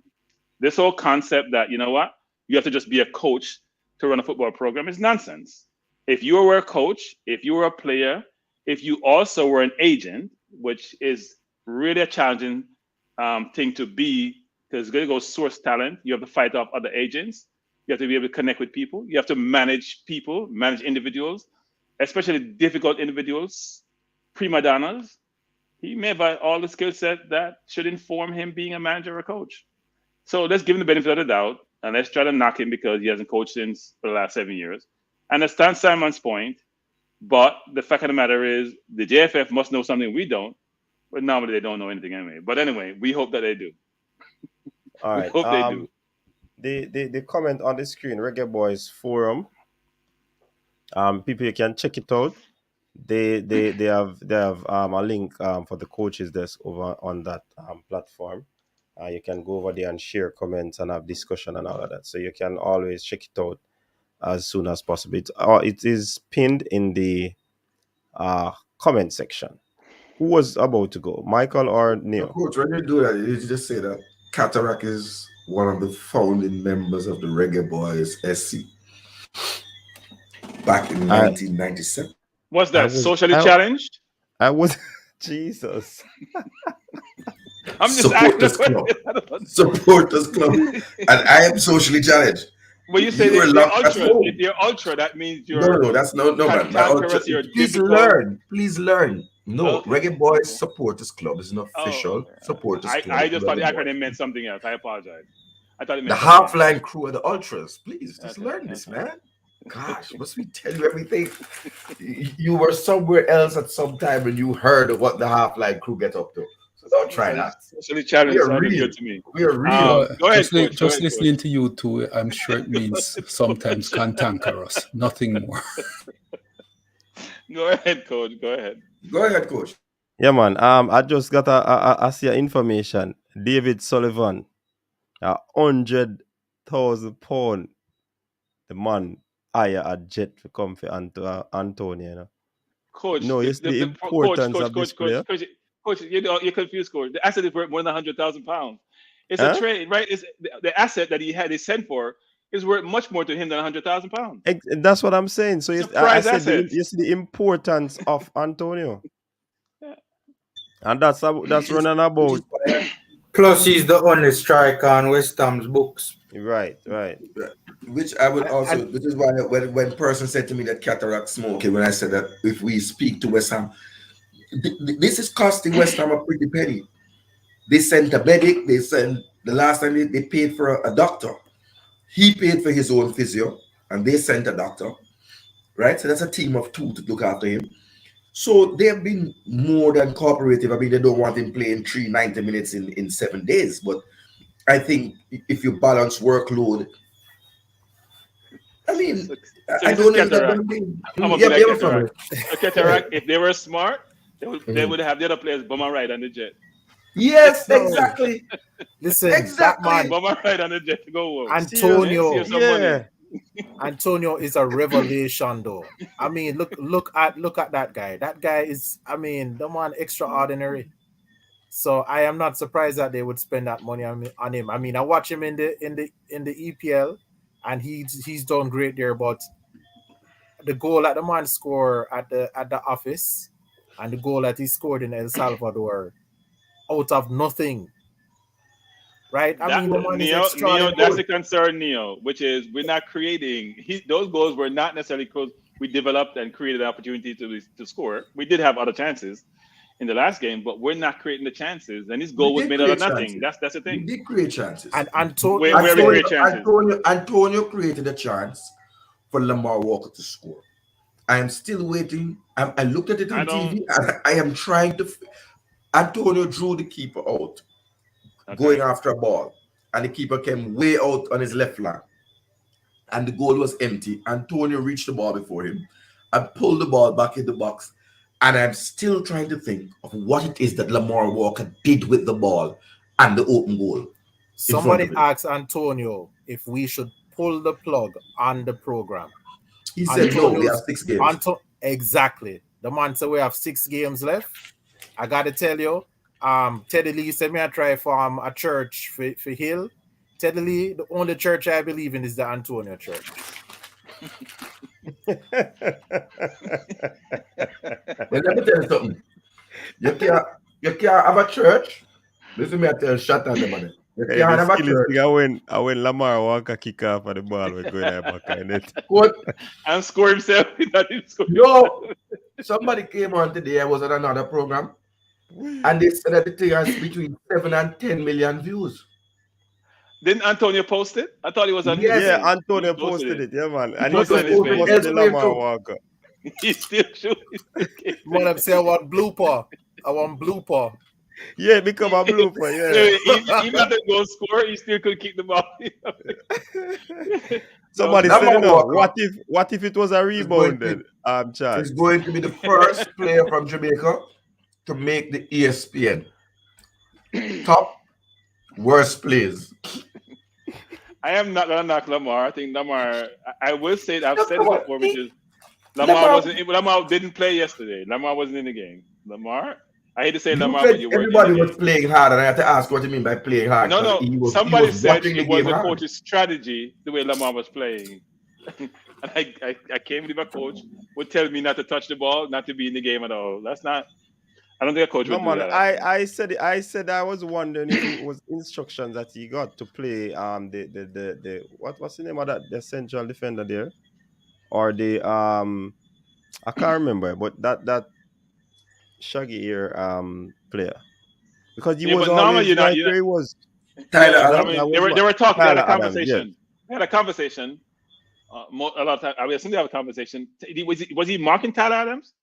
This whole concept that, you know what, you have to just be a coach to run a football program is nonsense. If you were a coach, if you were a player, if you also were an agent, which is really a challenging thing to be, because it's going to go source talent. You have to fight off other agents. You have to be able to connect with people. You have to manage people, manage individuals, especially difficult individuals, prima donnas. He may have all the skill set that should inform him being a manager or a coach. So let's give him the benefit of the doubt, and let's try to knock him because he hasn't coached since for the last 7 years. I understand Simon's point, but the fact of the matter is the JFF must know something we don't, but normally they don't know anything anyway. But anyway, we hope that they do. All right. We hope they do. The comment on the screen, Reggae Boyz forum. People, you can check it out. They have a link for the coaches desk over on that platform. You can go over there and share comments and have discussion and all of that. So you can always check it out as soon as possible. It is pinned in the comment section. Who was about to go, Michael or Neil? Coach, when you do that, you just say that Cataract is one of the founding members of the Reggae Boyz SC back in 1997. Was that socially challenged? I was Jesus. I'm just Supporters Club. Supporters Club. And I am socially challenged. Well, you say if you're ultra, that means you're no, that's no man. Please learn. No, okay. Reggae Boyz Supporters Club is an official supporters club. I just thought the acronym meant something else. I apologize. I thought it meant the Half-Line crew are the ultras. Please just learn this, man. Gosh, must we tell you everything? You were somewhere else at some time and you heard of what the Half-Line crew get up to. So don't try that. Socially challenged sounded good to me. We are real. Go ahead, just listening to you two, I'm sure it means sometimes cantankerous, nothing more. Go ahead, coach. Go ahead. Go ahead, coach. Yeah, man. I just got a see information. David Sullivan, £100,000. The man hire a jet to come for Antonio. You know? Coach, no, it's the importance of this player. Coach, you're confused, coach. The asset is worth more than £100,000. It's a trade, right? It's the asset that he sent for is worth much more to him than £100,000. That's what I'm saying. So you see the importance of Antonio, and that's running about. Plus, he's the only striker on West Ham's books. Right. Which I would also. This is why when person said to me that Cataract smoking, when I said that if we speak to West Ham, this is costing West Ham a pretty penny. They sent a medic. They sent the last time they paid for a doctor. He paid for his own physio, and they sent a doctor, right? So that's a team of 2 to look after him. So they've been more than cooperative. I mean, they don't want him playing 90 minutes in 7 days. But I think if you balance workload, I mean, I don't know. Cataract, if they were smart, they would have the other players bum a ride on the jet. Yes, exactly. Listen, that man, bum a ride on the jet to go home. Antonio is a revelation, though. I mean, look at that guy. That guy is, I mean, the man extraordinary. So I am not surprised that they would spend that money on him. I mean, I watch him in the EPL, and he's done great there. But the goal that the man scored at the office, and the goal that he scored in El Salvador, out of nothing. Right? I mean, the man is extraordinary. That's the concern, Neo, which is we're not creating. Those goals were not necessarily because we developed and created an opportunity to score. We did have other chances in the last game, but we're not creating the chances. And this goal was made out of nothing. That's the thing. We did create chances. And Antonio created a chance for Lamar Walker to score. I am still waiting. I looked at it on TV, and I am trying to. Antonio drew the keeper out, going after a ball, and the keeper came way out on his left flank, and the goal was empty. Antonio reached the ball before him. I pulled the ball back in the box, and I'm still trying to think of what it is that Lamar Walker did with the ball and the open goal. Somebody asked Antonio if we should pull the plug on the program. He said, no, we have 6 games. Exactly. The man said we have 6 games left. I got to tell you, Teddy Lee said me I try for a church for Hill. Teddy Lee, the only church I believe in is the Antonio Church. Well, let me tell you something. You can't have a church. Listen me, I tell shut on them, man. You Hey, can't the have a skilliest church. thing I when Lamar Walker kick off and the ball was going there back in it. What? And score himself. No. Somebody came on today. I was on another program, and they said that the thing has between 7 and 10 million views. Didn't Antonio post it? I thought he was on his Yes. page. Yeah, Antonio posted it. Yeah, man. And he posted said his it page. must be Lamar Walker. He's still shooting. Man, I'm saying I want blooper. I want blooper. Yeah, become a blooper, yeah. Even if they don't score, he still could kick the ball. Somebody Lamar said it now. Walker What if it was a rebound then? Chad. He's going to be the first player from Jamaica to make the ESPN top worst plays. I am not gonna knock Lamar. I think Lamar. I will say I've said it before, which is Lamar didn't play yesterday. Lamar wasn't in the game. Lamar. I hate to say Lamar, but you were. Everybody was playing hard, and I had to ask what you mean by playing hard. No. Somebody said it was the coach's strategy the way Lamar was playing. And I came with my coach would tell me not to touch the ball, not to be in the game at all. That's not. I don't think a coach would do that. I said I was wondering if it was instructions that he got to play the what's the name of that, the central defender there, or the I can't remember, but that shaggy ear player, because he was always right where he was. Tyler Adams. I mean, they were talking. They had a conversation. They had a conversation. A lot of time. I assume they have a conversation. Was he marking Tyler Adams?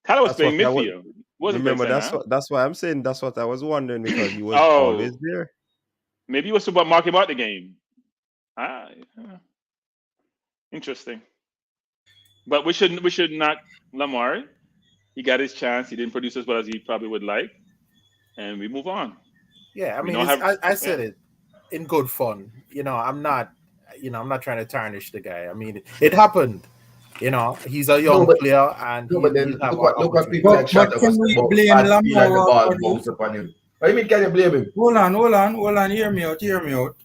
Tyler was playing midfield. Remember, that's why I'm saying that's what I was wondering, because he was always there. Maybe he was about marking out the game. Interesting. But we should not Lamar. He got his chance. He didn't produce as well as he probably would like, and we move on. Yeah, I mean, I said it in good fun. I'm not trying to tarnish the guy. I mean, it happened. He's a young player, and but then look at people like Shut up. Can we blame Lamar? What do you mean? Can you blame him? Hold on. Hear me out.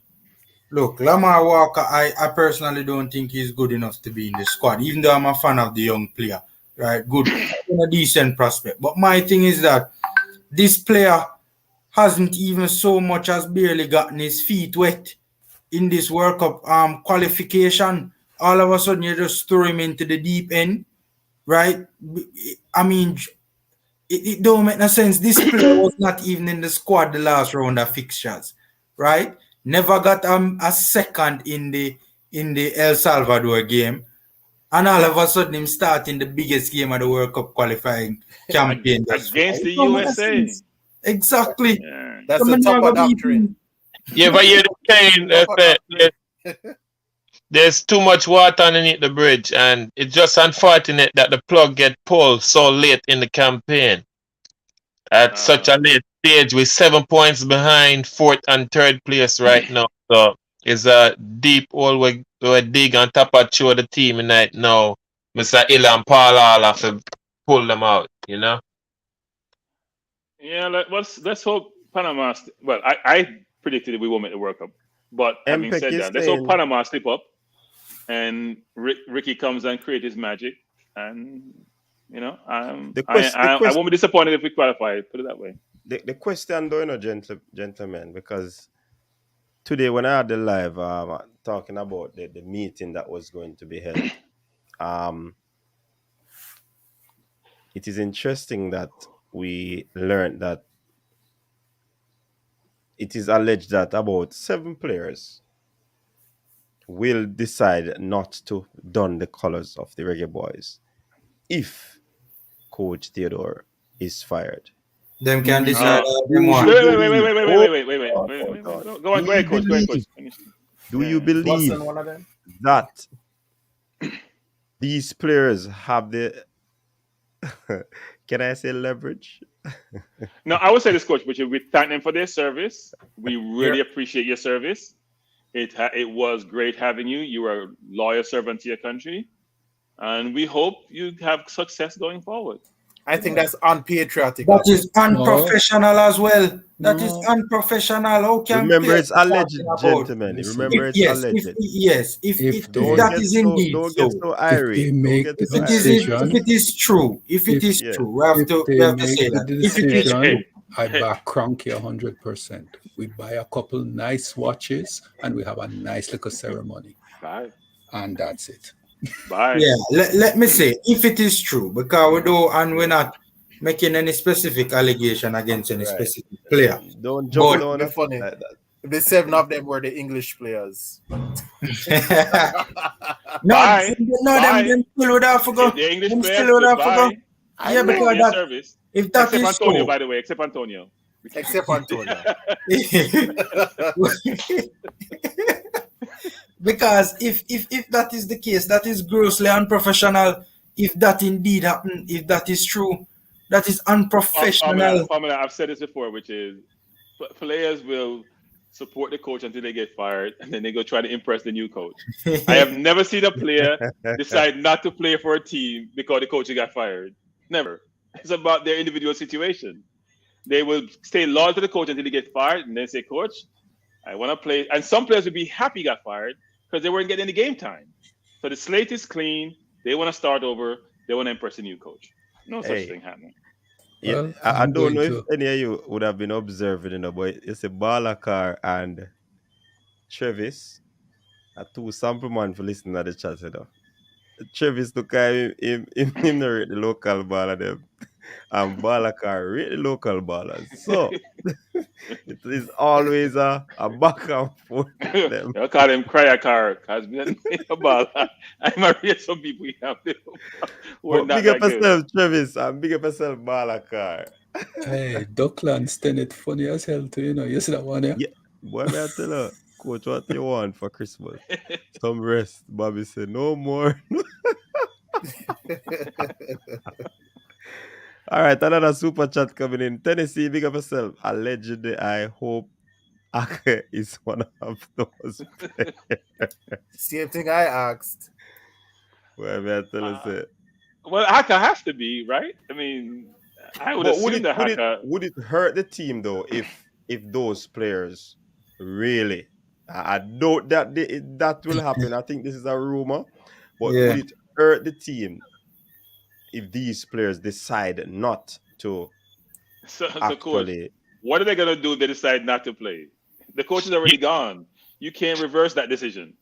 Look, Lamar Walker, I personally don't think he's good enough to be in the squad, even though I'm a fan of the young player. Right, good, a decent prospect. But my thing is that this player hasn't even so much as barely gotten his feet wet in this World Cup qualification. All of a sudden, you just throw him into the deep end, right? I mean, it don't make no sense. This player was not even in the squad the last round of fixtures, right? Never got a second in the El Salvador game. And all of a sudden, him starting the biggest game of the World Cup qualifying campaign. Against the USA. Exactly. Yeah. That's the Tapa doctrine. Yeah, but you're saying there's too much water underneath the bridge, and it's just unfortunate that the plug get pulled so late in the campaign. At such a late stage, with 7 points behind fourth and third place right now. So it's a deep hole we dig on top of the team tonight now. Mr. Illa and Paul all have to pull them out, Yeah, let's hope Panama. Well, I predicted we won't make the World Cup, but having said that, let's hope Panama slip up and Ricky comes and create his magic, and I won't be disappointed if we qualify. Put it that way. The question, though, gentlemen, because today when I had the live talking about the meeting that was going to be held, it is interesting that we learned that it is alleged that about 7 players will decide not to don the colors of the Reggae Boyz if Coach Theodore is fired. Them can decide. Wait. Go ahead, Coach. Do you believe that these players have the can I say leverage? No, I would say this, Coach, but we thank them for their service. We really appreciate your service. It was great having you. You are a loyal servant to your country, and we hope you have success going forward. I think that's unpatriotic. That is unprofessional as well. That is unprofessional. How can remember, it's players alleged, talking about? gentlemen. Remember, it's alleged. If Don't that get is so indeed don't so, get so If they irate. Don't make get the so decision, if it is true, yeah. we have if to they make say the that. If it is decision, true, I back Cranky 100%. We buy a couple nice watches and we have a nice little ceremony. Bye. And that's it. Bye. Yeah, let me say, if it is true, because we do, and we're not making any specific allegation against any specific player. Don't jump But down It'd be funny. like that. The 7 of them were the English players. Bye. Them still would have forgot. The English Them players, still would have forgot. goodbye. Yeah, Thanks for because your that, service. if that Except is Antonio, so, by the way. Except Antonio. Except Antonio. because if that is the case, that is grossly unprofessional. If that indeed happened, if that is true, that is unprofessional. Formula, I've said this before, which is players will support the coach until they get fired, and then they go try to impress the new coach. I have never seen a player decide not to play for a team because the coach got fired. Never. It's about their individual situation. They will stay loyal to the coach until they get fired, and then say, "Coach, I want to play." And some players would be happy got fired because they weren't getting any game time. So the slate is clean. They want to start over. They want to impress a new coach. No such thing happening. Yeah, Well, I don't know if any of you would have been observing, but it's a Balakar and Travis are two sample man for listening to the chat, Travis look at him rate the local baller them, and Balakar rate the local ballers. So it is always a back and forth with them. They'll call him Kryakar because a baller. I might read some people we have there. But big up yourself, Travis, and big up yourself, Balakar. Hey, Duckland stand it funny as hell too, you see that one, yeah? Yeah, boy, may I tell her, coach, what you want for Christmas? Some rest. Bobby said, no more. All right, another super chat coming in. Tennessee, big up yourself. Allegedly, I hope Ake is one of those players. Same thing I asked. Well, may I tell you, say. Well, Haka has to be, right? I mean, I would assume that Haka... Would it hurt the team, though, if those players really... I doubt that that will happen. I think this is a rumor. But would it hurt the team if these players decide not to So coach, what are they going to do if they decide not to play? The coach is already gone. You can't reverse that decision.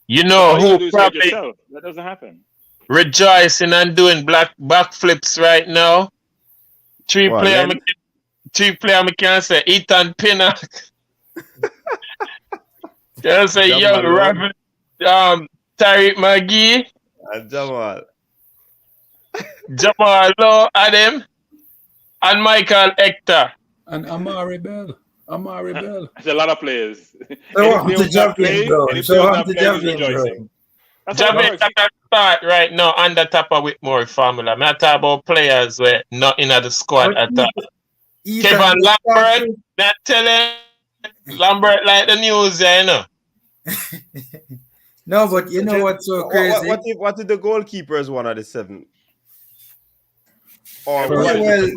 You know who probably... That doesn't happen. Rejoicing and doing backflips right now. Three player me can say Ethan Pinnock. Can say young Raven, Tariq McGee. And Jamal Low, Adam, and Michael Hector. And Amari Bell. There's a lot of players. Jamal start right now under Tapa Whitmore formula. I'm not talking about players where not in the squad at all. Kevin Lambert, not telling Lambert like the news, No, but you know what's so crazy? What if the goalkeeper is one of the 7? Or Dylan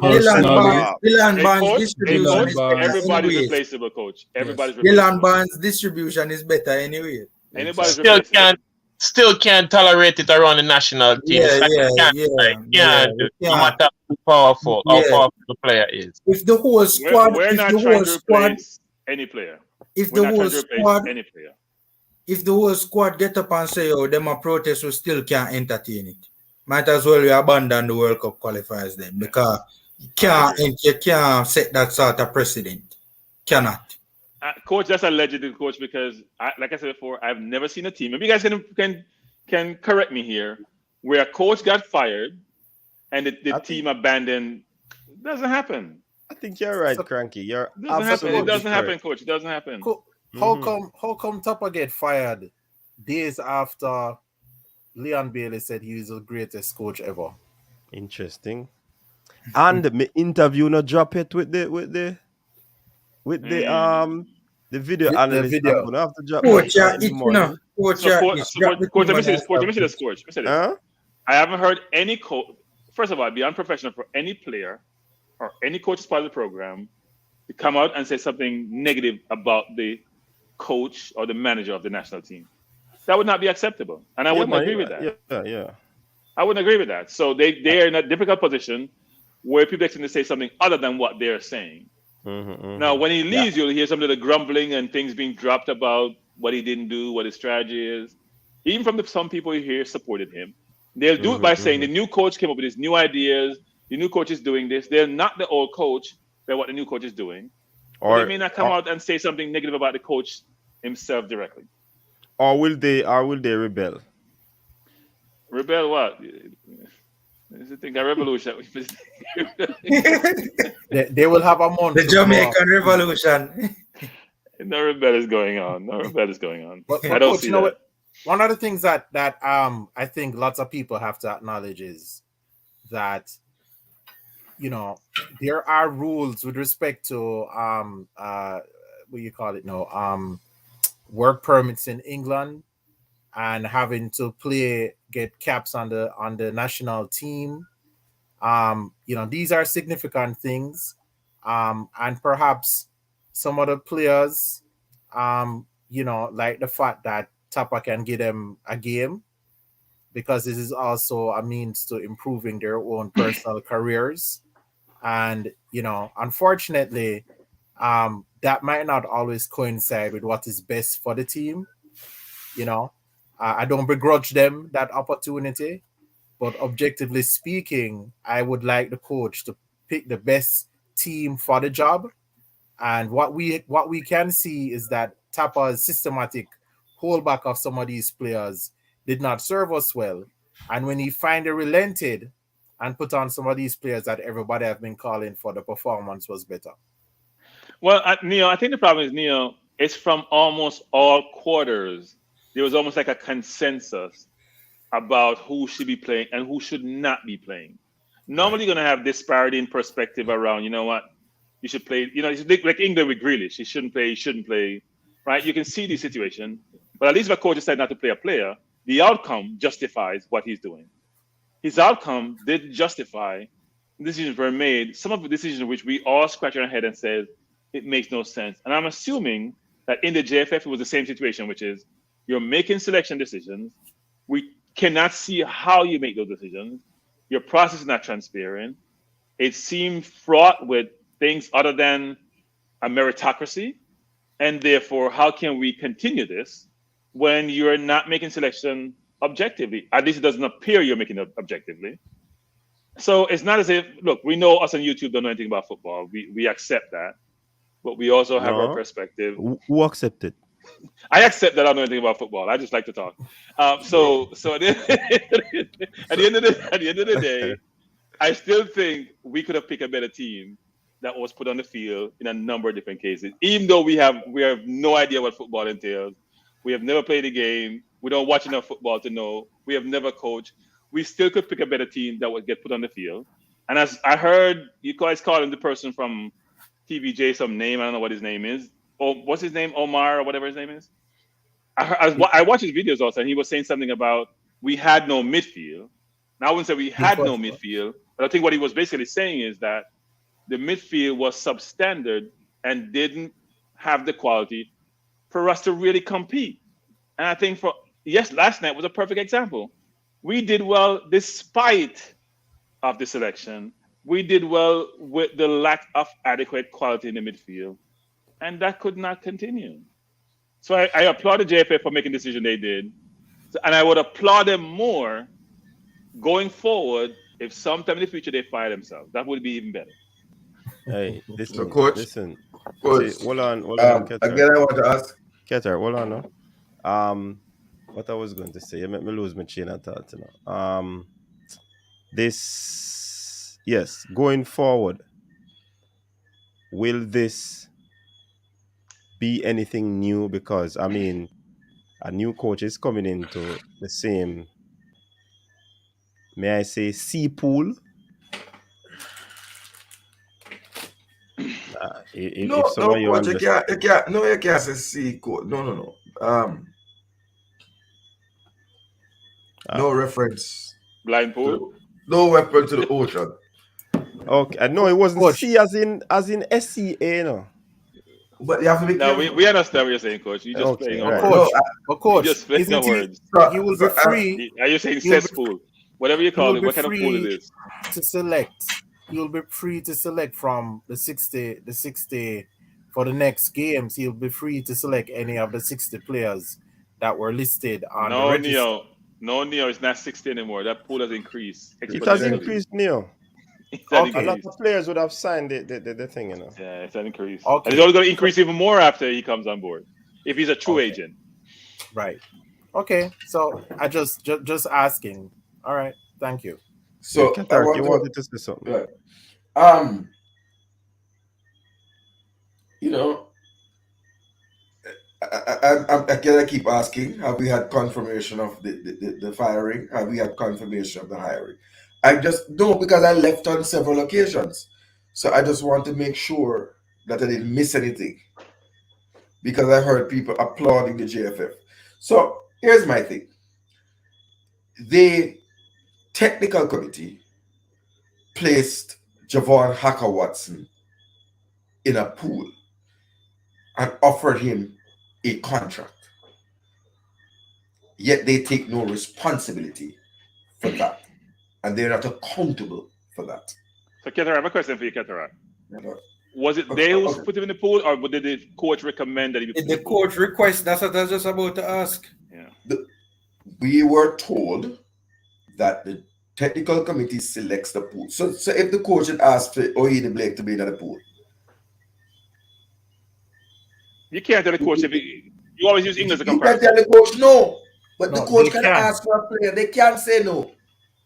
Barnes' distribution is better. Everybody's replaceable, coach. Everybody's Dylan Barnes' distribution is better anyway. Anybody's still can't tolerate it around the national team. No matter how powerful the player is. If the whole squad, we're not trying to replace any player. If the whole squad get up and say, "Oh, them a protest," we still can't entertain it. Might as well we abandon the World Cup qualifiers then, because you can't set that sort of precedent. Cannot. Coach, that's alleged, coach, because like I said before, I've never seen a team. Maybe you guys can correct me here, where a coach got fired and the team abandoned. It doesn't happen. I think you're right, Cranky. It doesn't happen, coach. It doesn't happen. How come Tappa get fired days after Leon Bailey said he was the greatest coach ever? Interesting. And my interview not drop it with the video analyst. I'm gonna have to drop Coach, let me see this, coach. I haven't heard any coach. First of all, be unprofessional for any player or any coach as part of the program to come out and say something negative about the coach or the manager of the national team. That would not be acceptable, and I wouldn't agree with that. Yeah. I wouldn't agree with that. So they are in a difficult position where people expect to say something other than what they're saying. Now, when he leaves, you'll hear some of the grumbling and things being dropped about what he didn't do, what his strategy is. Even from some people here supported him. They'll do it by saying the new coach came up with his new ideas. The new coach is doing this. They're not the old coach. They're what the new coach is doing. Or they may not come out and say something negative about the coach himself directly. Or will they rebel? Rebel what? Is it think a revolution? they will have a month. The Jamaican Revolution. No rebel is going on. But I don't coach, see you know that. what? One of the things that I think lots of people have to acknowledge is that, you know, there are rules with respect to what you call it now, work permits in England and having to get caps on the national team. You know, these are significant things. And perhaps some other players, you know, like the fact that Tappa can give them a game, because this is also a means to improving their own personal careers. And, you know, unfortunately, that might not always coincide with what is best for the team. You know, I don't begrudge them that opportunity, but objectively speaking, I would like the coach to pick the best team for the job. And what we can see is that Tappa's systematic holdback of some of these players did not serve us well. And when he finally relented and put on some of these players that everybody have been calling for, the performance was better. Well, Neil, I think the problem is, Neil, it's from almost all quarters. There was almost like a consensus about who should be playing and who should not be playing. Normally, you're going to have disparity in perspective around, you know what, you should play, you know, like England with Grealish. He shouldn't play, right? You can see the situation. But at least if a coach decided not to play a player, the outcome justifies what he's doing. His outcome did justify decisions were made, some of the decisions which we all scratch our head and said, it makes no sense. And I'm assuming that in the JFF, it was the same situation, which is you're making selection decisions. We cannot see how you make those decisions. Your process is not transparent. It seemed fraught with things other than a meritocracy. And therefore, how can we continue this when you're not making selection objectively? At least it doesn't appear you're making it objectively. So it's not as if, look, we know us on YouTube don't know anything about football. We accept that. But we also have our perspective. Who accepted? I accept that I don't know anything about football. I just like to talk. So at the end of the day, I still think we could have picked a better team that was put on the field in a number of different cases. Even though we have no idea what football entails, we have never played a game. We don't watch enough football to know. We have never coached. We still could pick a better team that would get put on the field. And as I heard you guys calling the person from TVJ some name, I don't know what his name is. Oh, what's his name? Omar or whatever his name is. I watched his videos also, and he was saying something about we had no midfield. Now I wouldn't say we had no midfield, but I think what he was basically saying is that the midfield was substandard and didn't have the quality for us to really compete. And I think last night was a perfect example. We did well despite of the selection. We did well with the lack of adequate quality in the midfield. And that could not continue. So I applaud the JFF for making the decision they did. And I would applaud them more going forward if sometime in the future they fire themselves. That would be even better. Hey, listen, so coach, listen. coach, See, hold on, again, I want to ask. Keter, hold on now. What I was going to say, you make me lose my chain of thought, you know. Yes, going forward, will this be anything new? Because I mean, a new coach is coming into the same, may I say, sea pool. No, if some of you coach, you can't say sea coach. No. No reference. Blind pool? No reference to the ocean. Okay, no, it wasn't Coach. C as in SCA, no. But you have to be No, careful. we understand what you're saying, Coach. You're just Okay, playing right. on words. Coach, You're just playing isn't on words. he will be free. Are you saying He'll be- cesspool? Whatever you he will call it, be what kind of pool it free is? to select. You'll be free to select from the 60 for the next games. He'll be free to select any of the 60 players that were listed on the register. Neo, it's not 60 anymore. That pool has increased It has exponentially. increased, Neo. Okay. A lot of players would have signed the thing, you know. Yeah, it's an increase. Okay. And it's only going to increase even more after he comes on board, if he's a true agent. Right. Okay. So I just asking. All right. Thank you. So Yeah, I you wanted to say something. Right. You know, I keep asking, have we had confirmation of the firing? Have we had confirmation of the hiring? I just don't, because I left on several occasions. So I just want to make sure that I didn't miss anything, because I heard people applauding the JFF. So here's my thing. The technical committee placed Javon Hacker-Watson in a pool and offered him a contract. Yet they take no responsibility for that. And they're not accountable for that. So, Ketera, I have a question for you, Ketera. Was it they who put him in the pool, or did the coach recommend that he be put in the pool? Coach request, that's what I was just about to ask. Yeah. We were told that the technical committee selects the pool. So if the coach had asked for Oyede Blake to be in the pool, you can't tell the coach if you always use English as a you comparison. can tell the coach no, but No, the coach they can can. ask for a player. They can't say no.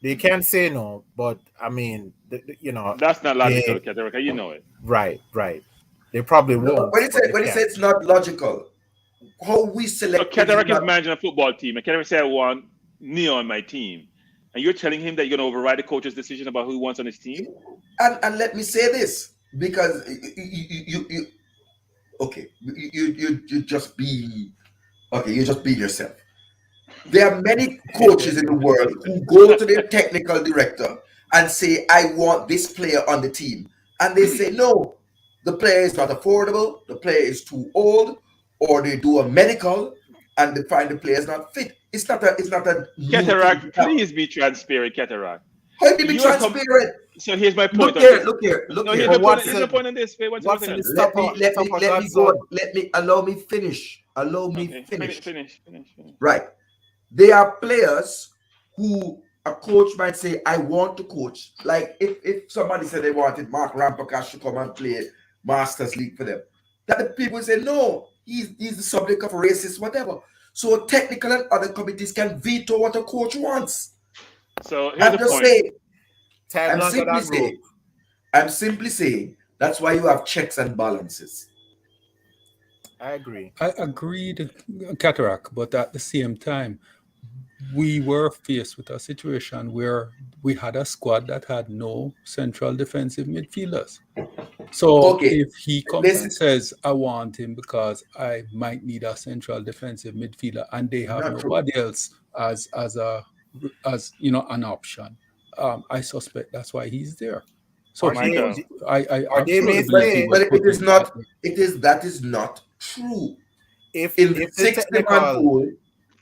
They can't say no, but I mean, that's not logical, Ketera. You know it. Right. They probably won't. When you say it's not logical, how we select? So Ketera is managing a football team, and Ketera say, "I want Neo on my team," and you're telling him that you're going to override the coach's decision about who he wants on his team. And let me say this, because you just be you just be yourself. There are many coaches in the world who go to their technical director and say, I want this player on the team. And they say, no, the player is not affordable, the player is too old, or they do a medical and they find the player is not fit. It's not a Cataract, please be transparent, Cataract. How do you be transparent? So here's my point. Look here. Here's my point on this. Allow me finish. Finish. Right. There are players who a coach might say, I want to coach. Like if somebody said they wanted Mark Rampakash to come and play Masters League for them, that the people say, no, he's the subject of racist, whatever. So technical and other committees can veto what a coach wants. So here's the point. I'm simply saying that's why you have checks and balances. I agree. I agreed, Cataract, but at the same time, we were faced with a situation where we had a squad that had no central defensive midfielders. So if he comes and says, I want him because I might need a central defensive midfielder, and they have nobody else as an option, I suspect that's why he's there. So that is not true. If the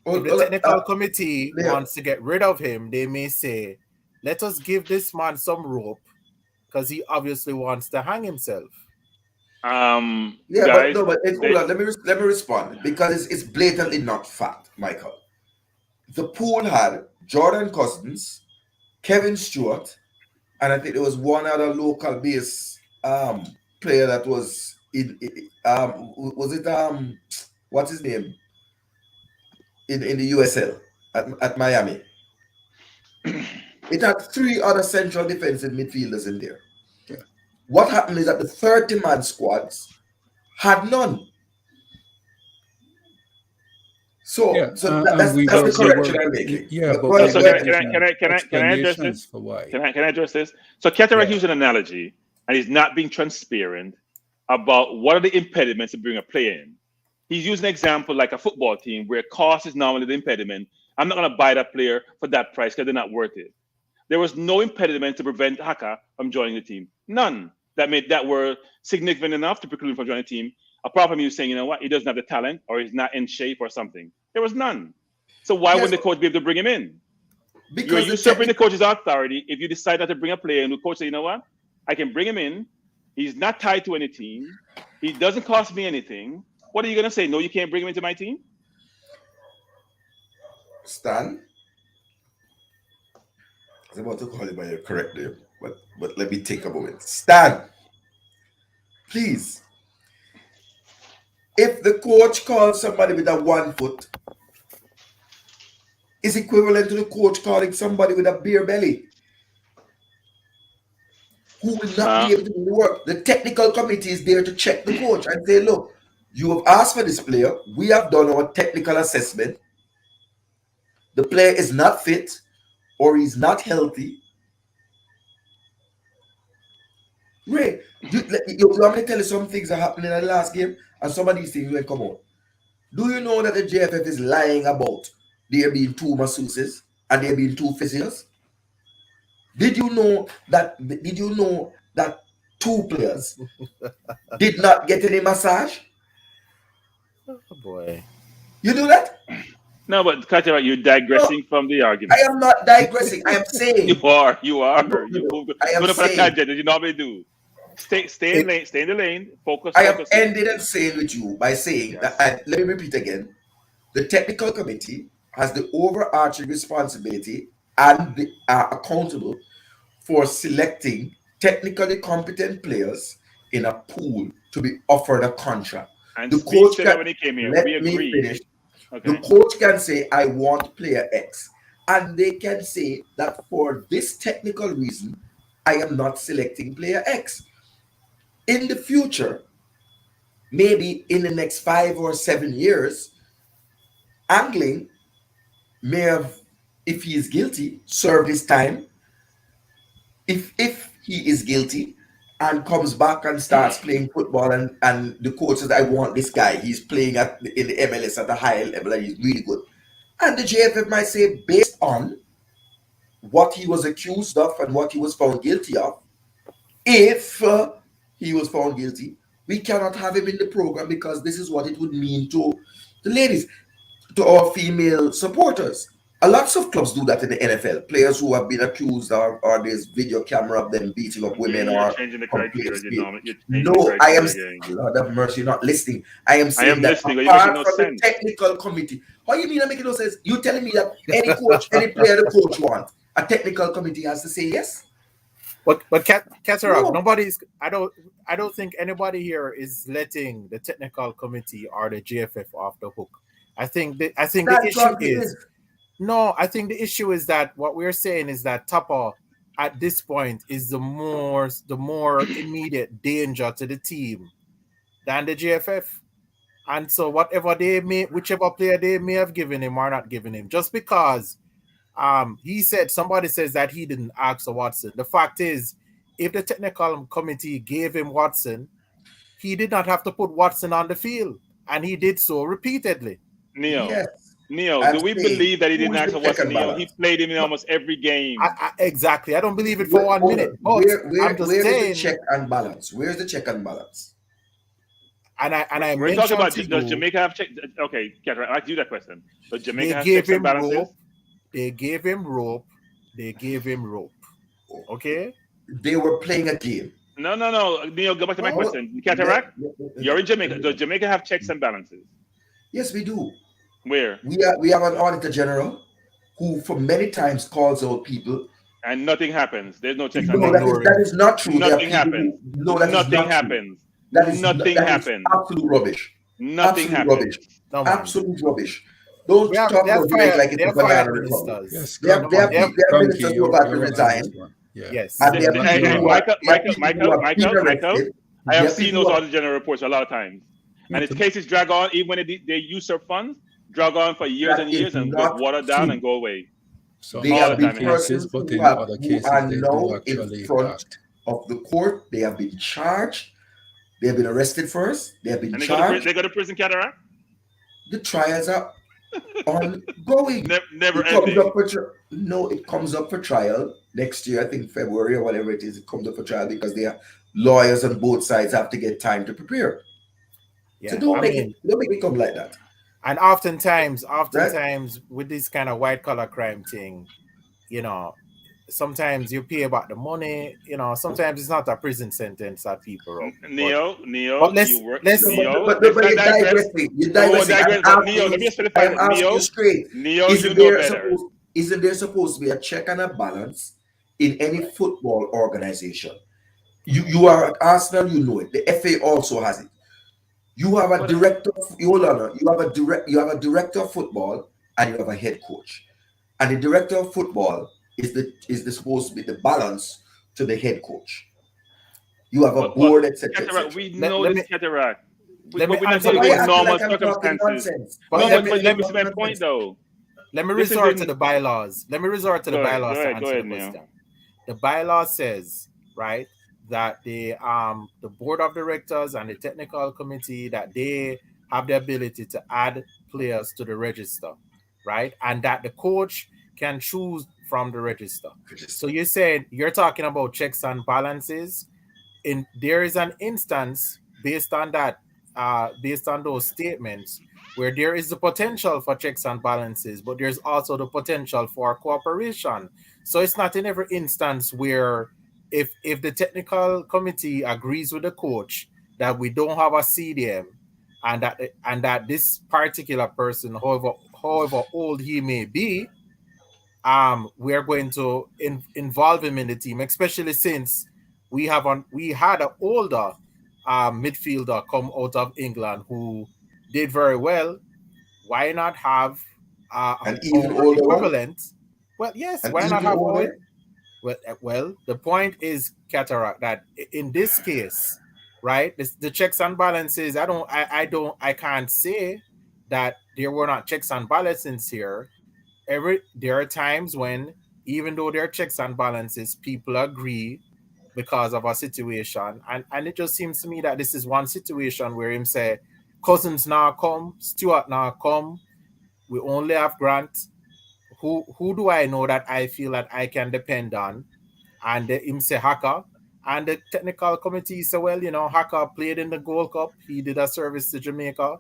technical committee wants to get rid of him, they may say, let us give this man some rope because he obviously wants to hang himself. Let me respond, because it's blatantly not fact, Michael. The pool had Jordan Cousins, Kevin Stewart, and I think there was one other local base player that was what's his name in the USL at Miami. It had 3 other central defensive midfielders in there. Yeah. What happened is that the 30-man squads had none. That's the correction I'm making. Yeah, but can I address this? Can I address this? So Cataract used an analogy, and he's not being transparent about what are the impediments to bring a player in. He's using an example like a football team where cost is normally the impediment. I'm not going to buy that player for that price because they're not worth it. there was no impediment to prevent Haka from joining the team. None that were significant enough to preclude him from joining the team. Apart from you saying, you know what, he doesn't have the talent or he's not in shape or something. There was none. So why wouldn't the coach be able to bring him in? Because you're usurping the coach's authority if you decide not to bring a player and the coach say, you know what, I can bring him in. He's not tied to any team. He doesn't cost me anything. What are you going to say? No, you can't bring him into my team? Stan? I was about to call you by your correct name, but let me take a moment. Stan, please. If the coach calls somebody with a 1 foot, is equivalent to the coach calling somebody with a beer belly who will not be able to do the work. The technical committee is there to check the coach and say, look, you have asked for this player. We have done our technical assessment. The player is not fit or he's not healthy. Ray, you want me to tell you some things that happened in the last game and some of these things will come out. Do you know that the JFF is lying about there being 2 masseuses and there being 2 physios? Did you know that 2 players did not get any massage? Oh boy. You do that? No, but Katara, you're digressing from the argument. I am not digressing. I am saying you are. You I am moved for a tangent as you normally do. Stay in the lane. Focus. I have ended and saying with you by saying that. Let me repeat again. The technical committee has the overarching responsibility and they are accountable for selecting technically competent players in a pool to be offered a contract. And the coach said that when he came here. Let we me agree. finish. Okay. The coach can say, I want player X. And they can say that for this technical reason, I am not selecting player X. In the future, maybe in the next 5 or 7 years, Angling may have, if he is guilty, served his time. If he is guilty and comes back and starts playing football and the coach says, I want this guy, he's playing in the MLS at a high level and he's really good. And the JFF might say, based on what he was accused of and what he was found guilty of, if he was found guilty, we cannot have him in the program because this is what it would mean to the ladies, to our female supporters. Lots of clubs do that in the NFL. Players who have been accused or there's video camera of them beating up women or changing the criteria. No, I am Lord have mercy, you're not listening. I am saying that apart from the technical committee. How you mean I'm making no sense? You telling me that any coach, any player the coach wants, a technical committee has to say yes? But Katarab, nobody's. I don't think anybody here is letting the technical committee or the GFF off the hook. I think the issue is no. I think the issue is that what we're saying is that Tappa at this point is the more immediate danger to the team than the GFF, and so whichever player they may have given him or not given him, just because. Somebody says that he didn't ask for Watson. The fact is, if the technical committee gave him Watson, he did not have to put Watson on the field, and he did so repeatedly. Neo, do we believe that he didn't ask for Watson? Neo, he played him in almost every game. Exactly. I don't believe it for 1 minute. But I'm just saying, is the check and balance? Where's the check and balance? And we're talking about does Jamaica have check? Okay, Catherine, I'll ask you that question. Does Jamaica have checks and balances? They gave him rope. Okay? They were playing a game. No. Neil, go back to my question. Cataract, you're in Jamaica. Does Jamaica have checks and balances? Yes, we do. Where? We have an auditor general who for many times calls out people. And nothing happens. There's no checks and balances. That is not true. Nothing happens. Nothing happens. Nothing happens. Absolute rubbish. Nothing happens. Absolute rubbish. Don't talk about Jamaica like it's a banana republic. Yes, they have ministers who have to resign. Yes. Michael, I have seen those auditor general reports a lot of times. And its cases drag on, even when they usurp funds, drag on for years and years and get watered down and go away. So they have been cases, but in other cases, they do actually act. Of the court, they have been charged. They have been arrested first. They have been charged. They go to prison, Cataract? The trials are ongoing. Never It comes ending. up for it comes up for trial next year. I think February or whatever it is. It comes up for trial because they are lawyers on both sides have to get time to prepare. Yeah, So don't make it come like that. And oftentimes Right? with this kind of white collar crime thing, you know, sometimes you pay about the money. You know, sometimes it's not a prison sentence that people wrote. Neo, But you work. let's Neo, But let's not you're digress. digressing. You're We won't digressing. digress. But Neo, let me just finish. I am asking you straight. Neo, you know better. Isn't there supposed to be a check and a balance in any football organization? You are at Arsenal, you know it. The FA also has it. You have a director. Hold on. You have a director of football and you have a head coach. And the director of football is supposed to be the balance to the head coach. You have a board, etc. We know this cataract. We're not answer dealing with normal like I'm talking circumstances. nonsense. But let me see my point though. Let me resort to the bylaws. Let me resort to the bylaws to answer the question. Neil. The bylaw says, right, that the board of directors and the technical committee, that they have the ability to add players to the register, right, and that the coach can choose from the register. So you said you're talking about checks and balances. There is an instance based on that, based on those statements, where there is the potential for checks and balances, but there's also the potential for cooperation. So it's not in every instance where if the technical committee agrees with the coach that we don't have a CDM and that this particular person, however old he may be, we are going to involve him in the team, especially since we had an older midfielder come out of England who did very well. Why not have an even older equivalent? One? Well, yes. An why not have older? Well, the point is, Cataract, that in this case, right, the checks and balances. I can't say that there were not checks and balances here. There are times when, even though there are checks and balances, people agree because of a situation, and it just seems to me that this is one situation where him say, Cousins now come, Stewart now come, we only have Grant. Who do I know that I feel that I can depend on? And him say Haka, and the technical committee say, well, Haka played in the Gold Cup, he did a service to Jamaica,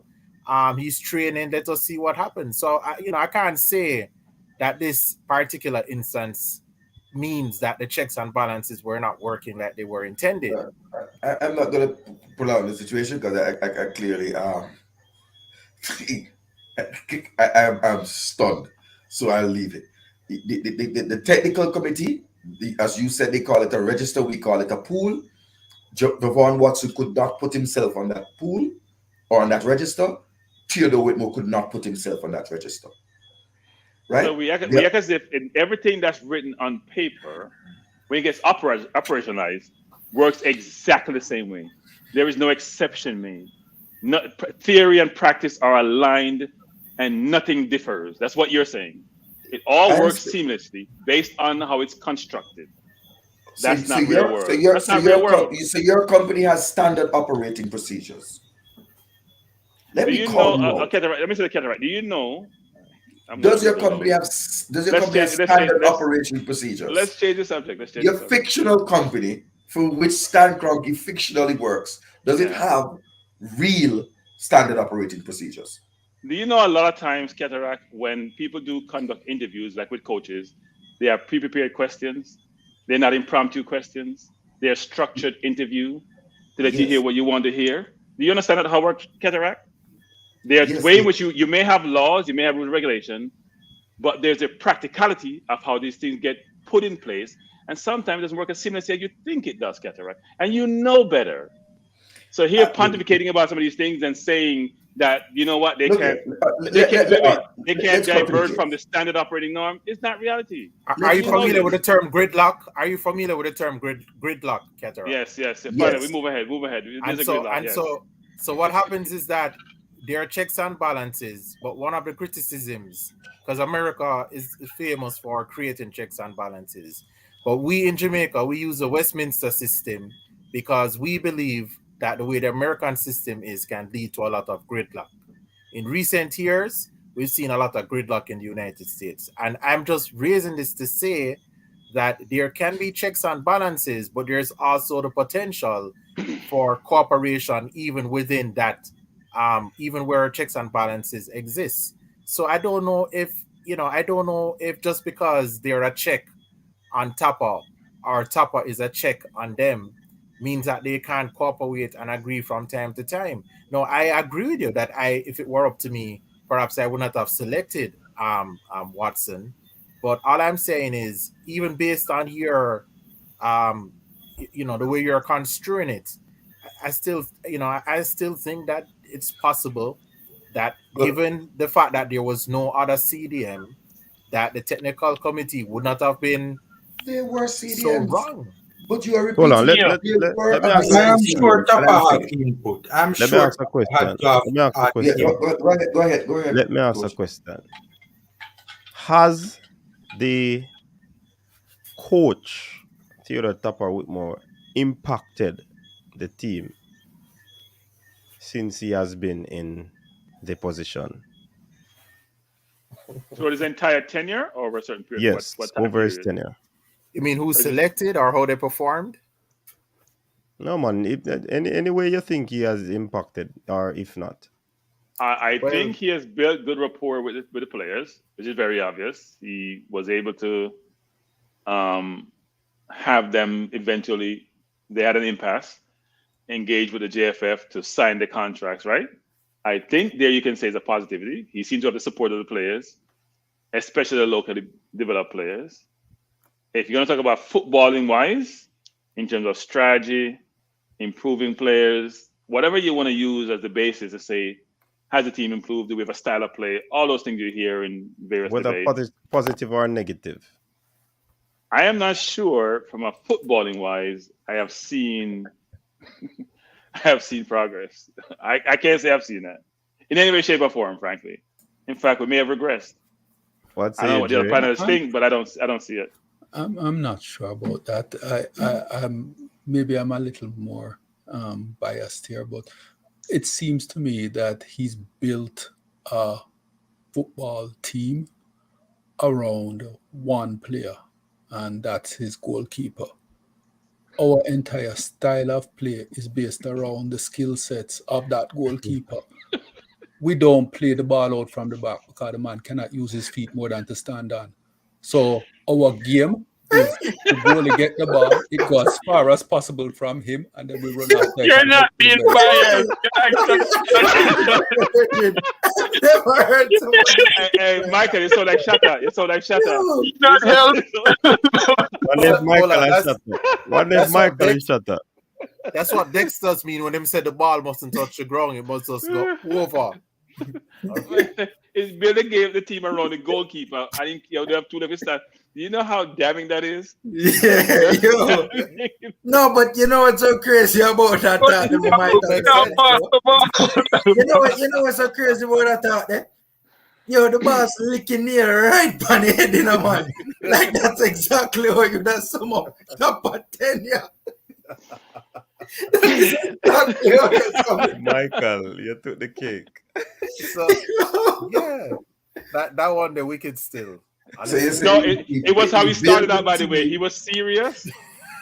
he's training, let us see what happens. So I can't say that this particular instance means that the checks and balances were not working like they were intended. I'm not going to pull out the situation because I clearly I'm stunned, so I'll leave it. The technical committee, as you said, they call it a register, we call it a pool. Javon Watson could not put himself on that pool or on that register. Theodore Whitmore could not put himself on that register. Right? So we act as if in everything that's written on paper, when it gets operationalized, works exactly the same way. There is no exception made. Theory and practice are aligned and nothing differs. That's what you're saying. It all works seamlessly based on how it's constructed. That's not real world. That's not real world. So your company has standard operating procedures. Let me say the cataract. Do you know? Does your company have standard operating procedures? Let's change the subject. Your fictional company, for which Stan Kroenke fictionally works, does it have real standard operating procedures? Do you know a lot of times, Cataract, when people do conduct interviews, like with coaches, they have pre-prepared questions. They're not impromptu questions. They're structured interview to let you hear what you want to hear. Do you understand how it works, Cataract? There's a way in which you may have laws, you may have rules and regulation, but there's a practicality of how these things get put in place. And sometimes it doesn't work as seamlessly as you think it does, Cataract. And you know better. So here pontificating about some of these things and saying that, you know what, they can't diverge from the standard operating norm is not reality. Are you familiar with the term gridlock? Are you familiar with the term gridlock, Cataract? Yes. Finally, we move ahead. So what happens is that there are checks and balances, but one of the criticisms, because America is famous for creating checks and balances, but we in Jamaica, we use the Westminster system because we believe that the way the American system is can lead to a lot of gridlock. In recent years, we've seen a lot of gridlock in the United States. And I'm just raising this to say that there can be checks and balances, but there's also the potential for cooperation even within that, even where checks and balances exist. So I don't know if just because they're a check on Tappa or Tappa is a check on them means that they can't cooperate and agree from time to time. No, I agree with you that if it were up to me, perhaps I would not have selected Watson. But all I'm saying is, even based on your the way you're construing it, I still think that it's possible that given the fact that there was no other CDM, that the technical committee would not have been They were so CDMs. wrong. But you are repeating. Hold on, let me ask I'm sure Tapa had input. I'm let me sure ask a question. Let me ask a question. Go ahead. Let me ask a question. Has the coach, Theodore Tapa Whitmore, impacted the team since he has been in the position? So his entire tenure or over a certain period? Yes, what time over his period? tenure. You mean who selected or how they performed? No, man. Any way you think he has impacted, or if not? I think he has built good rapport with the players, which is very obvious. He was able to have them eventually, they had an impasse, engage with the JFF to sign the contracts, right? I think there you can say is a positivity. He seems to have the support of the players, especially the locally developed players. If you're going to talk about footballing wise, in terms of strategy, improving players, whatever you want to use as the basis to say, has the team improved? Do we have a style of play? All those things you hear in various Whether debates. positive or negative. I am not sure from a footballing wise, I have seen progress. I can't say I've seen that in any way, shape, or form, frankly. In fact, we may have regressed. I don't know what the other panelists think, but I don't see it. I'm not sure about that. I'm maybe I'm a little more biased here, but it seems to me that he's built a football team around one player, and that's his goalkeeper. Our entire style of play is based around the skill sets of that goalkeeper. We don't play the ball out from the back because the man cannot use his feet more than to stand on. So our game is to goalie get the ball, it goes as far as possible from him, and then we run after. You're not being biased. Never heard Hey, Michael, it's so like Shatta. It's so like Shatta. Not help. One is Michael and Shatta. One is Michael and Shatta. That's what Dexter's mean when them said the ball mustn't touch the ground, it must just go over. It's building the team around the goalkeeper. I think they have two levels. Do you know how damning that is? Yeah, yo. No, but you know what's so crazy about that? You know what's so crazy about that? Eh? Yo, the boss licking near right on the head, man. Like that's exactly how you done sum up top of 10, yeah. Michael, you took the cake. So yeah, that one the wicked still. So it was how he started out. By the way, he was serious.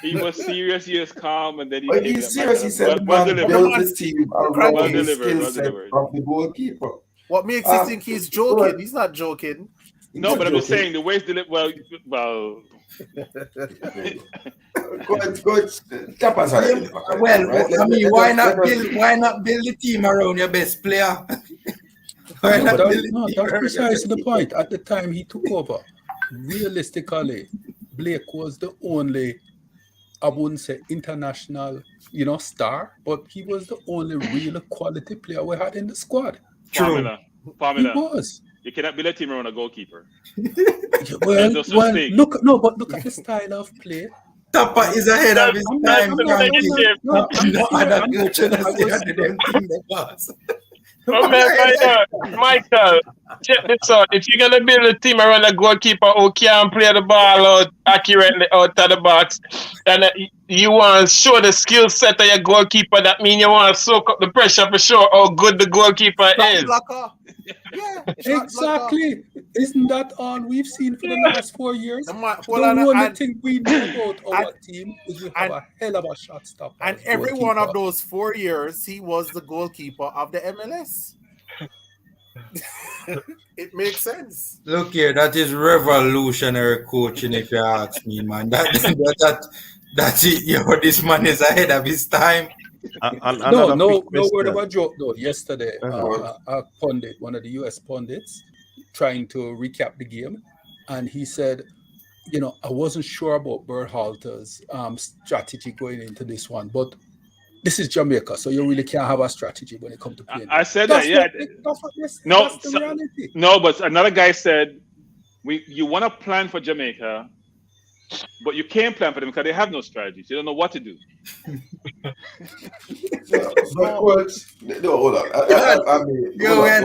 He was serious. He was calm, and then he's serious. He said, "Well delivered. His team around the skill set of the goalkeeper." What makes you think he's joking? He's not joking. No, but I'm just saying the way it's delivered. Well. Coach, Tappa's right? I mean, why not build the team around your best player? That's precisely the point. At the time he took over, realistically, Blake was the only, I wouldn't say international, star, but he was the only real quality player we had in the squad. Formula. He was. You cannot build a team around a goalkeeper. Well, look at the style of play. Tappa is ahead of his time. Michael, check this out. If you're gonna build a team around a goalkeeper who can't play the ball out accurately out of the box, and you want to show the skill set of your goalkeeper, that means you want to soak up the pressure for sure how good the goalkeeper is. Yeah, exactly. Isn't that all we've seen for the last 4 years? Hold The on, only and- thing we know about our and- team is we have a hell of a shot stopper. And every one of those 4 years, he was the goalkeeper of the MLS. It makes sense. Look here, that is revolutionary coaching, if you ask me, man. That's it, yo. This man is ahead of his time. No word of a joke though. Yesterday, a pundit, one of the US pundits, trying to recap the game, and he said, I wasn't sure about Berhalter's strategy going into this one, but this is Jamaica, so you really can't have a strategy when it comes to playing. I said that, yeah. That's the reality. No, but another guy said, you want to plan for Jamaica, but you can't plan for them because they have no strategy. So you don't know what to do. But coach, no, hold on. I mean, Yo, we're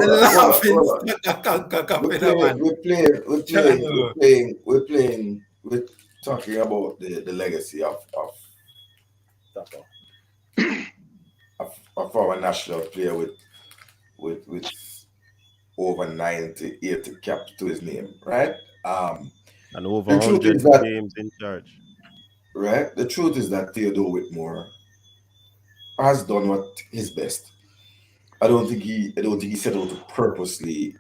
talking about the legacy of our national player with over 90, 80 caps to his name, right? And over 100 games in charge. Right? The truth is that Theodore Whitmore has done what his best. I don't think he set out to purposely.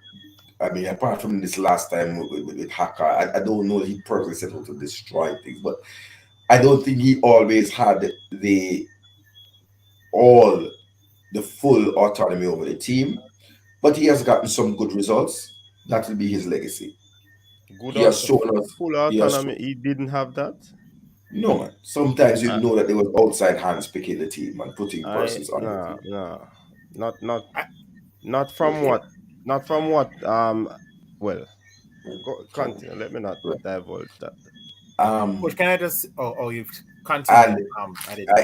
I mean, apart from this last time with Haka, I don't know he purposely set out to destroy things, but I don't think he always had the full autonomy over the team. But he has gotten some good results. That will be his legacy. Good He has shown us full autonomy. He didn't have that. No, man. Sometimes you know that there was outside hands picking the team and putting persons on the team. No, not from what. Well, continue. Let me not divulge that. Which can I just? You've continued.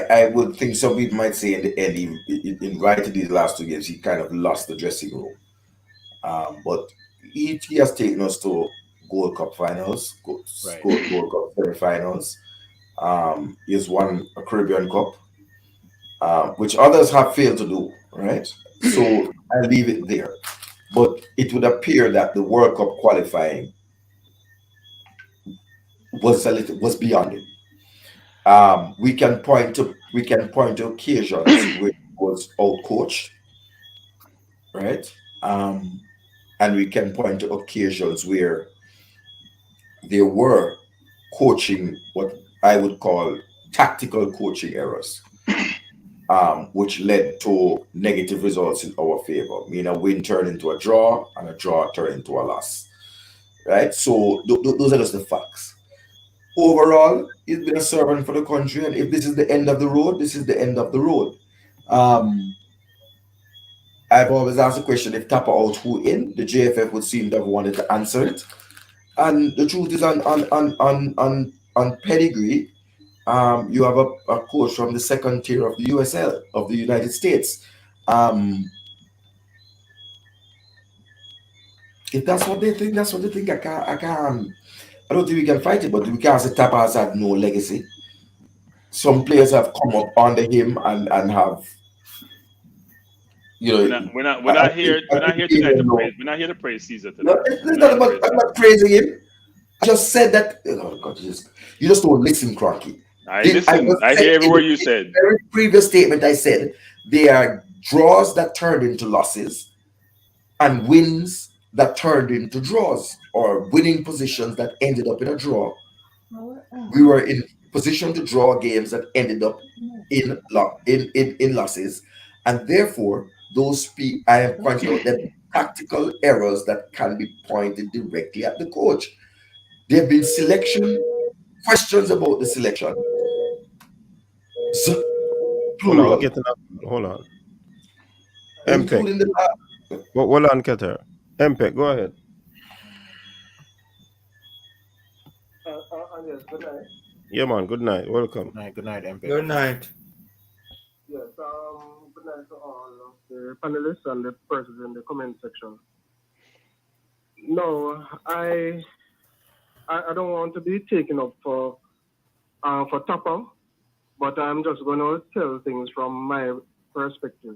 I would think some people might say in the end, in writing these last 2 games, he kind of lost the dressing room. But he has taken us to Gold Cup finals, Gold Cup semi-finals. He has won a Caribbean Cup, which others have failed to do, right? So I leave it there. But it would appear that the World Cup qualifying was beyond him. We can point to occasions where he was outcoached, right? And we can point to occasions where there were coaching, what I would call tactical coaching errors, which led to negative results in our favor. I mean, a win turned into a draw and a draw turned into a loss, right? So those are just the facts. Overall, he's been a servant for the country, and if this is the end of the road, this is the end of the road. I've always asked the question, if Tapa out, who in? The JFF would seem to have wanted to answer it. And the truth is, on pedigree, you have a coach from the second tier of the USL, of the United States. If that's what they think, that's what they think. I don't think we can fight it, but we can't say Tapa has had no legacy. Some players have come up under him and have, you know. We're not here tonight to praise. We're not here to praise Caesar today. No, it's not about. I'm not praising him. I just said that. Oh God, you just don't listen, Cranky. I listen. I hear every word you said. In the very previous statement, I said there are draws that turned into losses, and wins that turned into draws, or winning positions that ended up in a draw. We were in position to draw games that ended up in losses, and therefore I am pointing out that practical errors that can be pointed directly at the coach. There have been questions about the selection. Plural. Hold on. MPEG. Hold on, Keter. MPEG, go ahead. Yes, good night. Yeah, man. Good night. Welcome. Good night, MPEG. Good night. Yes, good night to all of the panelists and the persons in the comment section. No, I don't want to be taken up for Tappa, but I'm just going to tell things from my perspective.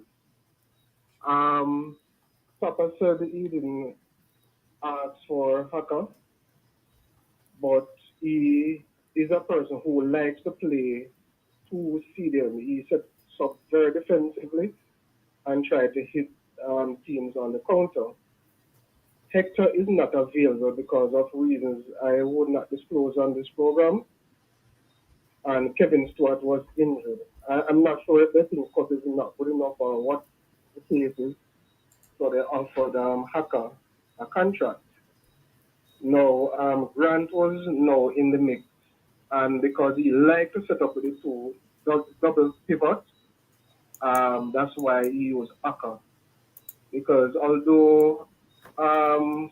Papa said he didn't ask for Haka, but he is a person who likes to play to stadium. He sets up very defensively and try to hit teams on the counter. Hector is not available because of reasons I would not disclose on this program, and Kevin Stewart was injured. I'm not sure if they think Cut is not good enough or what the case is, so they offered Haka a contract. No, Grant was no in the mix, and because he liked to set up with the two double pivot, that's why he used Haka. Because although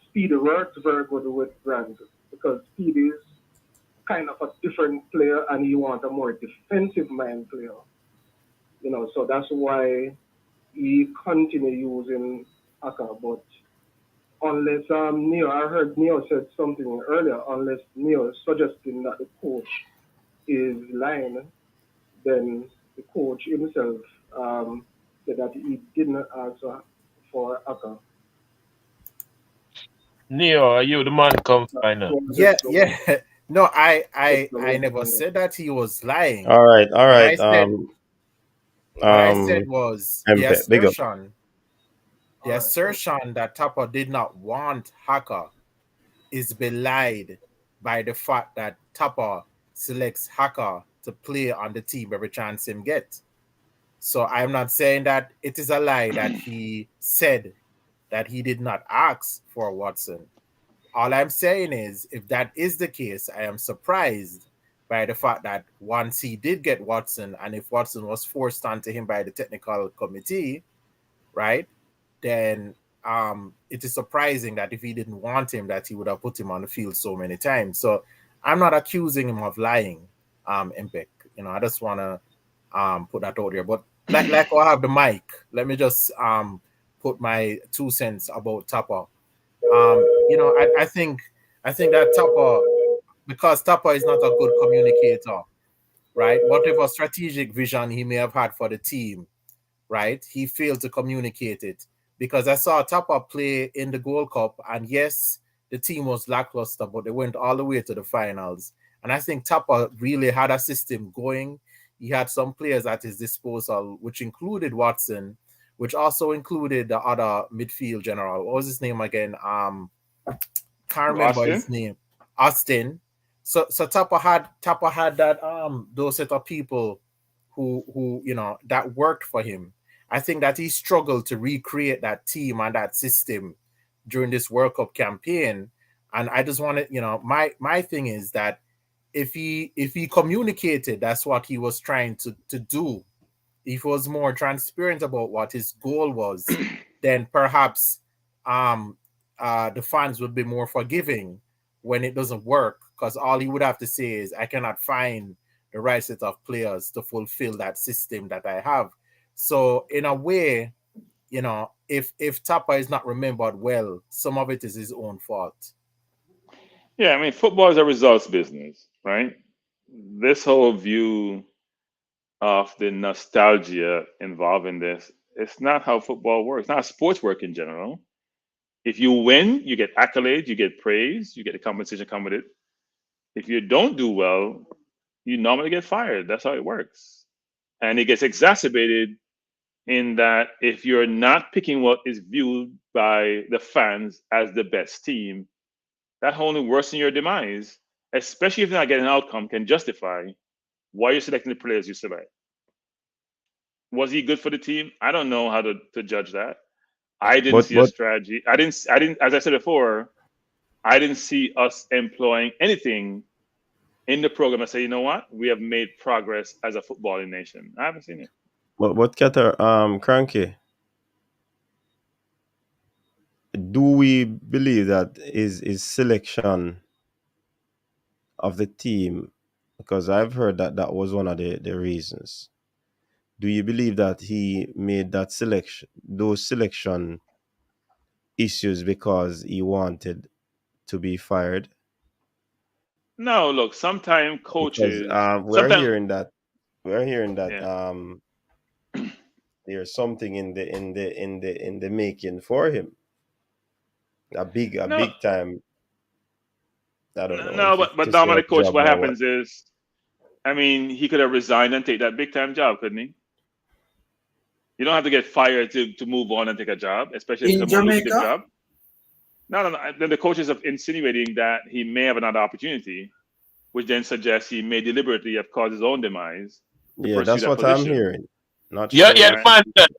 Speedy works very good with Grant, because Speedy is kind of a different player and you want a more defensive mind player. So that's why he continue using Aka. But unless Neo, I heard Neo said something earlier, unless Neo is suggesting that the coach is lying, then the coach himself said that he didn't ask for Aka. Neo, are you the man come final? Yeah. No, I never said that he was lying. All right. What I said was the big up. assertion that Tappa did not want Haka is belied by the fact that Tappa selects Haka to play on the team every chance him get. So I'm not saying that it is a lie that he said that he did not ask for Watson. All I'm saying is, if that is the case, I am surprised by the fact that once he did get Watson, and if Watson was forced onto him by the technical committee, right, then it is surprising that if he didn't want him, that he would have put him on the field so many times. So I'm not accusing him of lying, Impec. I just want to put that out there. But like I have the mic, let me just put my 2 cents about Tappa. I think that Tappa, because Tappa is not a good communicator, right? Whatever strategic vision he may have had for the team, right? He failed to communicate it, because I saw Tappa play in the Gold Cup, and yes, the team was lackluster, but they went all the way to the finals. And I think Tappa really had a system going. He had some players at his disposal, which included Watson, which also included the other midfield general. What was his name again? Can't remember his name. Austin. So Tappa had that those set of people who that worked for him. I think that he struggled to recreate that team and that system during this World Cup campaign. And I just wanted, my thing is that if he communicated, that's what he was trying to do. If he was more transparent about what his goal was, then perhaps the fans would be more forgiving when it doesn't work, because all he would have to say is, I cannot find the right set of players to fulfill that system that I have. So in a way, if Tappa is not remembered well, some of it is his own fault. Yeah, I mean, football is a results business, right? This whole view of the nostalgia involved in this, it's not how football works, not how sports work in general. If you win, you get accolades, you get praise, you get the compensation come with it. If you don't do well, you normally get fired. That's how it works. And it gets exacerbated in that if you're not picking what is viewed by the fans as the best team, that only worsens your demise, especially if you're not getting an outcome can justify why you're selecting the players you select. Was he good for the team? I don't know how to judge that. I didn't see a strategy. I didn't, as I said before, I didn't see us employing anything in the program and say, you know what, we have made progress as a footballing nation. I haven't seen it. What Qatar, Cranky? Do we believe that his selection of the team, because I've heard that was one of the reasons. Do you believe that he made those selection issues because he wanted to be fired? No, look, sometimes coaches. Because we're hearing that. Yeah. there's something in the making for him. A big time. I don't know No, if but to say a Dominic, coach, job what or what. happens is, I mean, he could have resigned and take that big time job, couldn't he? You don't have to get fired to move on and take a job, especially if it's In a more lucrative Jamaica? job. No. Then the coaches are insinuating that he may have another opportunity, which then suggests he may deliberately have caused his own demise to Yeah, pursue that's that what I'm position. hearing. Not Yeah, sure. the man said,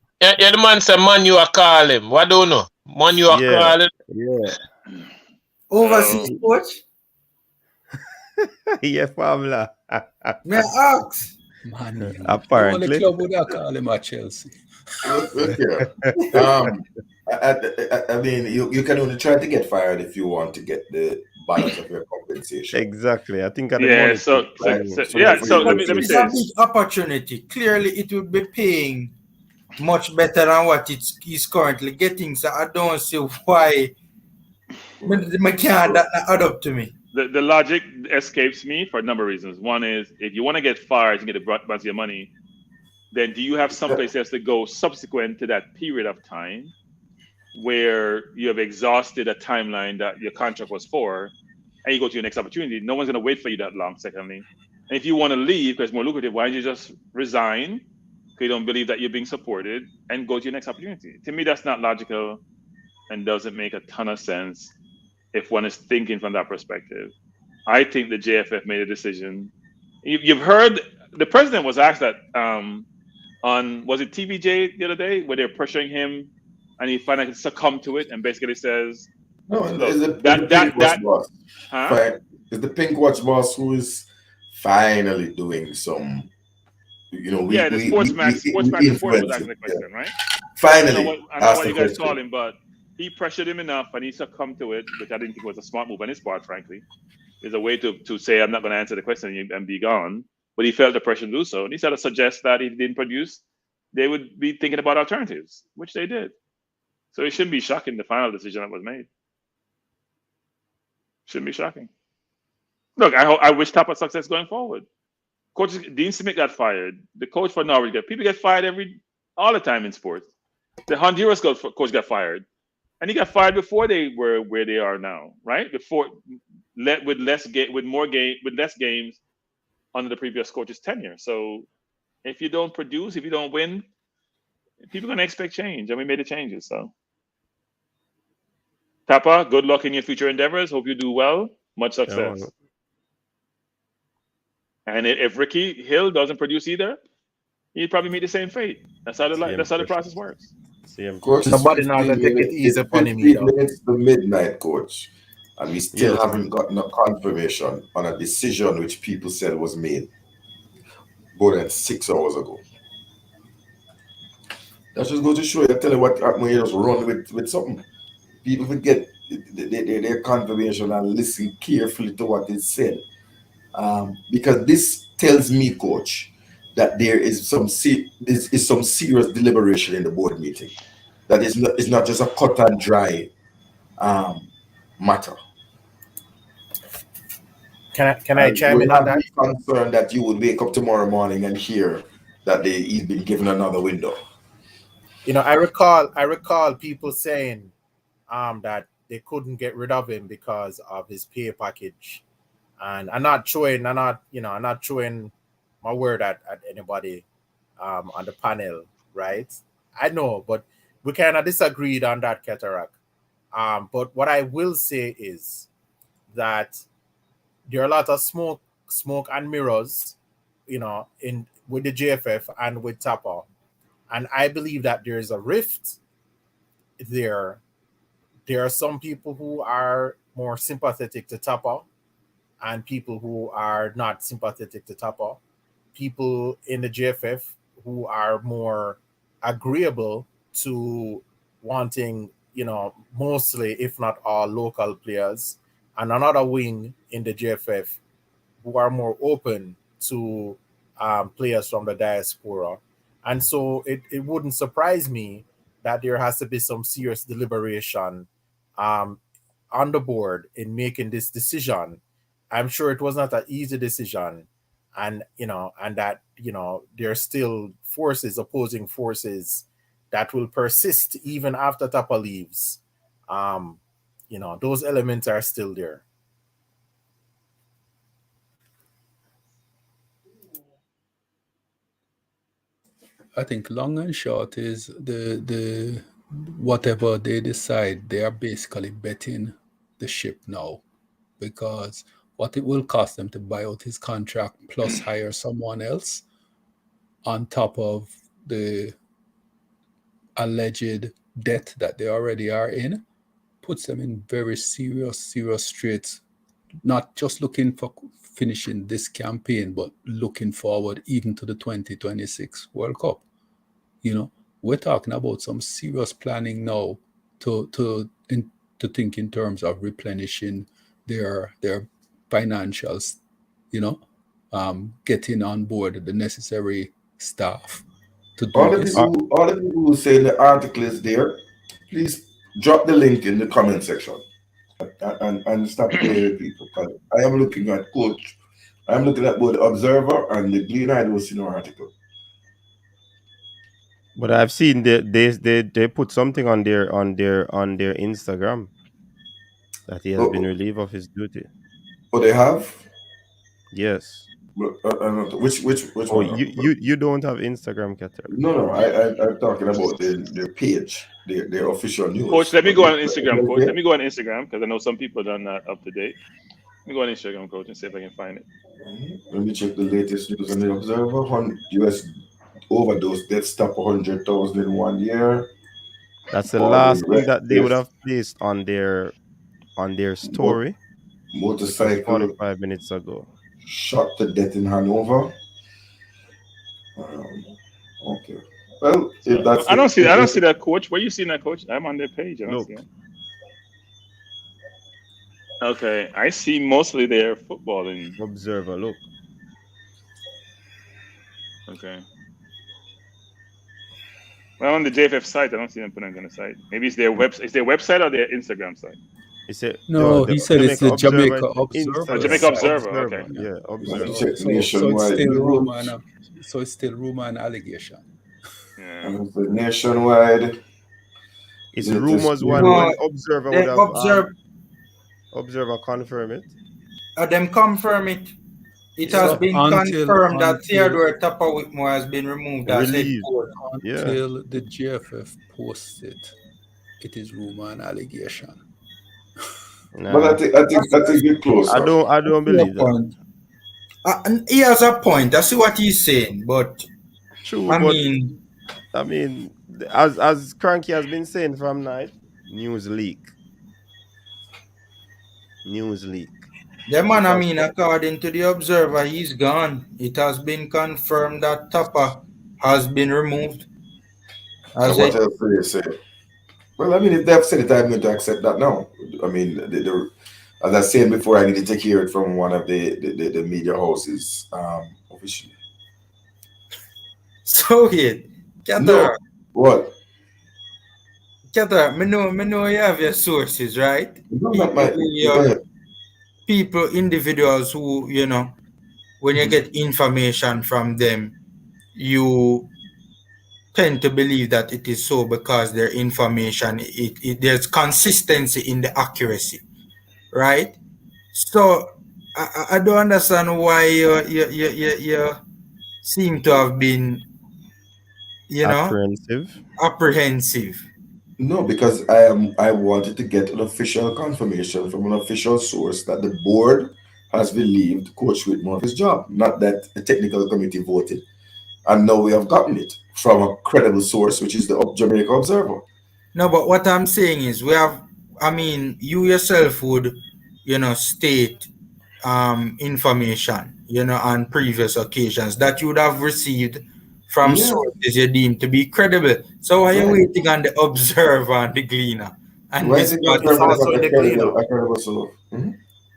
the man said, man, you are call him. What do you know? Man, you are call him. Yeah. Overseas coach? Yeah, Pamela. May I ask? Man, the only Apparently. club would have call him at Chelsea. Look here. I mean, you can only try to get fired if you want to get the balance of your compensation. Exactly. I think of the Yeah. money. So But let me it is say a this. big opportunity. Clearly, it would be paying much better than what he's currently getting. So I don't see why I can't add up to me. The logic escapes me for a number of reasons. One is, if you want to get fired and get a bunch of your money, then do you have someplace else to go subsequent to that period of time where you have exhausted a timeline that your contract was for, and you go to your next opportunity? No one's going to wait for you that long, secondly. And if you want to leave because it's more lucrative, why don't you just resign because you don't believe that you're being supported and go to your next opportunity? To me, that's not logical and doesn't make a ton of sense if one is thinking from that perspective. I think the JFF made a decision. You've heard the president was asked that on, was it TVJ the other day, where they're pressuring him and he finally succumbed to it and basically says, No, look, it's the Pink Watch boss. huh? It's the Pink Watch boss who is finally doing some, Yeah, the Sportsmax reporter was asking the question, right? Finally, I know what you guys call him, but he pressured him enough and he succumbed to it, which I didn't think was a smart move on his part, frankly. There's a way to say, I'm not going to answer the question and be gone. But he felt the pressure to do so. And he sort of suggests that if he didn't produce, they would be thinking about alternatives, which they did. So it shouldn't be shocking, the final decision that was made. Shouldn't be shocking. Look, I wish Tapa success going forward. Coach Dean Smith got fired. The coach for Norwich people get fired all the time in sports. The Honduras coach got fired, and he got fired before they were where they are now, right? Before with less games under the previous coach's tenure. So if you don't produce, if you don't win, people are gonna expect change, and we made the changes. So Tapa, good luck in your future endeavors. Hope you do well. Much success. Yeah. And if Ricky Hill doesn't produce either, he'd probably meet the same fate. That's how the process works. Coach, Somebody now gonna take it easy upon him. 15 minutes to midnight, coach, and we still haven't gotten a confirmation on a decision which people said was made more than 6 hours ago. That just goes to show you. I tell you what, when you just run with something, people will get their confirmation and listen carefully to what is said. Because this tells me, coach, that there is some serious deliberation in the board meeting. That is not just a cut and dry matter. Can I chime in on that? I'm concerned that you would wake up tomorrow morning and hear that he's been given another window. I recall people saying that they couldn't get rid of him because of his pay package. And I'm not throwing my word at anybody on the panel, right? I know, but we kind of disagreed on that, Cataract. But what I will say is that there are a lot of smoke and mirrors, with the JFF and with Tapa. And I believe that there is a rift there. There are some people who are more sympathetic to Tapa and people who are not sympathetic to Tapa. People in the JFF who are more agreeable to wanting, mostly, if not all, local players, and another wing in the JFF who are more open to players from the diaspora. And so it wouldn't surprise me that there has to be some serious deliberation on the board in making this decision. I'm sure it was not an easy decision. and and that there are still opposing forces that will persist even after Tappa leaves. Those elements are still there. I think long and short is the whatever they decide, they are basically betting the ship now, because what it will cost them to buy out his contract plus hire someone else on top of the alleged debt that they already are in puts them in very serious straits, not just looking for finishing this campaign, but looking forward even to the 2026 World Cup. We're talking about some serious planning now to think in terms of replenishing their financials, getting on board the necessary staff to do All the this. people who say the article is there, please drop the link in the comment section and stop playing with people. Because I am looking at Coach. I'm looking at both the Observer and the Gleaner. I don't see no article. But I've seen they put something on their Instagram that he has been relieved of his duty. Oh, they have? Yes. Which Oh, one? you don't have Instagram, Qatar? No. I'm talking about their page, their official news. Coach, let me go on Instagram, Coach. Let me go on Instagram because I know some people are not up to date. Let me go on Instagram, Coach, and see if I can find it. Let me check the latest news on the Observer. U.S. overdose deaths top 100,000 in 1 year. That's the last thing that they would have placed on their story. Motorcycle 45 minutes ago. Shot to death in Hanover. Okay. Well, if that's I don't see that, Coach. Where you seeing that, Coach? I'm on their page. I don't see it. Okay, I see mostly their footballing. Observer, look. Okay. Well, on the JFF site, I don't see them putting it on the site. Maybe it's their website or their Instagram site. He said it's the Jamaica Observer. Jamaica Observer. Okay. Yeah, Observer. So it's still rumor and allegation. Yeah. And the nationwide. It's rumors when Observer would have Observer confirm it. Them confirm it. It has been confirmed that Theodore Tapa Whitmore has been removed as head coach. Until the GFF posts it, it is rumor and allegation. But I think you're closer. I don't believe that. He has a point. I see what he's saying, but true. I mean, as Cranky has been saying from night, news leak. The man, according to the Observer, he's gone. It has been confirmed that Tappa has been removed. What else do you say? Well, if they have said it, I'm going to accept that now. As I said before, I needed to hear it from one of the media houses officially. So it, no. What? Qatar, me know you have your sources, right? People, individuals who, when you get information from them, you tend to believe that it is so because their information, there's consistency in the accuracy, right? So I don't understand why you seem to have been, apprehensive. No, because I wanted to get an official confirmation from an official source that the board has relieved Coach Whitmore of his job, not that a technical committee voted. And now we have gotten it from a credible source, which is the Jamaica Observer. No, but what I'm saying is you yourself would, state information, on previous occasions that you would have received from sources you deem to be credible. So why are you waiting on the Observer and the Gleaner? And it's also in the Gleaner.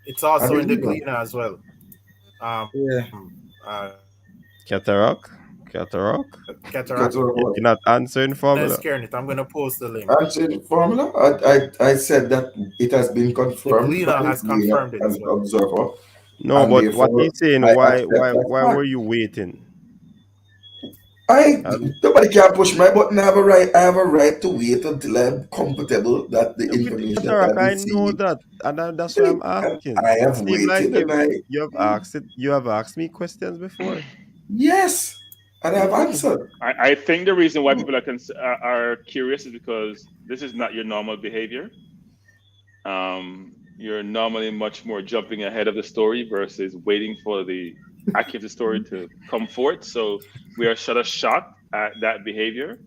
It's also in the Gleaner Gleaner as well. Cataract. You're not answering formula. I'm going to post the link. Answering formula? I said that it has been confirmed. The Gleaner has confirmed it as well. Observer No, and but what therefore he's saying, I why accept why that why fact. were you waiting? Nobody can push my button. I have a right to wait until I'm comfortable that the information that Cataract, I've I know received. that, and that's why I'm And asking. I It have seems like waited, and I you have asked me questions before. yes, and I have answered. I think the reason why people are curious is because this is not your normal behavior. You're normally much more jumping ahead of the story versus waiting for the accurate story to come forth. So we are sort of shocked at that behavior.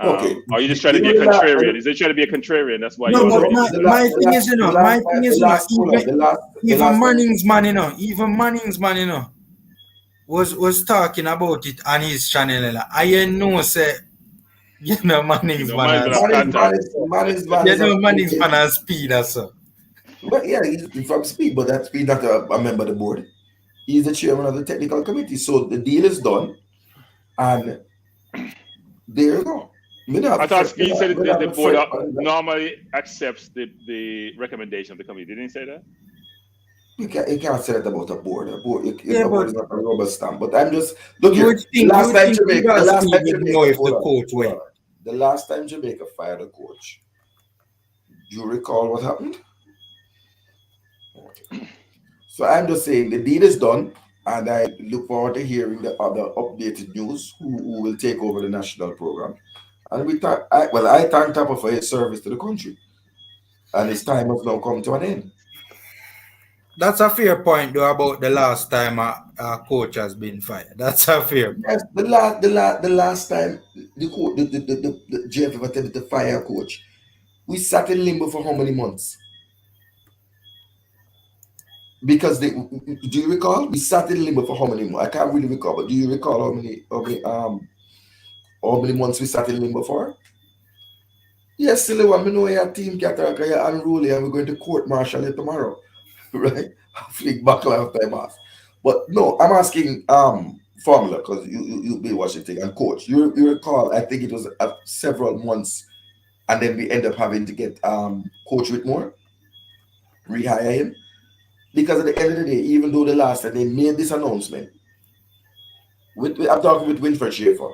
Okay, Are you just trying to be a contrarian? Is it trying to be a contrarian? That's why No, you but want to be. my thing is, even Manning's man, was talking about it on his channel. I know, say, Manning's man has Manning's man has speed, so. But yeah, he's from Speed, but that Speed not a member of the board. He's the chairman of the technical committee. So the deal is done, and there you go. I thought Speed said that the board normally accepts the recommendation of the committee. Didn't he say that? You can't say that about a board. A board is not a rubber stamp. But I'm just look here. The last time Jamaica fired a coach. Do you recall what happened? So I'm just saying the deal is done, and I look forward to hearing the other updated news who will take over the national program. And I thank Tappa for his service to the country, and his time has now come to an end. That's a fair point, though, about the last time a coach has been fired. That's a fair point. Yes, the last time the JFF attempted to fire a coach, we sat in limbo for how many months? Because do you recall? We sat in limbo for how many months? I can't really recall, but do you recall how many months we sat in limbo for? Yes, silly one. We know your team Cataract, you're unruly, and we're going to court martial it tomorrow, right? Flick back last time off. But no, I'm asking Formula, because you'll be watching thing, and coach. You recall? I think it was several months, and then we end up having to get Coach Whitmore, rehire him. Because at the end of the day, even though the last time they made this announcement, I'm talking with Winfred Schaefer.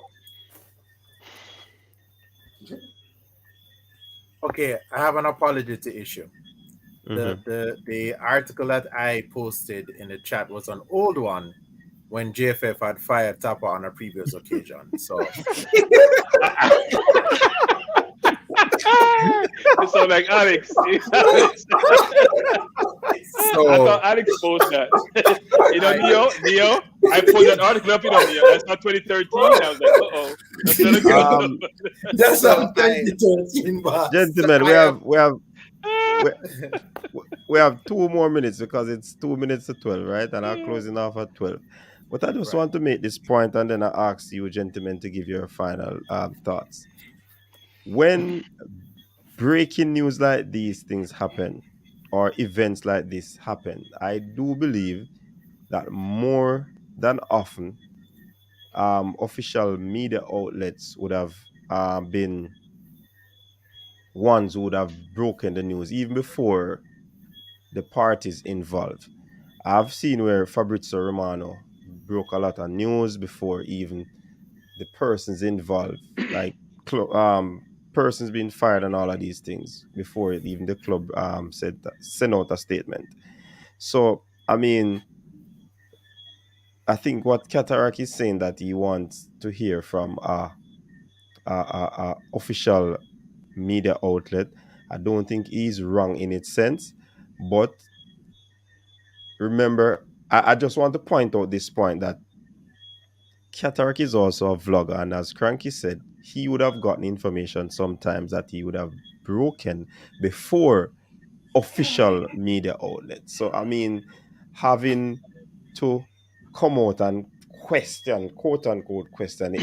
Okay, I have an apology to issue. The article that I posted in the chat was an old one when JFF had fired Tappa on a previous occasion. So You sound like Alex. So, I thought Alex posted that. Neo, I pulled that article up, Neo. That's not 2013. I was like, uh-oh. That's not a good That's not 2013, boss. Gentlemen, we have 2 more minutes because it's 2 minutes to 12, right? And I'm closing off at 12. But I just want to make this point, and then I ask you, gentlemen, to give your final thoughts. When breaking news like these things happen, or events like this happen, I do believe that more than often, official media outlets would have been ones who would have broken the news even before the parties involved. I've seen where Fabrizio Romano broke a lot of news before even the persons involved, like persons being fired and all of these things, before even the club sent out a statement. So I mean, I think what Cataract is saying, that he wants to hear from a official media outlet, I don't think he's wrong in its sense. But remember, I just want to point out this point, that Cataract is also a vlogger, and as Cranky said, he would have gotten information sometimes that he would have broken before official media outlets. So I mean, having to come out and question, quote unquote question,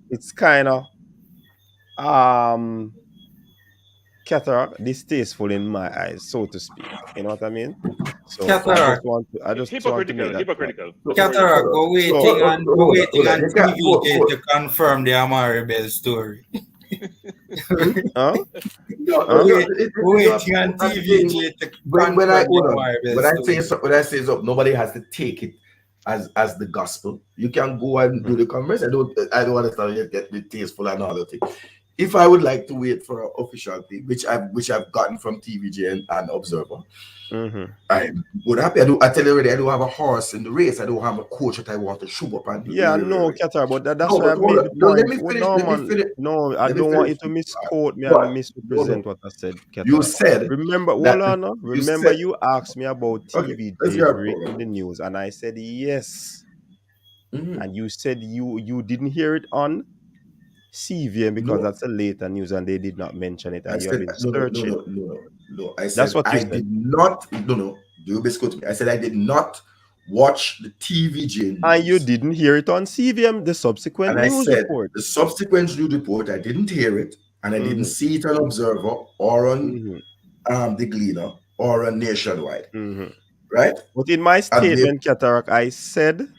it's kind of Cataract distasteful in my eyes, so to speak. You know what I mean? So Cataract. I just want to make that hypocritical. Cataract, we're waiting on TV to confirm the Amari Bell story. Huh? Waiting on TVJ to when I confirm say so, nobody has to take it as the gospel. You can go and do the conference. I don't understand you get the tasteful and all the things. If I would like to wait for an official thing, which I've gotten from TVJ and Observer, I'm good happy. I tell you already, I don't have a horse in the race. I don't have a coach that I want to shoot up and Yeah, no, Qatar, but that's why I hold made on. the No, let point. me finish. No, Let me man, finish. no, I Let me don't want you finish. to misquote me But and misrepresent what I said, Qatar. you said Remember, that hold on, no. Remember you asked me about okay, let's TVJ get our breaking program. the news, and I said yes. And you said you didn't hear it on CVM because No, that's a later news and they did not mention it, I and you have said been no. searching. I That's said what you I said. did not. No. Do you misquote me? I said I did not watch the TVJ news. And you didn't hear it on CVM, the subsequent And I news said report. the subsequent news report, I didn't hear it, and I didn't see it on Observer or on the Gleaner or on Nationwide. Right? But in my statement, Katarak, I said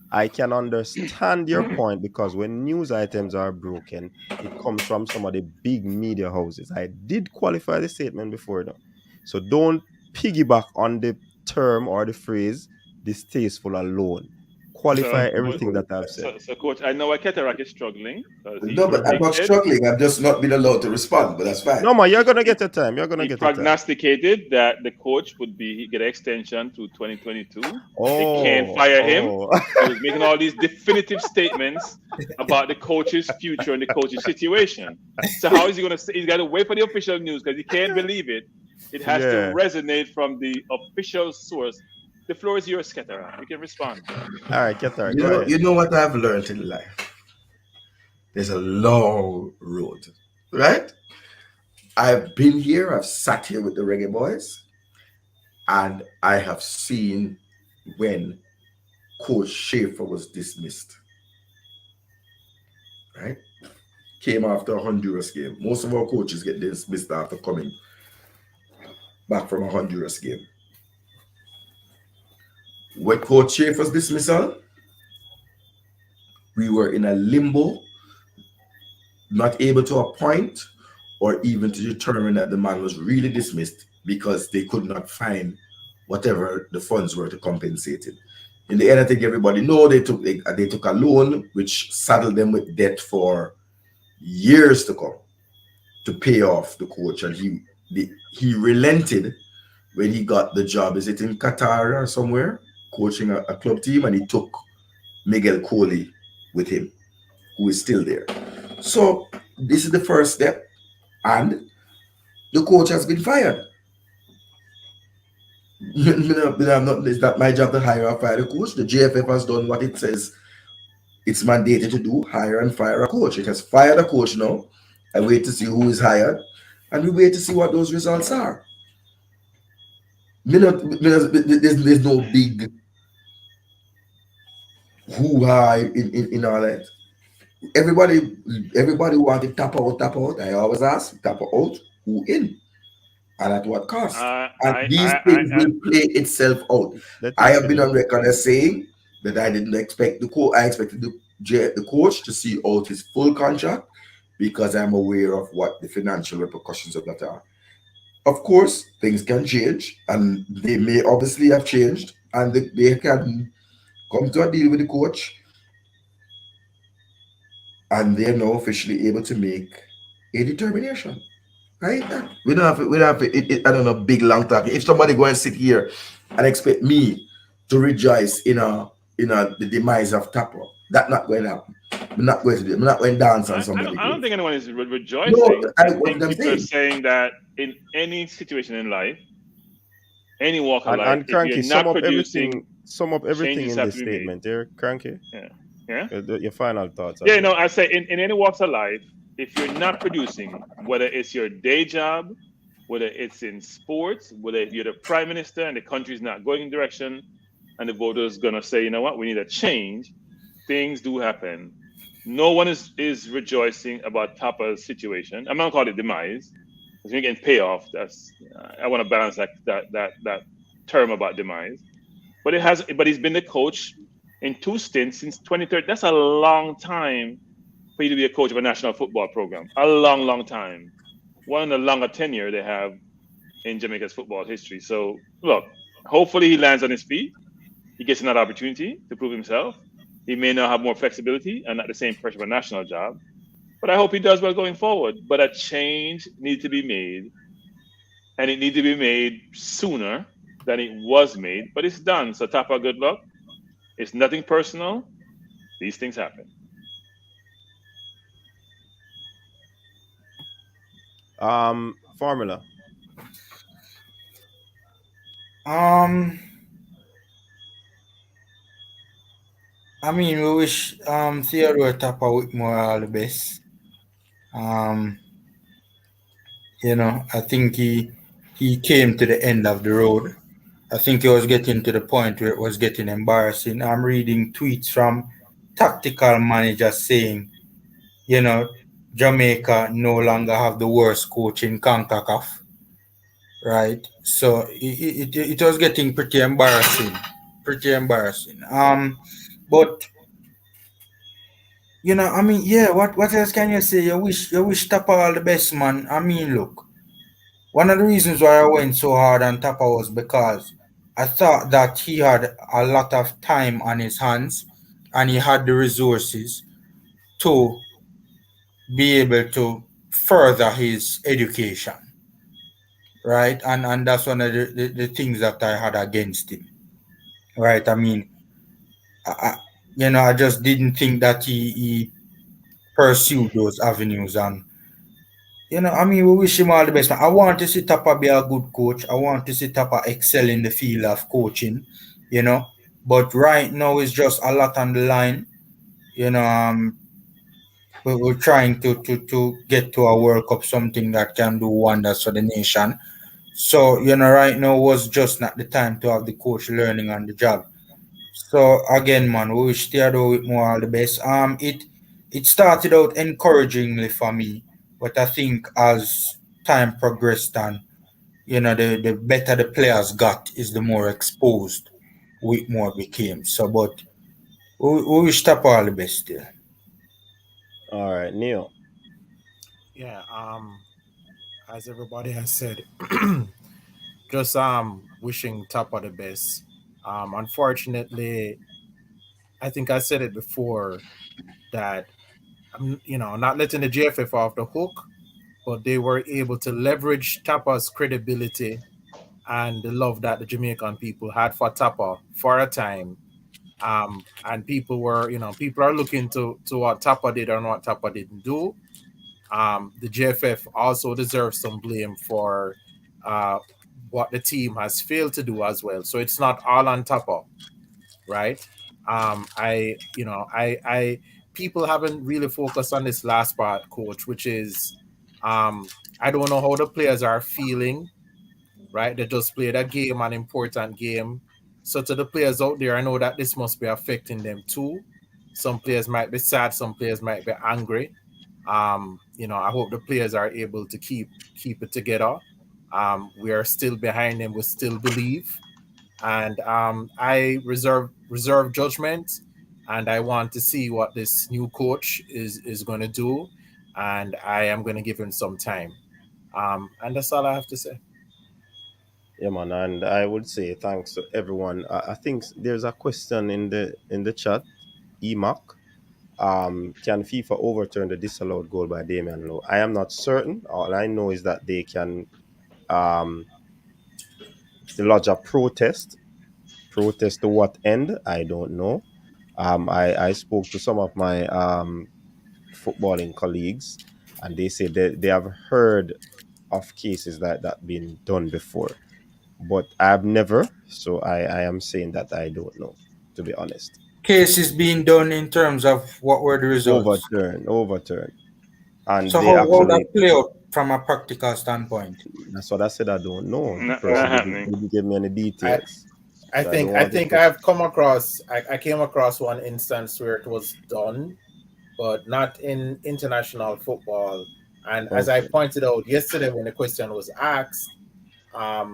I can understand your point because when news items are broken, it comes from some of the big media houses. I did qualify the statement before now. So don't piggyback on the term or the phrase distasteful alone. Qualify everything that I've said. So, Coach, I know why Cataract is struggling. No, but I'm not struggling. I've just not been allowed to respond, but that's fine. No, man, you're going to get your time. He prognosticated that the coach would get an extension to 2022. They can't fire him. He was making all these definitive statements about the coach's future and the coach's situation. So how is he going to say? He's got to wait for the official news because he can't believe it. It has to resonate from the official source. The floor is yours, Ketara. You can respond. All right, Ketara, go ahead. You know what I've learned in life? There's a long road, right? I've been here, I've sat here with the Reggae Boyz, and I have seen when Coach Schaefer was dismissed, right? Came after a Honduras game. Most of our coaches get dismissed after coming back from a Honduras game. With Coach Schaefer's dismissal, we were in a limbo, not able to appoint or even to determine that the man was really dismissed because they could not find whatever the funds were to compensate it. In the end, I think everybody know they took a loan which saddled them with debt for years to come to pay off the coach, and he relented when he got the job. Is it in Qatar or somewhere, coaching a club team, and he took Miguel Coley with him, who is still there. So this is the first step, and the coach has been fired. It's not my job to hire or fire the coach. The JFF has done what it says it's mandated to do, hire and fire a coach. It has fired a coach now. I wait to see who is hired, and we wait to see what those results are. There's no big hoo-ha in all that. Everybody wanted Tapa out. I always ask, Tapa out, who in? And at what cost? And these things will play itself out. I have been on record as saying that I didn't expect the coach. I expected the coach to see out his full contract because I'm aware of what the financial repercussions of that are. Of course, things can change, and they may obviously have changed, and they can come to a deal with the coach, and they're now officially able to make a determination. Right? We don't have I don't know, big long talk. If somebody go and sit here and expect me to rejoice in the demise of Tappa, that's not going to happen. I'm not going to do it. I'm not going to dance on somebody. I don't think anyone is rejoicing. No, I think people are saying that in any situation in life, any walk of life, and Cranky, if you're not producing, sum up everything changes in have this to be statement there, Cranky. Yeah. Your final thoughts. Yeah, no, I say in any walks of life, if you're not producing, whether it's your day job, whether it's in sports, whether you're the prime minister and the country's not going in direction, and the voters gonna say, you know what, we need a change, things do happen. No one is rejoicing about Tappa's situation. I'm not calling it demise, because we're getting payoff. That's I want to balance that term about demise. But he's been the coach in 2 stints since 2013. That's a long time for you to be a coach of a national football program. A long, long time. one of the longer tenure they have in Jamaica's football history. So look, hopefully he lands on his feet. He gets another opportunity to prove himself. He may now have more flexibility and not the same pressure of a national job. But I hope he does well going forward. But a change needs to be made, and it needs to be made sooner than it was made. But it's done. So Tapa, good luck. It's nothing personal. These things happen. Formula. I mean, we wish Theodore Tapa Whitmore all the best. You know, I think he came to the end of the road. I think he was getting to the point where it was getting embarrassing. I'm reading tweets from tactical managers saying, you know, Jamaica no longer have the worst coach in CONCACAF, right? So it was getting pretty embarrassing, But you know, I mean, yeah. What else can you say? You wish Tapa all the best, man. I mean, look. One of the reasons why I went so hard on Tapa was because I thought that he had a lot of time on his hands and he had the resources to be able to further his education, right? And that's one of the things that I had against him, right? I mean, I just didn't think that he pursued those avenues. And I mean, we wish him all the best. I want to see Tapa be a good coach. I want to see Tapa excel in the field of coaching, But right now, it's just a lot on the line. We're trying to get to a World Cup, something that can do wonders for the nation. So, right now was just not the time to have the coach learning on the job. So again, man, we wish Theodore Whitmore all the best. It started out encouragingly for me, but I think as time progressed and the better the players got, is the more exposed Whitmore became. So, but we wish Tapa all the best still. All right, Neil. Yeah. As everybody has said, just wishing Tapa the best. Unfortunately, I think I said it before that I'm not letting the JFF off the hook, but they were able to leverage Tapa's credibility and the love that the Jamaican people had for Tapa for a time. And people are looking to what Tapa did and what Tapa didn't do. The JFF also deserves some blame for what the team has failed to do as well. So it's not all on Tapa, right? I people haven't really focused on this last part, coach, which is I don't know how the players are feeling, right? They just played a game, an important game. So to the players out there, I know that this must be affecting them too. Some players might be sad, some players might be angry. I hope the players are able to keep it together. We are still behind them. We still believe, and I reserve judgment, and I want to see what this new coach is going to do, and I am going to give him some time. And that's all I have to say. Yeah, man, and I would say thanks to everyone. I think there's a question in the chat. EMAC. Can FIFA overturn the disallowed goal by Damian Lowe? I am not certain. All I know is that they can lodge a protest. Protest to what end? I don't know. I spoke to some of my footballing colleagues, and they say they have heard of cases that been done before, but I've never. So I am saying that I don't know, to be honest. Cases being done in terms of what were the results? Overturn. And so they how actually that play out from a practical standpoint? That's what I said. I don't know. The Not person happening. didn't give me any details. I So I don't think want to I've come across I came across one instance where it was done, but not in international football. And as I pointed out yesterday when the question was asked, that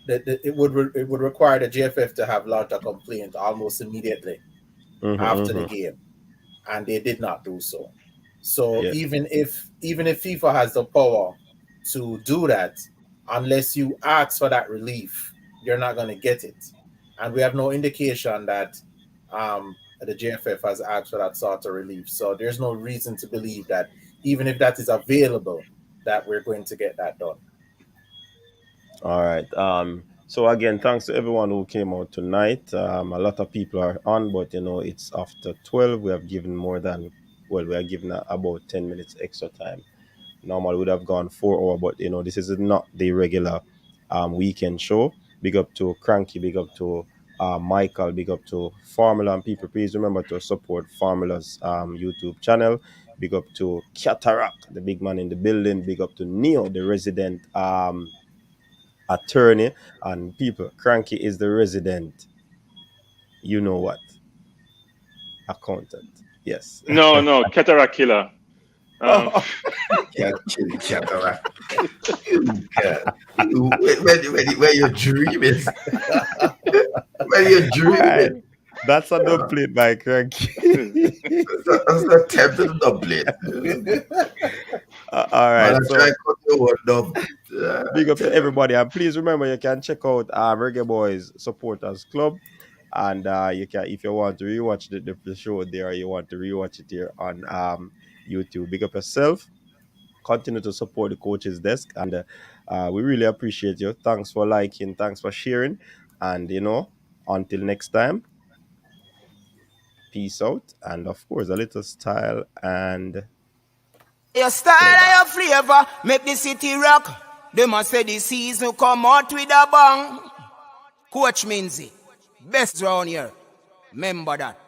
it would require the JFF to have lodged a complaint almost immediately after the game, and they did not do so. So even if FIFA has the power to do that. Unless you ask for that relief, you're not going to get it. And we have no indication that the JFF has asked for that sort of relief. So there's no reason to believe that even if that is available, that we're going to get that done. All right. So again, thanks to everyone who came out tonight. A lot of people are on, but it's after 12. We have given we are given about 10 minutes extra time. Normally would have gone 4 hours, but this is not the regular weekend show. Big up to Cranky, big up to Michael, big up to Formula, and people, please remember to support Formula's YouTube channel. Big up to Cataract, the big man in the building. Big up to Neo, the resident attorney, and people, Cranky is the resident, you know what, accountant. Yes. No, cataract killer. Cataract. When you're dreaming. When you're dreaming. That's a dub plate by Cranky. That's not tempting dub plate. All right. So, big up to everybody, and please remember you can check out Reggae Boyz Supporters Club, and you can, if you want to rewatch the show there, you want to rewatch it here on YouTube. Big up yourself. Continue to support the Coach's Desk, and we really appreciate you. Thanks for liking, thanks for sharing, and until next time, peace out, and of course a little style and your style and your flavor make the city rock. They must say the season come out with a bang. Coach Minzy, best round here. Remember that.